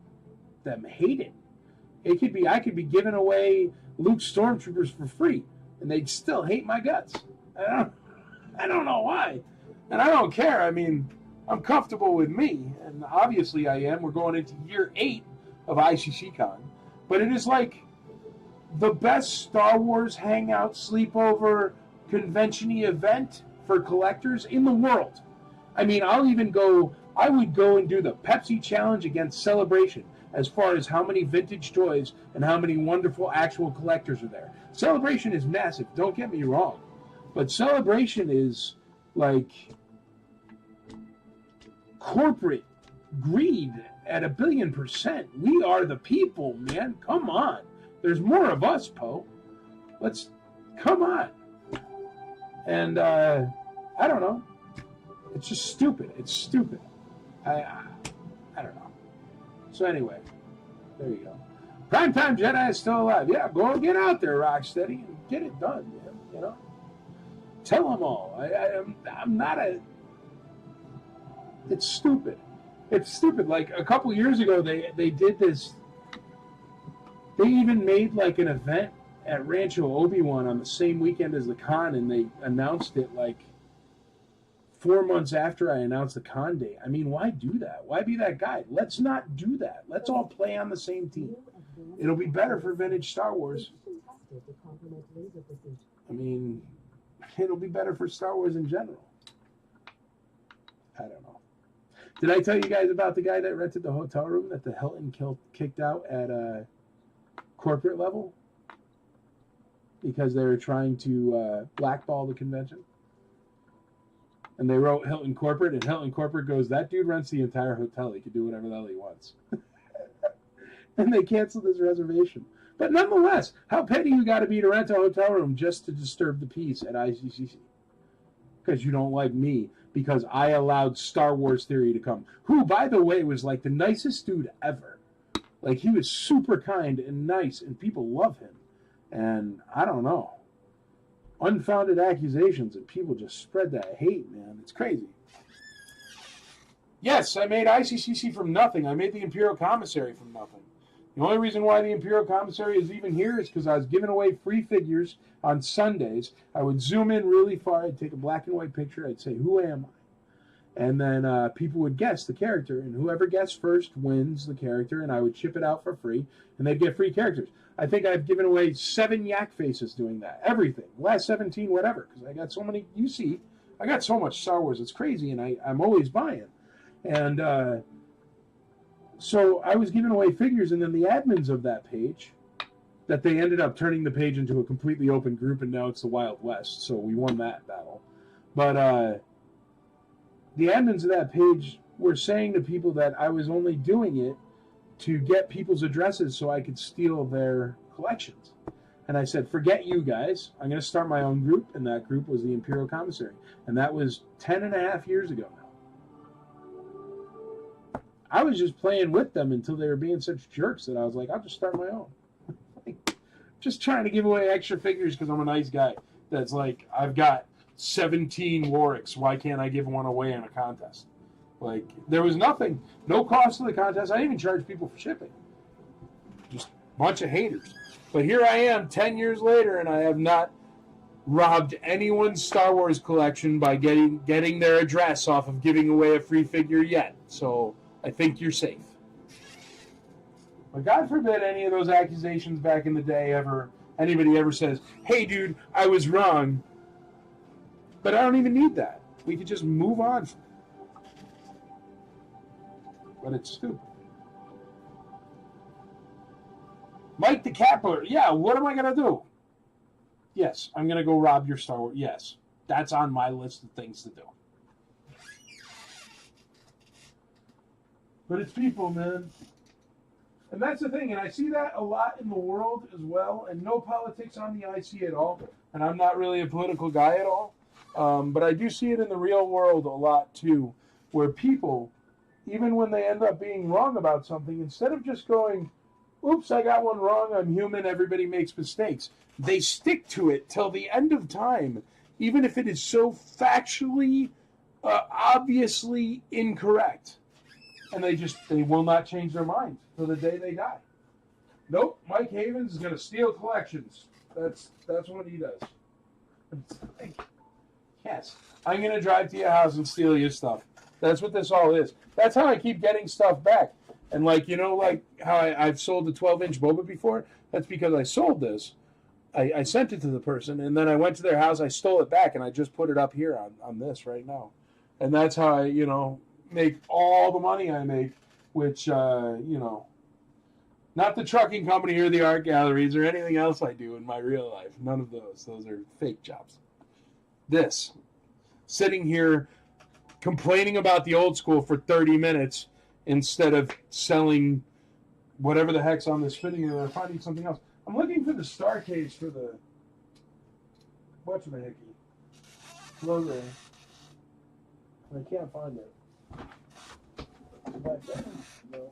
them hate it. I could be giving away Luke Stormtroopers for free, and they'd still hate my guts. I don't know why. And I don't care. I mean, I'm comfortable with me, and obviously I am. We're going into year 8 of ICCCon. But it is like the best Star Wars hangout, sleepover, convention-y event for collectors in the world. I mean, I would go and do the Pepsi Challenge against Celebration as far as how many vintage toys and how many wonderful actual collectors are there. Celebration is massive, don't get me wrong. But Celebration is like corporate greed at 1,000,000,000%. We are the people, man. Come on. There's more of us, Poe. Come on. And I don't know. It's just stupid. It's stupid. I don't know. So anyway, there you go. Primetime Jedi is still alive. Yeah, go and get out there, Rocksteady, and get it done, man. You know, tell them all. I'm not a. It's stupid. It's stupid. Like a couple years ago, they did this. They even made like an event at Rancho Obi-Wan on the same weekend as the con, and they announced it like 4 months after I announced the con date. I mean, why do that? Why be that guy? Let's not do that. Let's all play on the same team. It'll be better for vintage Star Wars. I mean, it'll be better for Star Wars in general. I don't know. Did I tell you guys about the guy that rented the hotel room that the Hilton kicked out at corporate level because they were trying to blackball the convention? And they wrote Hilton Corporate, and Hilton Corporate goes, that dude rents the entire hotel. He can do whatever the hell he wants. And they canceled his reservation. But nonetheless, how petty you got to be to rent a hotel room just to disturb the peace at ICCC? Because you don't like me, because I allowed Star Wars Theory to come. Who, by the way, was like the nicest dude ever. Like, he was super kind and nice, and people love him. And I don't know. Unfounded accusations, and people just spread that hate, man. It's crazy. Yes, I made ICCC from nothing. I made the Imperial Commissary from nothing. The only reason why the Imperial Commissary is even here is because I was giving away free figures on Sundays. I would zoom in really far. I'd take a black and white picture. I'd say, who am I? And then people would guess the character, and whoever guessed first wins the character, and I would ship it out for free, and they'd get free characters. I think I've given away 7 yak faces doing that. Everything. Last 17, whatever. Because I got so many. You see, I got so much Star Wars. It's crazy, and I'm always buying. And so I was giving away figures, and then the admins of that page, that they ended up turning the page into a completely open group, and now it's the Wild West. So we won that battle. But the admins of that page were saying to people that I was only doing it to get people's addresses so I could steal their collections. And I said, forget you guys. I'm going to start my own group, and that group was the Imperial Commissary. And that was 10.5 years ago now. I was just playing with them until they were being such jerks that I was like, I'll just start my own. Just trying to give away extra figures because I'm a nice guy. That's like, I've got 17 Warwicks. Why can't I give one away in a contest? Like, there was nothing, no cost to the contest. I didn't even charge people for shipping. Just a bunch of haters. But here I am 10 years later, and I have not robbed anyone's Star Wars collection by getting their address off of giving away a free figure yet. So I think you're safe. But God forbid any of those accusations back in the day anybody ever says, hey, dude, I was wrong. But I don't even need that. We could just move on from it. But it's stupid. Mike the Capper. Yeah, what am I going to do? Yes, I'm going to go rob your Star Wars. Yes, that's on my list of things to do. But it's people, man. And that's the thing, and I see that a lot in the world as well, and no politics on the IC at all, and I'm not really a political guy at all, but I do see it in the real world a lot too, where people, even when they end up being wrong about something, instead of just going, oops, I got one wrong, I'm human, everybody makes mistakes, they stick to it till the end of time, even if it is so factually, obviously incorrect. And they will not change their mind till the day they die. Nope, Mike Havens is going to steal collections. That's what he does. It's like, yes, I'm going to drive to your house and steal your stuff. That's what this all is. That's how I keep getting stuff back. And like, you know, like how I've sold the 12-inch boba before? That's because I sold this. I sent it to the person, and then I went to their house, I stole it back, and I just put it up here on this right now. And that's how I, you know, make all the money I make, which, you know, not the trucking company or the art galleries or anything else I do in my real life. None of those. Those are fake jobs. This, sitting here complaining about the old school for 30 minutes instead of selling whatever the heck's on the spinning wheel or finding something else. I'm looking for the star case for the whatchamahickie logo. I can't find it. Back there? No.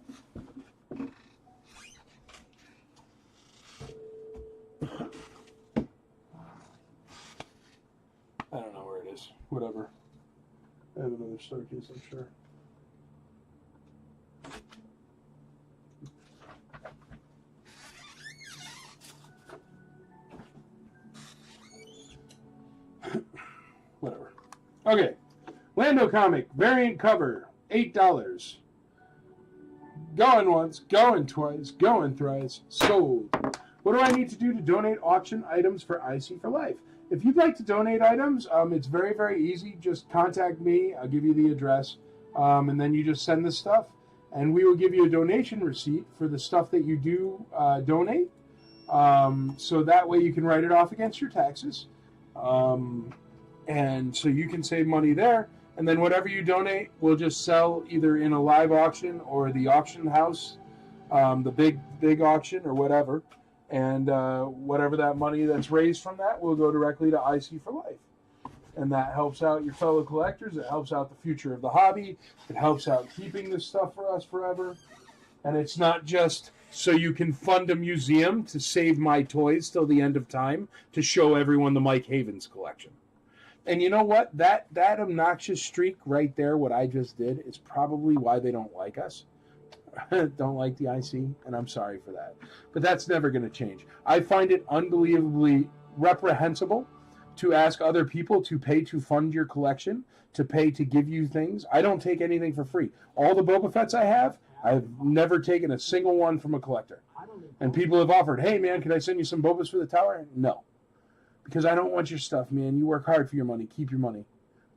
I don't know where it is. Whatever. I have another star case, I'm sure. Whatever. Okay. Lando comic, variant cover, $8. Going once, going twice, going thrice, sold. What do I need to do to donate auction items for IC for Life? If you'd like to donate items, it's very, very easy. Just contact me. I'll give you the address. And then you just send the stuff. And we will give you a donation receipt for the stuff that you do donate. So that way you can write it off against your taxes. And so you can save money there. And then whatever you donate, we'll just sell either in a live auction or the auction house, the big auction or whatever. And whatever that money that's raised from that will go directly to IC for Life. And that helps out your fellow collectors. It helps out the future of the hobby. It helps out keeping this stuff for us forever. And it's not just so you can fund a museum to save my toys till the end of time to show everyone the Mike Havens collection. And you know what? That obnoxious streak right there, what I just did, is probably why they don't like us. Don't like the IC, and I'm sorry for that. But that's never going to change. I find it unbelievably reprehensible to ask other people to pay to fund your collection, to pay to give you things. I don't take anything for free. All the Boba Fetts I have, I've never taken a single one from a collector. And people have offered, hey, man, can I send you some Bobas for the tower? No. Because I don't want your stuff, man. You work hard for your money. Keep your money.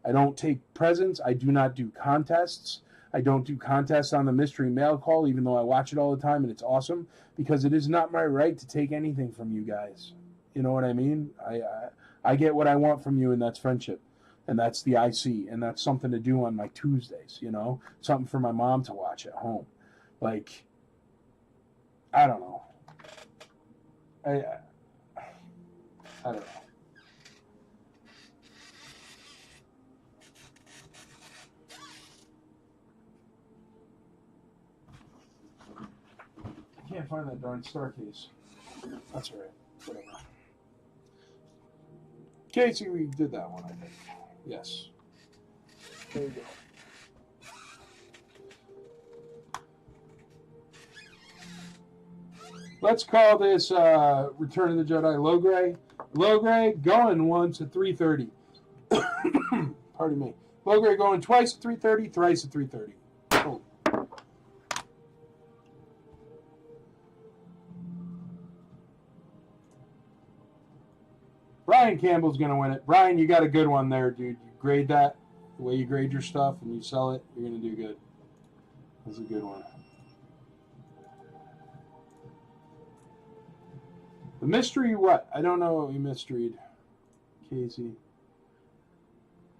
I don't take presents. I do not do contests. I don't do contests on the mystery mail call, even though I watch it all the time and it's awesome, because it is not my right to take anything from you guys. You know what I mean? I get what I want from you, and that's friendship. And that's the IC, and that's something to do on my Tuesdays, you know? Something for my mom to watch at home. Like, I don't know. I don't know. I can't find that darn star case. That's all right. Whatever. Casey, we did that one, I think. Yes. There you go. Let's call this Return of the Jedi Low Gray. Low Gray going once at 3:30. Pardon me. Low Gray going twice at 3:30, thrice at 3:30. Oh. Brian Campbell's going to win it. Brian, you got a good one there, dude. You grade that. The way you grade your stuff and you sell it, you're going to do good. That's a good one. The mystery what? I don't know what we mysteried, Casey.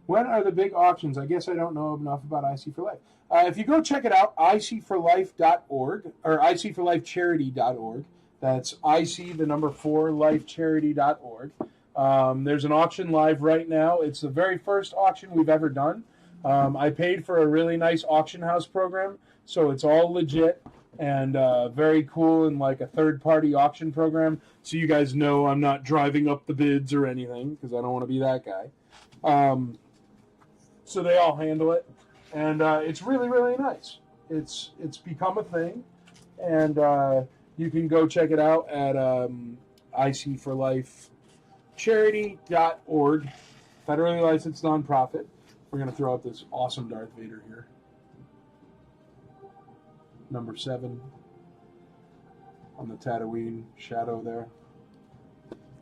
When are the big auctions? I guess I don't know enough about IC for Life. If you go check it out, icforlife.org or icforlifecharity.org. That's IC, the number 4, lifecharity.org. There's an auction live right now. It's the very first auction we've ever done. I paid for a really nice auction house program, so it's all legit and very cool and like a third-party auction program. So you guys know I'm not driving up the bids or anything because I don't want to be that guy. So they all handle it, and it's really, really nice. It's become a thing, and You can go check it out at IC for Life charity.org, federally licensed nonprofit. We're going to throw out this awesome Darth Vader here. Number 7 on the Tatooine shadow there.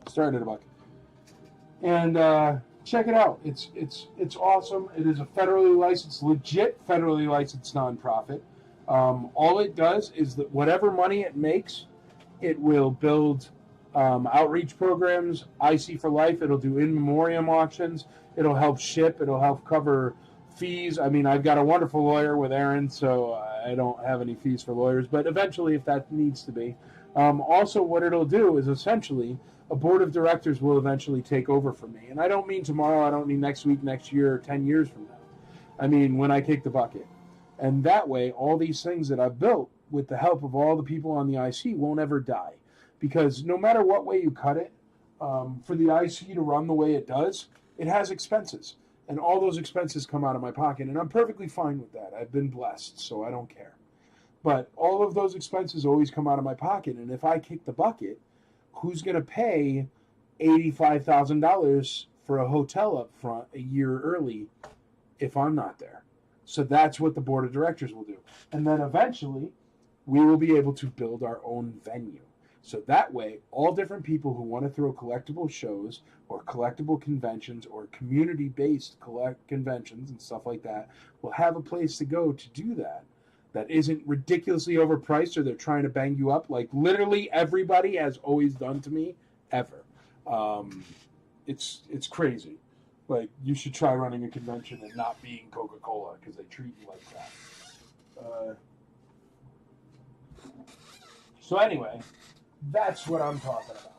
Started at $1. And check it out. It's awesome. It is a federally licensed, legit federally licensed nonprofit. All it does is that whatever money it makes, it will build outreach programs, IC for Life. It'll do in memoriam auctions. It'll help ship. It'll help cover fees. I mean, I've got a wonderful lawyer with Aaron, so I don't have any fees for lawyers. But eventually, if that needs to be. Also, what it'll do is essentially a board of directors will eventually take over for me. And I don't mean tomorrow. I don't mean next week, next year, or 10 years from now. I mean when I kick the bucket. And that way, all these things that I've built with the help of all the people on the IC won't ever die. Because no matter what way you cut it, for the IC to run the way it does, it has expenses. And all those expenses come out of my pocket. And I'm perfectly fine with that. I've been blessed, so I don't care. But all of those expenses always come out of my pocket. And if I kick the bucket, who's going to pay $85,000 for a hotel up front a year early if I'm not there? So that's what the board of directors will do. And then eventually, we will be able to build our own venue. So that way, all different people who want to throw collectible shows or collectible conventions or community-based conventions and stuff like that will have a place to go to do that. That isn't ridiculously overpriced or they're trying to bang you up like literally everybody has always done to me ever. It's crazy. Like, you should try running a convention and not being Coca-Cola because they treat you like that. So anyway, that's what I'm talking about.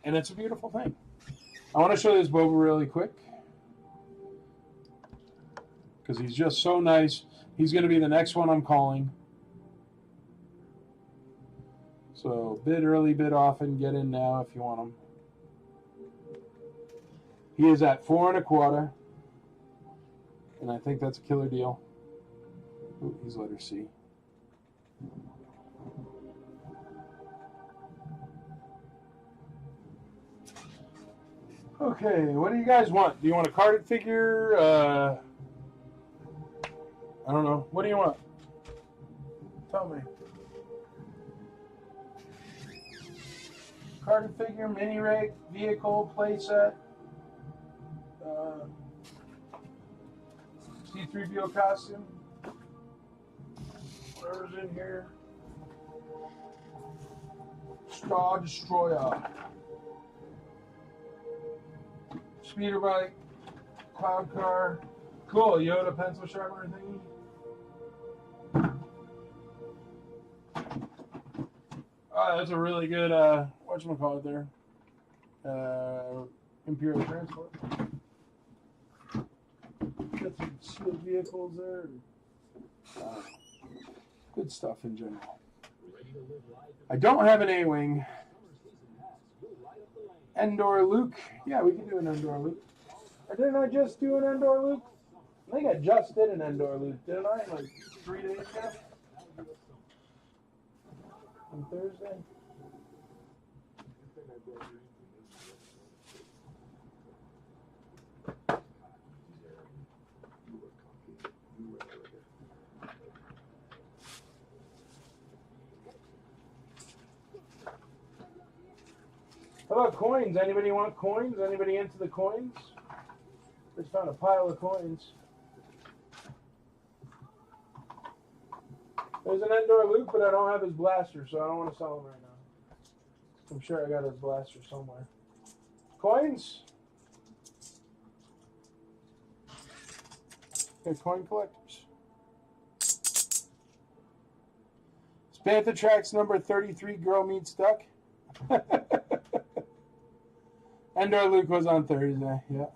And it's a beautiful thing. I want to show this Boba really quick because he's just so nice. He's going to be the next one I'm calling. So bid early, bid often. Get in now if you want him. He is at 4 1/4, and I think that's a killer deal. Ooh, he's letter C. Okay, what do you guys want? Do you want a carded figure? I don't know. What do you want? Tell me. Carded figure, mini rig, vehicle, playset. C-3PO costume. Whatever's in here. Star Destroyer. Speeder bike. Cloud car. Cool. Yoda pencil sharpener thingy. Oh, that's a really good, whatchamacallit there. Imperial Transport. Got some sealed vehicles there. Good stuff in general. I don't have an A-Wing. Endor Luke. Yeah, we can do an Endor Luke. Or didn't I just do an Endor Luke? I think I just did an Endor Luke, didn't I? Like 3 days ago? On Thursday? How about coins? Anybody want coins? Anybody into the coins? Just found a pile of coins. There's an Endor Luke, but I don't have his blaster, so I don't want to sell him right now. I'm sure I got his blaster somewhere. Coins? Okay, coin collectors. Panther Tracks number 33, Girl Meets Duck. Endor Luke was on Thursday, yeah.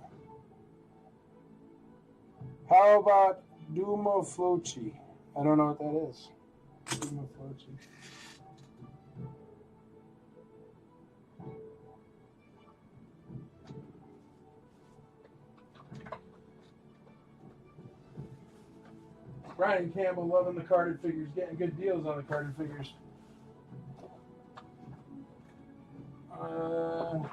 How about Dumo Flochi? I don't know what that is. Dumo Flochi. Brian Campbell loving the carded figures, getting good deals on the carded figures. How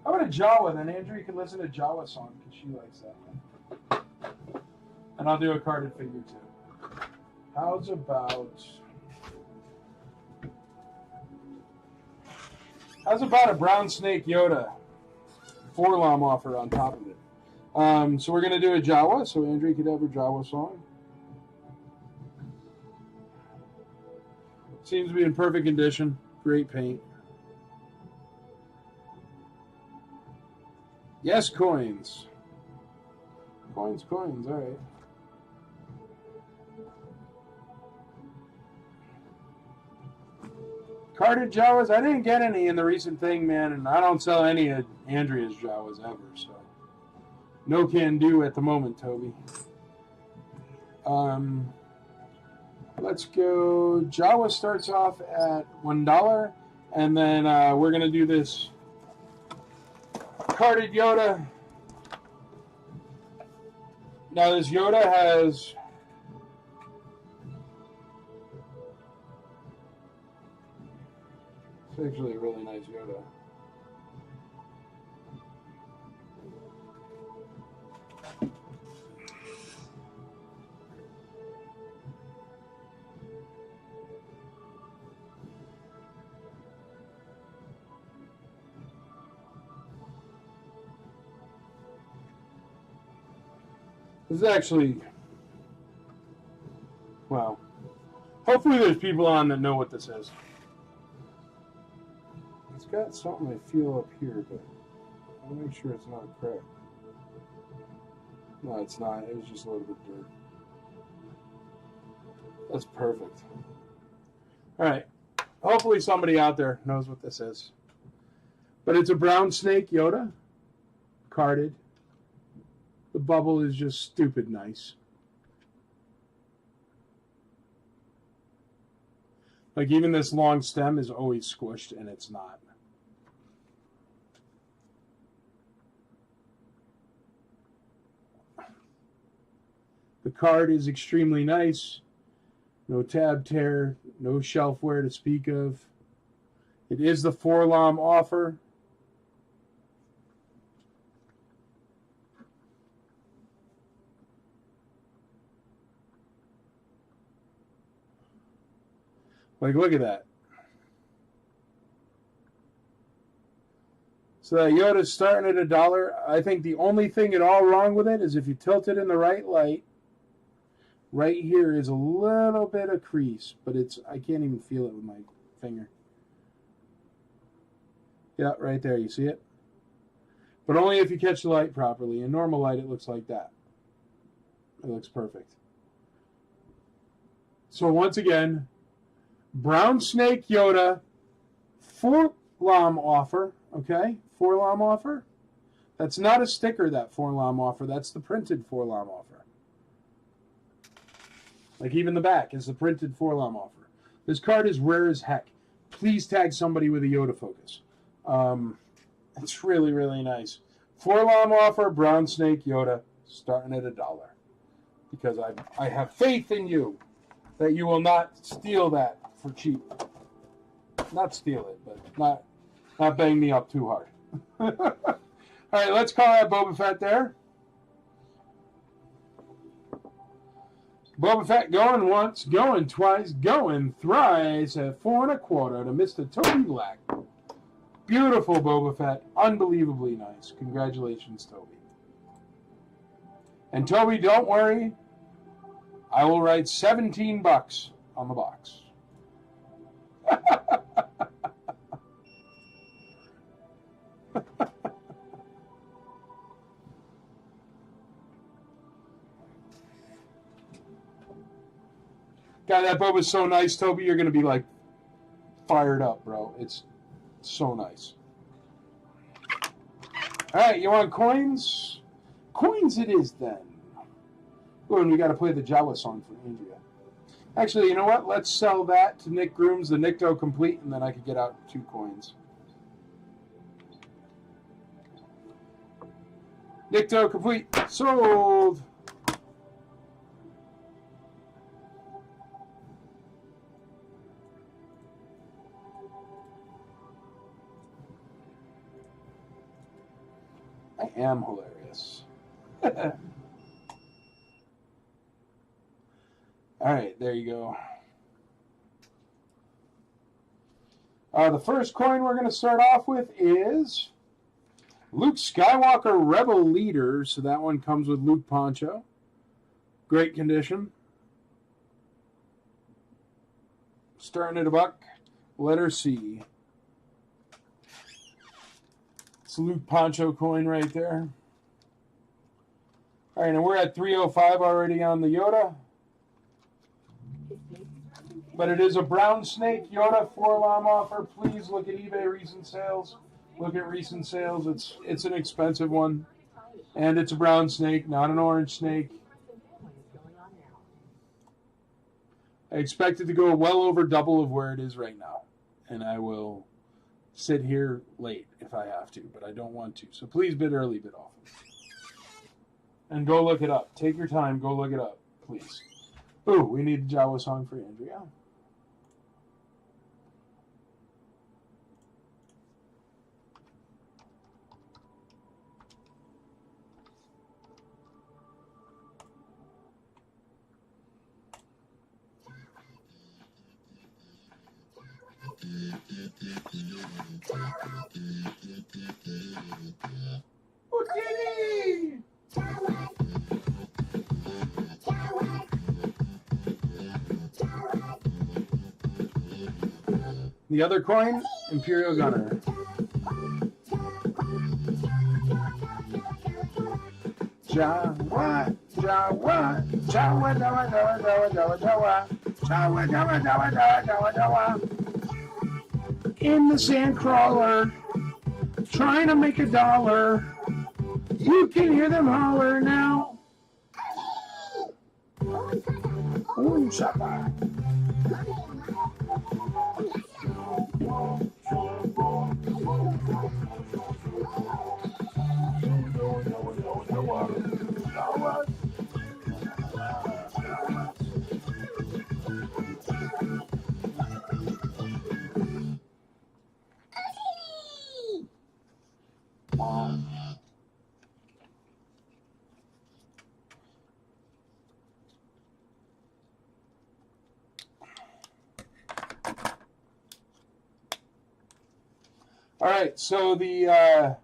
about a Jawa then? Andrew, you can listen to Jawa song because she likes that one. And I'll do a carded figure too. How's about a brown snake Yoda 4-LOM offer on top of it? So we're going to do a Jawa, so Andrew could have her Jawa song. Seems to be in perfect condition. Great paint. Yes, coins. Coins, all right. Carded Jawas, I didn't get any in the recent thing, man, and I don't sell any of Andrea's Jawas ever, so no can do at the moment, Toby. Let's go. Jawa starts off at $1, and then we're gonna do this carded Yoda. Now this Yoda has it's actually a really nice Yoda. This is actually, well, hopefully there's people on that know what this is. It's got something I feel up here, but I want to make sure it's not a crack. No, it's not. It was just a little bit dirt. That's perfect. All right. Hopefully somebody out there knows what this is. But it's a brown snake Yoda, carded. The bubble is just stupid nice. Like even this long stem is always squished and it's not. The card is extremely nice. No tab tear, no shelf wear to speak of. It is the 4-LOM offer. Like, look at that. So that Yoda's starting at $1. I think the only thing at all wrong with it is if you tilt it in the right light, right here is a little bit of crease, but I can't even feel it with my finger. Yeah, right there, you see it? But only if you catch the light properly. In normal light, it looks like that. It looks perfect. So once again, brown snake Yoda, 4-LOM offer, okay? 4-LOM offer. That's not a sticker, that 4-LOM offer. That's the printed 4-LOM offer. Like even the back is the printed 4-LOM offer. This card is rare as heck. Please tag somebody with a Yoda focus. It's really, really nice. 4-LOM offer, brown snake Yoda, starting at $1. Because I have faith in you that you will not steal that for cheap. Not steal it, but not bang me up too hard. All right, let's call that Boba Fett there. Boba Fett going once, going twice, going thrice at 4 1/4 to Mr. Toby Black. Beautiful Boba Fett, unbelievably nice. Congratulations, Toby. And Toby, don't worry, I will write $17 on the box. God, that boat was so nice, Toby. You're going to be like fired up, bro. It's so nice. All right, you want coins? Coins it is then. Oh, and we got to play the Jawa song for Andrea. Actually, you know what? Let's sell that to Nick Grooms, the Nikto Complete, and then I could get out 2 coins. Dicto complete. Sold. I am hilarious. All right, there you go. The first coin we're going to start off with is Luke Skywalker Rebel Leader. So that one comes with Luke Poncho. Great condition. Starting at $1. Letter C. It's a Luke Poncho coin right there. All right, and we're at 305 already on the Yoda. But it is a brown snake Yoda 4-LOM offer. Please look at eBay recent sales. Look at recent sales. It's an expensive one. And it's a brown snake, not an orange snake. I expect it to go well over double of where it is right now. And I will sit here late if I have to, but I don't want to. So please bid early, bid often. And go look it up. Take your time. Go look it up, please. Ooh, we need the Jawa song for Andrea. The other coin, Imperial Gunner. Jawa, Jawa, Jawa, Jawa, Jawa, Jawa, Jawa, Jawa, Jawa, Jawa, Jawa, Jawa, Jawa, Jawa. In the sand crawler, trying to make $1. You can hear them holler now. Oh, Shabba. All right, so the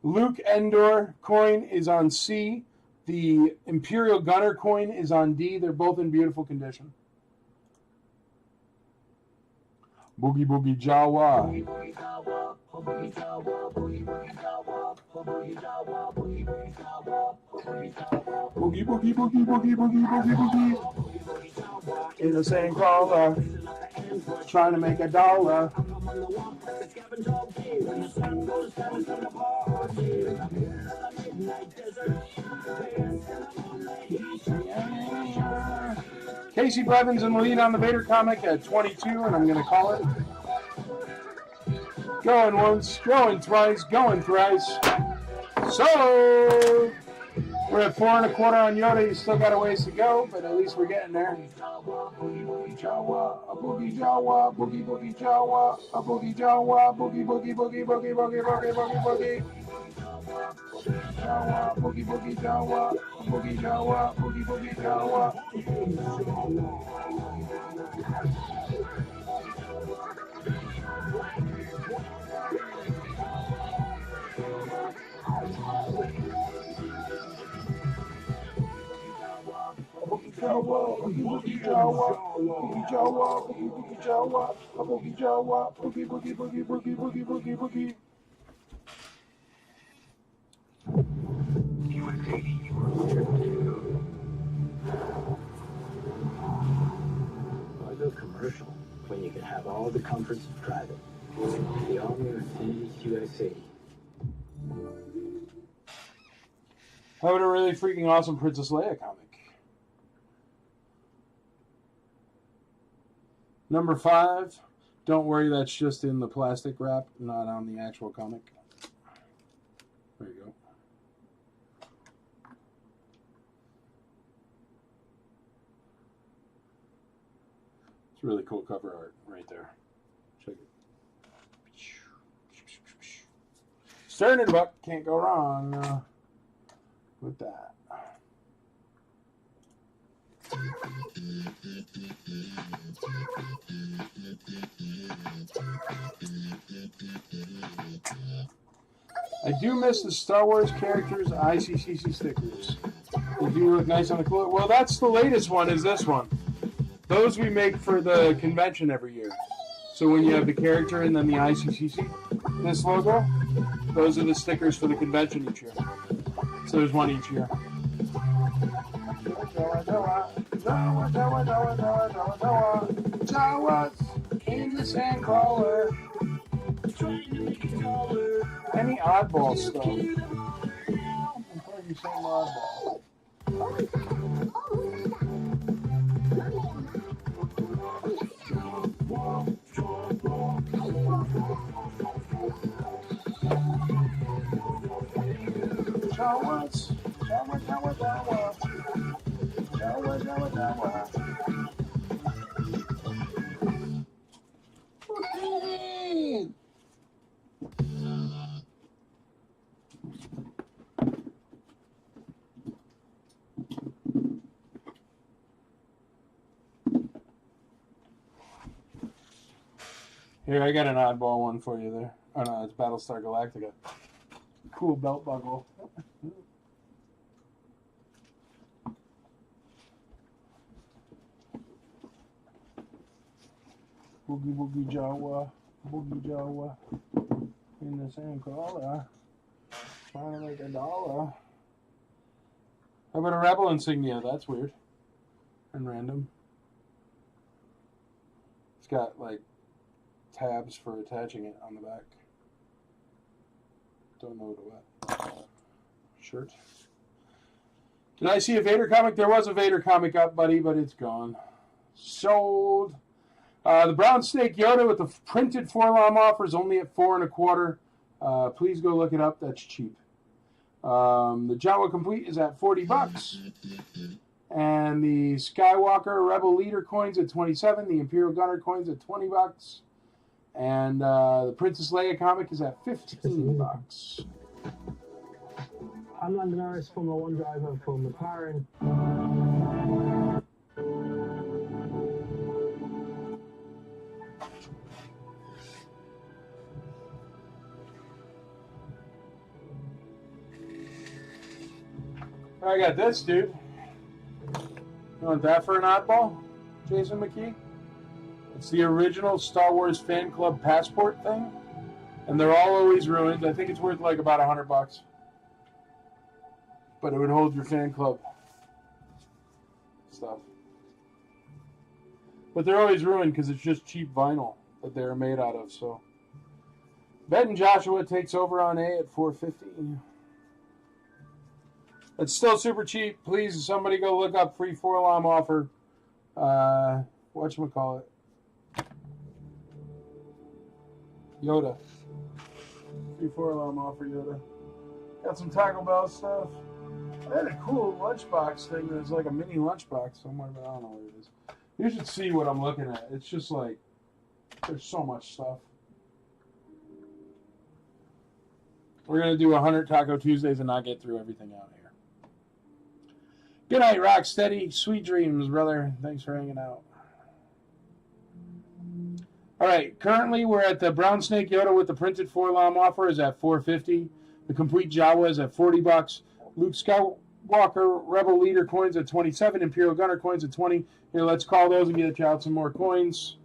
Luke Endor coin is on C. The Imperial Gunner coin is on D. They're both in beautiful condition. Boogie Boogie Jawa. Boogie Boogie Boogie Boogie Boogie Boogie Boogie. In the same crawler, trying to make $1. Casey Blevins in the lead on the Vader comic at 22, and I'm going to call it. Going once, going twice, going thrice. So, we're at 4 1/4 on Yoda. He's still got a ways to go, but at least we're getting there. Boogie Boogie Jawa, a Boogie Jawa, Boogie Boogie Jawa, a Boogie Jawa, Boogie Boogie Boogie Boogie Boogie Boogie Boogie Boogie. Jawa, Boogie Boogie Jawa, Boogie Jawa, Boogie Boogie Jawa. Jawa, Boogie Boogie Jawa, Boogie Jawa, Boogie Boogie Jawa, a Boogie Jawa, Boogie Boogie Boogie Boogie Boogie Boogie Boogie. Why go commercial when you can have all the comforts of private? The all-new Infiniti QX80. How about a really freaking awesome Princess Leia comic? Number 5. Don't worry, that's just in the plastic wrap, not on the actual comic. There you go. It's really cool cover art right there. Check it. Stern and Buck, can't go wrong with that. I do miss the Star Wars characters ICCC stickers. They do look nice on the cooler. Well, that's the latest one, is this one. Those we make for the convention every year. So when you have the character and then the ICCC, this logo, those are the stickers for the convention each year. So there's one each year. Jawas in the sandcrawler. Any oddball stuff. I'm playing the same oddball. Jawas. Here, I got an oddball one for you there. Oh no, it's Battlestar Galactica. Cool belt buckle. Boogie Boogie Jawa, in the sandcrawler, trying to make $1. How about a Rebel insignia? That's weird and random. It's got like tabs for attaching it on the back. Don't know what. Shirt. Did I see a Vader comic? There was a Vader comic up, buddy, but it's gone. Sold. The Brown Snake Yoda with the printed 4-LOM offer is only at $4 1/4. Please go look it up. That's cheap. The Jawa Complete is at $40. And the Skywalker Rebel Leader coins at $27. The Imperial Gunner coins at $20. And the Princess Leia comic is at $15. I'm Landon Harris, Formula One driver for McLaren. I got this, dude. You want that for an oddball, Jason McKee? It's the original Star Wars fan club passport thing, and they're all always ruined. I think it's worth like about $100, but it would hold your fan club stuff. But they're always ruined because it's just cheap vinyl that they're made out of. So, Ben Joshua takes over on A at $4.50. It's still super cheap. Please, somebody go look up free 4-LOM offer. Whatchamacallit? Yoda. Free 4-LOM offer, Yoda. Got some Taco Bell stuff. I had a cool lunchbox thing. There's like a mini lunchbox somewhere, but I don't know what it is. You should see what I'm looking at. It's just like, there's so much stuff. We're going to do 100 Taco Tuesdays and not get through everything out here. Good night, Rocksteady. Sweet dreams, brother. Thanks for hanging out. All right, currently we're at the Brown Snake Yoda with the printed 4-LOM offer is at $4.50. The complete Jawa is at $40. Luke Skywalker Rebel Leader coins at $27. Imperial Gunner coins at $20. Here, let's call those and get you out some more coins.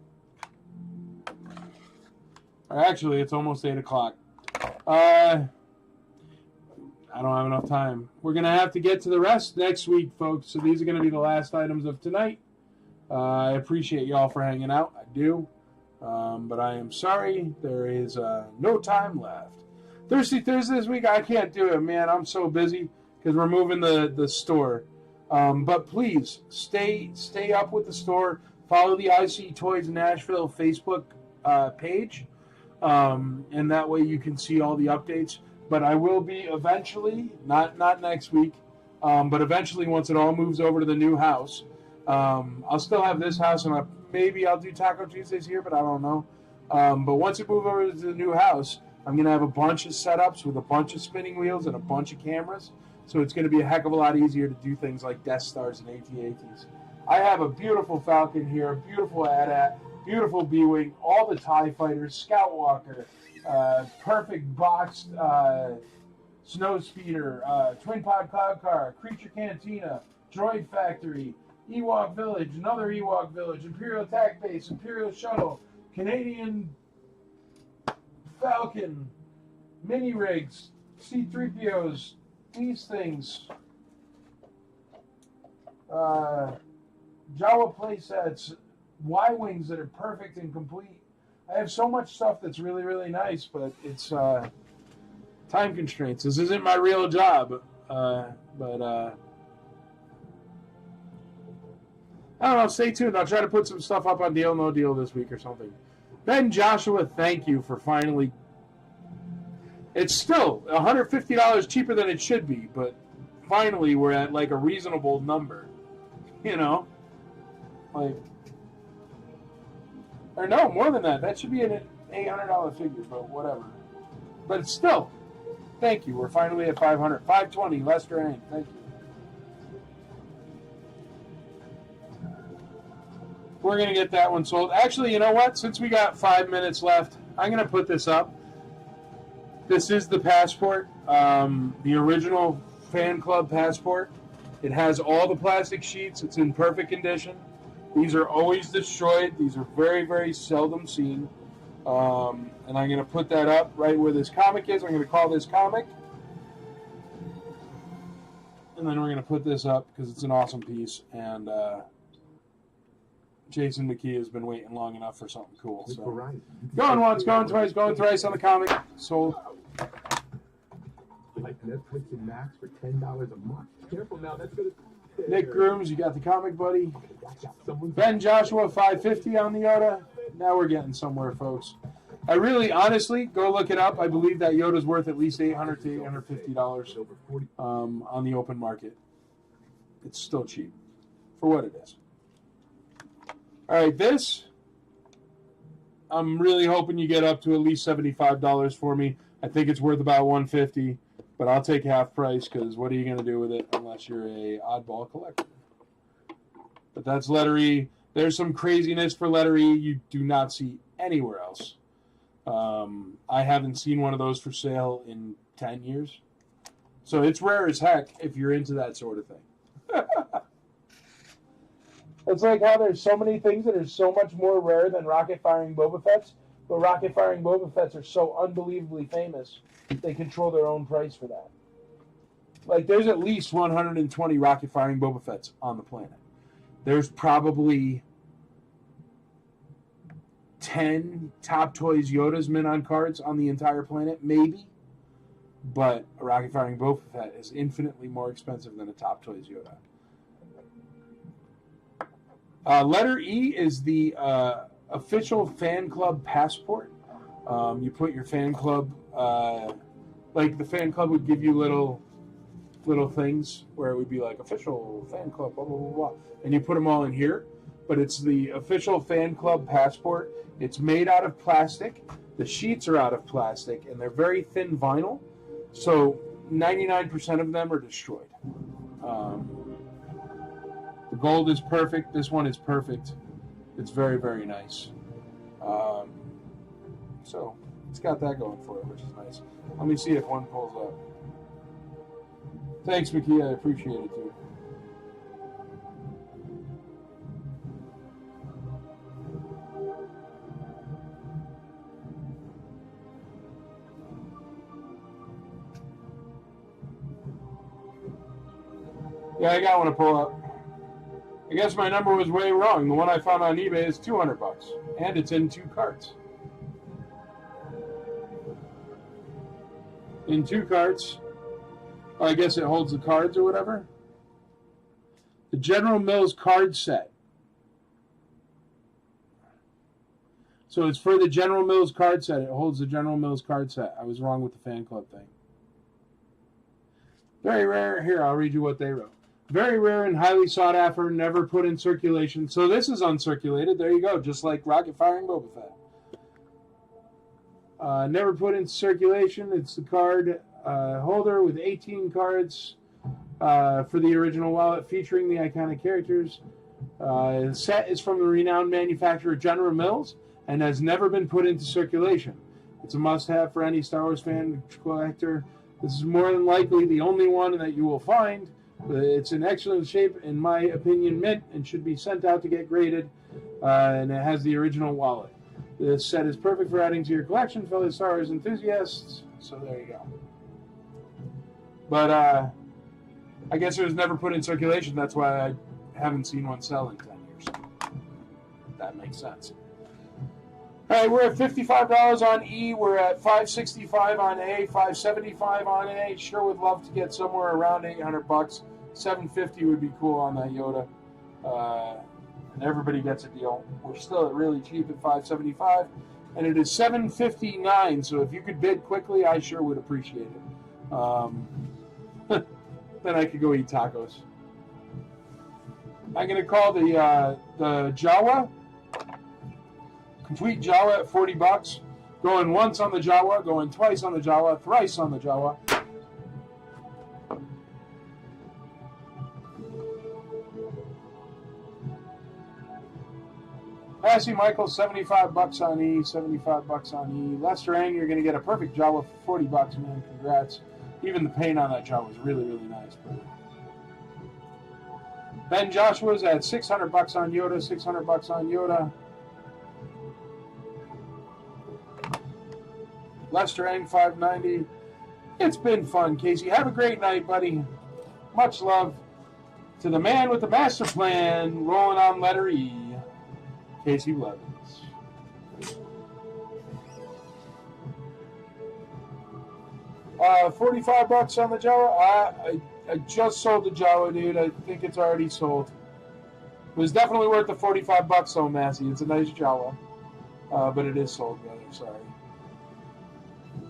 Actually, it's almost 8 o'clock. I don't have enough time. We're going to have to get to the rest next week, folks. So these are going to be the last items of tonight. I appreciate y'all for hanging out. I do. But I am sorry. There is no time left. Thursday this week, I can't do it, man. I'm so busy because we're moving the store. But please, stay up with the store. Follow the IC Toys Nashville Facebook page. And that way you can see all the updates. But I will be eventually, not next week, but eventually once it all moves over to the new house, I'll still have this house, and maybe I'll do Taco Tuesdays here, but I don't know. But once we move over to the new house, I'm going to have a bunch of setups with a bunch of spinning wheels and a bunch of cameras. So it's going to be a heck of a lot easier to do things like Death Stars and AT-ATs. I have a beautiful Falcon here, a beautiful AT-AT, beautiful B-Wing, all the TIE Fighters, Scout Walker, perfect boxed Snow Speeder, Twin Pod Cloud Car, Creature Cantina, Droid Factory, Ewok Village, another Ewok Village, Imperial Attack Base, Imperial Shuttle, Canadian Falcon, mini rigs, C-3POs, these things, Jawa playsets, Y-Wings that are perfect and complete. I have so much stuff that's really, really nice, but it's time constraints. This isn't my real job, but I don't know. Stay tuned. I'll try to put some stuff up on Deal No Deal this week or something. Ben Joshua, thank you for finally. It's still $150 cheaper than it should be, but finally we're at like a reasonable number. You know, like, or no, more than that. That should be an $800 figure, but whatever. But it's still, thank you. We're finally at 500, 520. Lester Ang, thank you. We're going to get that one sold. Actually, you know what? Since we got 5 minutes left, I'm going to put this up. This is the passport, the original fan club passport. It has all the plastic sheets. It's in perfect condition. These are always destroyed. These are very, very seldom seen. And I'm going to put that up right where this comic is. I'm going to call this comic. And then we're going to put this up because it's an awesome piece. And Jason McKee has been waiting long enough for something cool. So going once, going twice, going thrice on the comic. Sold. Like Netflix and Max for $10 a month. Careful now, that's gonna. Nick Grooms, you got the comic, buddy. Ben Joshua, $550 on the Yoda. Now we're getting somewhere, folks. I really, honestly, go look it up. I believe that Yoda's worth at least $800 to $850 on the open market. It's still cheap for what it is. All right, this, I'm really hoping you get up to at least $75 for me. I think it's worth about $150, but I'll take half price because what are you going to do with it unless you're a oddball collector? But that's letter E. There's some craziness for letter E you do not see anywhere else. I haven't seen one of those for sale in 10 years. So it's rare as heck if you're into that sort of thing. It's like how there's so many things that are so much more rare than rocket-firing Boba Fett's, but rocket-firing Boba Fett's are so unbelievably famous, they control their own price for that. Like, there's at least 120 rocket-firing Boba Fett's on the planet. There's probably 10 Top Toys Yoda's mint on cards on the entire planet, maybe. But a rocket-firing Boba Fett is infinitely more expensive than a Top Toys Yoda. Letter E is the official fan club passport. You put your fan club, like the fan club would give you little things where it would be like official fan club, blah, blah, blah, blah. And you put them all in here. But it's the official fan club passport. It's made out of plastic. The sheets are out of plastic, and they're very thin vinyl. So 99% of them are destroyed. The gold is perfect. This one is perfect. It's very, very nice. So it's got that going for it, which is nice. Let me see if one pulls up. Thanks, Mickey. I appreciate it, too. Yeah, I got one to pull up. I guess my number was way wrong. The one I found on eBay is $200, and it's in 2 carts. In 2 carts. I guess it holds the cards or whatever. The General Mills card set. So it's for the General Mills card set. It holds the General Mills card set. I was wrong with the fan club thing. Very rare. Here, I'll read you what they wrote. Very rare and highly sought after, never put in circulation. So this is uncirculated. There you go, just like Rocket Firing Boba Fett. Never put in circulation. It's the card holder with 18 cards for the original wallet featuring the iconic characters. The set is from the renowned manufacturer General Mills and has never been put into circulation. It's a must-have for any Star Wars fan collector. This is more than likely the only one that you will find. It's in excellent shape, in my opinion, mint, and should be sent out to get graded. And it has the original wallet. This set is perfect for adding to your collection, fellow Star Wars enthusiasts. So there you go. But I guess it was never put in circulation. That's why I haven't seen one sell in 10 years. That makes sense. All right, we're at $55 on E. We're at $565 on A, $575 on A. Sure would love to get somewhere around $800. $750 would be cool on that Yoda. And everybody gets a deal. We're still at really cheap at $575, and it is $759. So if you could bid quickly, I sure would appreciate it. Then I could go eat tacos. I'm gonna call the Jawa. Complete Jawa at $40. Going once on the Jawa, going twice on the Jawa, thrice on the Jawa. Massey Michael, $75 on E, $75 on E. Lester Ang, you're going to get a perfect Jawa for $40, man. Congrats. Even the paint on that Jawa was really, really nice. Brother. Ben Joshua's at $600 on Yoda, $600 on Yoda. Lester Ang, $590. It's been fun, Casey. Have a great night, buddy. Much love to the man with the master plan, rolling on letter E. Casey Blevins. $45 on the Jawa. I just sold the Jawa, dude. I think it's already sold. It was definitely worth the $45 though, Massey. It's a nice Jawa. But it is sold, brother. Sorry.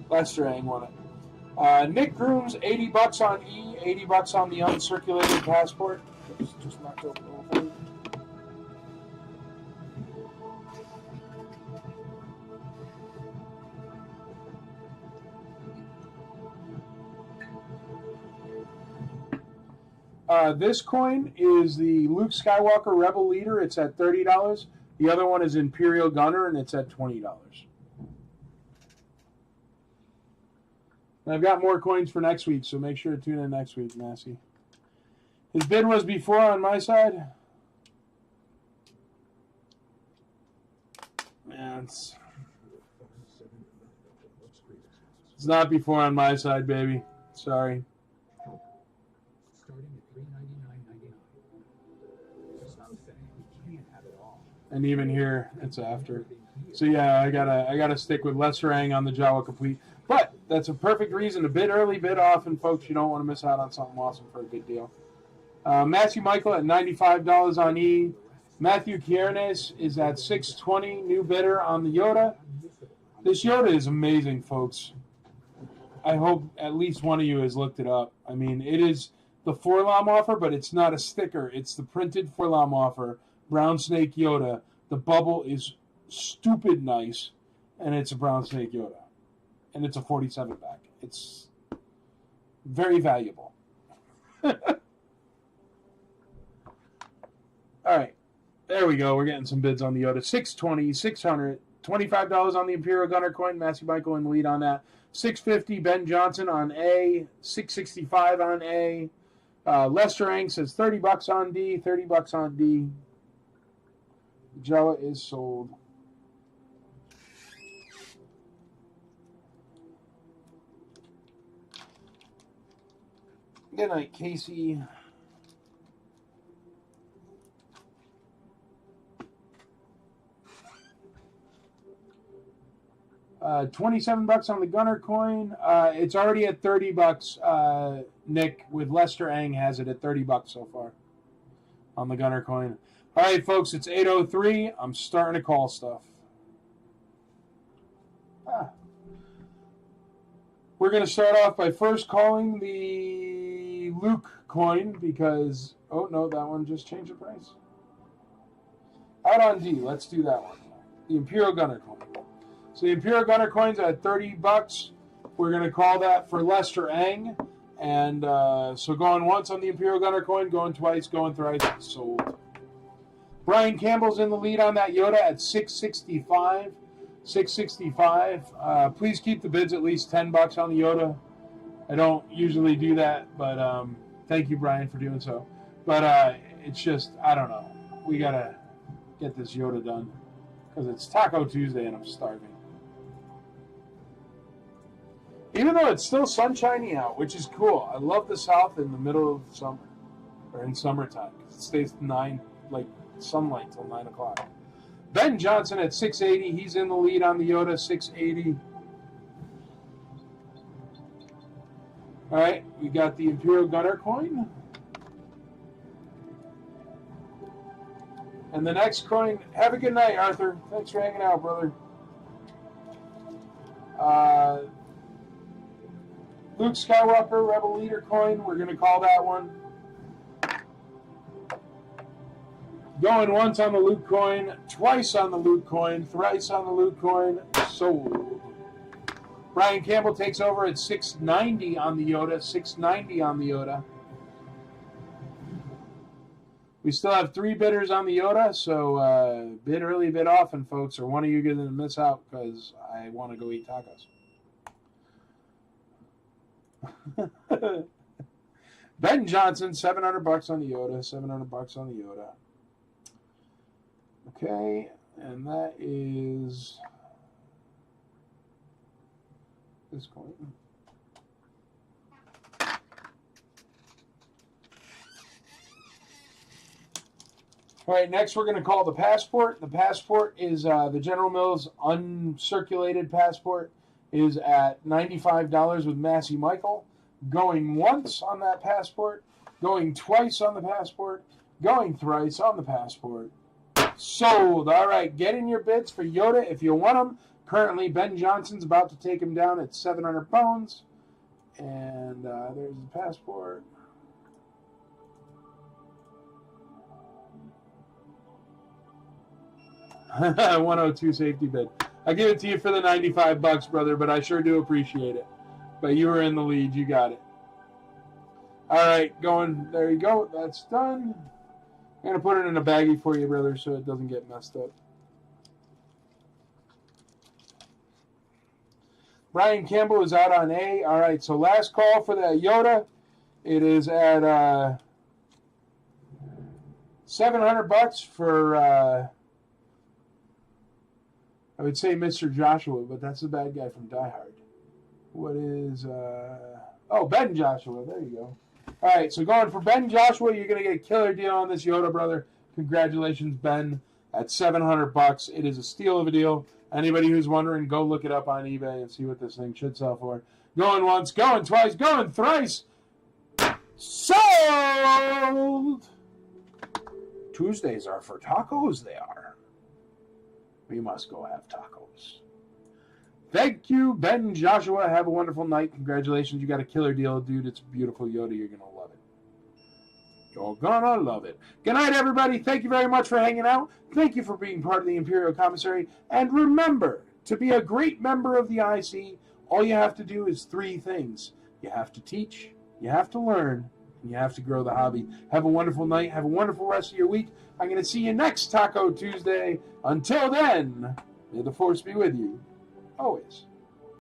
Lester Ang won it. Nick Grooms, $80 on E, $80 on the uncirculated passport. Just knocked over the whole thing. This coin is the Luke Skywalker Rebel Leader. It's at $30. The other one is Imperial Gunner, and it's at $20. And I've got more coins for next week, so make sure to tune in next week, Massey. His bid was before on my side. Man, it's not before on my side, baby. Sorry. And even here, it's after. So yeah, I gotta stick with Lester Ang on the Jawa Complete. But that's a perfect reason to bid early, bid often, folks. You don't want to miss out on something awesome for a good deal. Matthew Michael at $95 on E. Matthew Kiernes is at $620, new bidder on the Yoda. This Yoda is amazing, folks. I hope at least one of you has looked it up. I mean, it is the Forlom offer, but it's not a sticker. It's the printed Forlom offer. Brown Snake Yoda. The bubble is stupid nice, and it's a Brown Snake Yoda. And it's a 47 back. It's very valuable. All right. There we go. We're getting some bids on the Yoda. $620, $600, $25 on the Imperial Gunner coin. Matthew Michael in the lead on that. $650, Ben Johnson on A. $665 on A. Lester Ang says $30 on D. $30 on D. Jawa is sold. Good night, Casey. $27 on the Gunner coin. It's already at $30. Nick with Lester Ang has it at $30 so far on the Gunner coin. All right, folks, it's 8:03. I'm starting to call stuff. We're going to start off by first calling the Luke coin because, oh no, that one just changed the price. Out on D, let's do that one. The Imperial Gunner coin. So the Imperial Gunner coin's at $30. We're going to call that for Lester Ang. And so going once on the Imperial Gunner coin, going twice, going thrice, sold. Brian Campbell's in the lead on that Yoda at $665. $665. Please keep the bids at least $10 on the Yoda. I don't usually do that, but thank you, Brian, for doing so. But it's just, I don't know. We got to get this Yoda done because it's Taco Tuesday and I'm starving. Even though it's still sunshiny out, which is cool. I love the South in the middle of summer or in summertime because it stays sunlight till 9 o'clock. Ben Johnson at 680. He's in the lead on the Yoda, 680. All right, we got the Imperial Gunner coin. And the next coin, have a good night, Arthur. Thanks for hanging out, brother. Luke Skywalker, Rebel Leader coin. We're going to call that one. Going once on the Luke coin, twice on the Luke coin, thrice on the Luke coin, sold. Brian Campbell takes over at $690 on the Yoda, $690 on the Yoda. We still have 3 bidders on the Yoda, so bid early, bid often, folks, or one of you going to miss out because I want to go eat tacos. Ben Johnson, $700 on the Yoda, $700 on the Yoda. Okay, and that is this coin. All right, next we're going to call the passport. The passport is the General Mills uncirculated passport is at $95 with Massey Michael. Going once on that passport, going twice on the passport, going thrice on the passport. Sold. All right, get in your bids for Yoda if you want them. Currently, Ben Johnson's about to take him down at 700 pounds. And there's the passport. $102 safety bid. I give it to you for the $95, brother, but I sure do appreciate it. But you were in the lead. You got it. All right, going. There you go. That's done. I'm going to put it in a baggie for you, brother, so it doesn't get messed up. Brian Campbell is out on A. All right, so last call for that Yoda. It is at $700 for... I would say Mr. Joshua, but that's the bad guy from Die Hard. What is... Ben Joshua. There you go. All right, so going for Ben Joshua, you're going to get a killer deal on this Yoda, brother. Congratulations, Ben, at $700. It is a steal of a deal. Anybody who's wondering, go look it up on eBay and see what this thing should sell for. Going once, going twice, going thrice. Sold! Tuesdays are for tacos, they are. We must go have tacos. Thank you, Ben Joshua. Have a wonderful night. Congratulations. You got a killer deal, dude. It's a beautiful Yoda. You're going to love it. You're going to love it. Good night, everybody. Thank you very much for hanging out. Thank you for being part of the Imperial Commissary. And remember, to be a great member of the IC, all you have to do is 3 things. You have to teach, you have to learn, and you have to grow the hobby. Have a wonderful night. Have a wonderful rest of your week. I'm going to see you next Taco Tuesday. Until then, may the Force be with you. Always.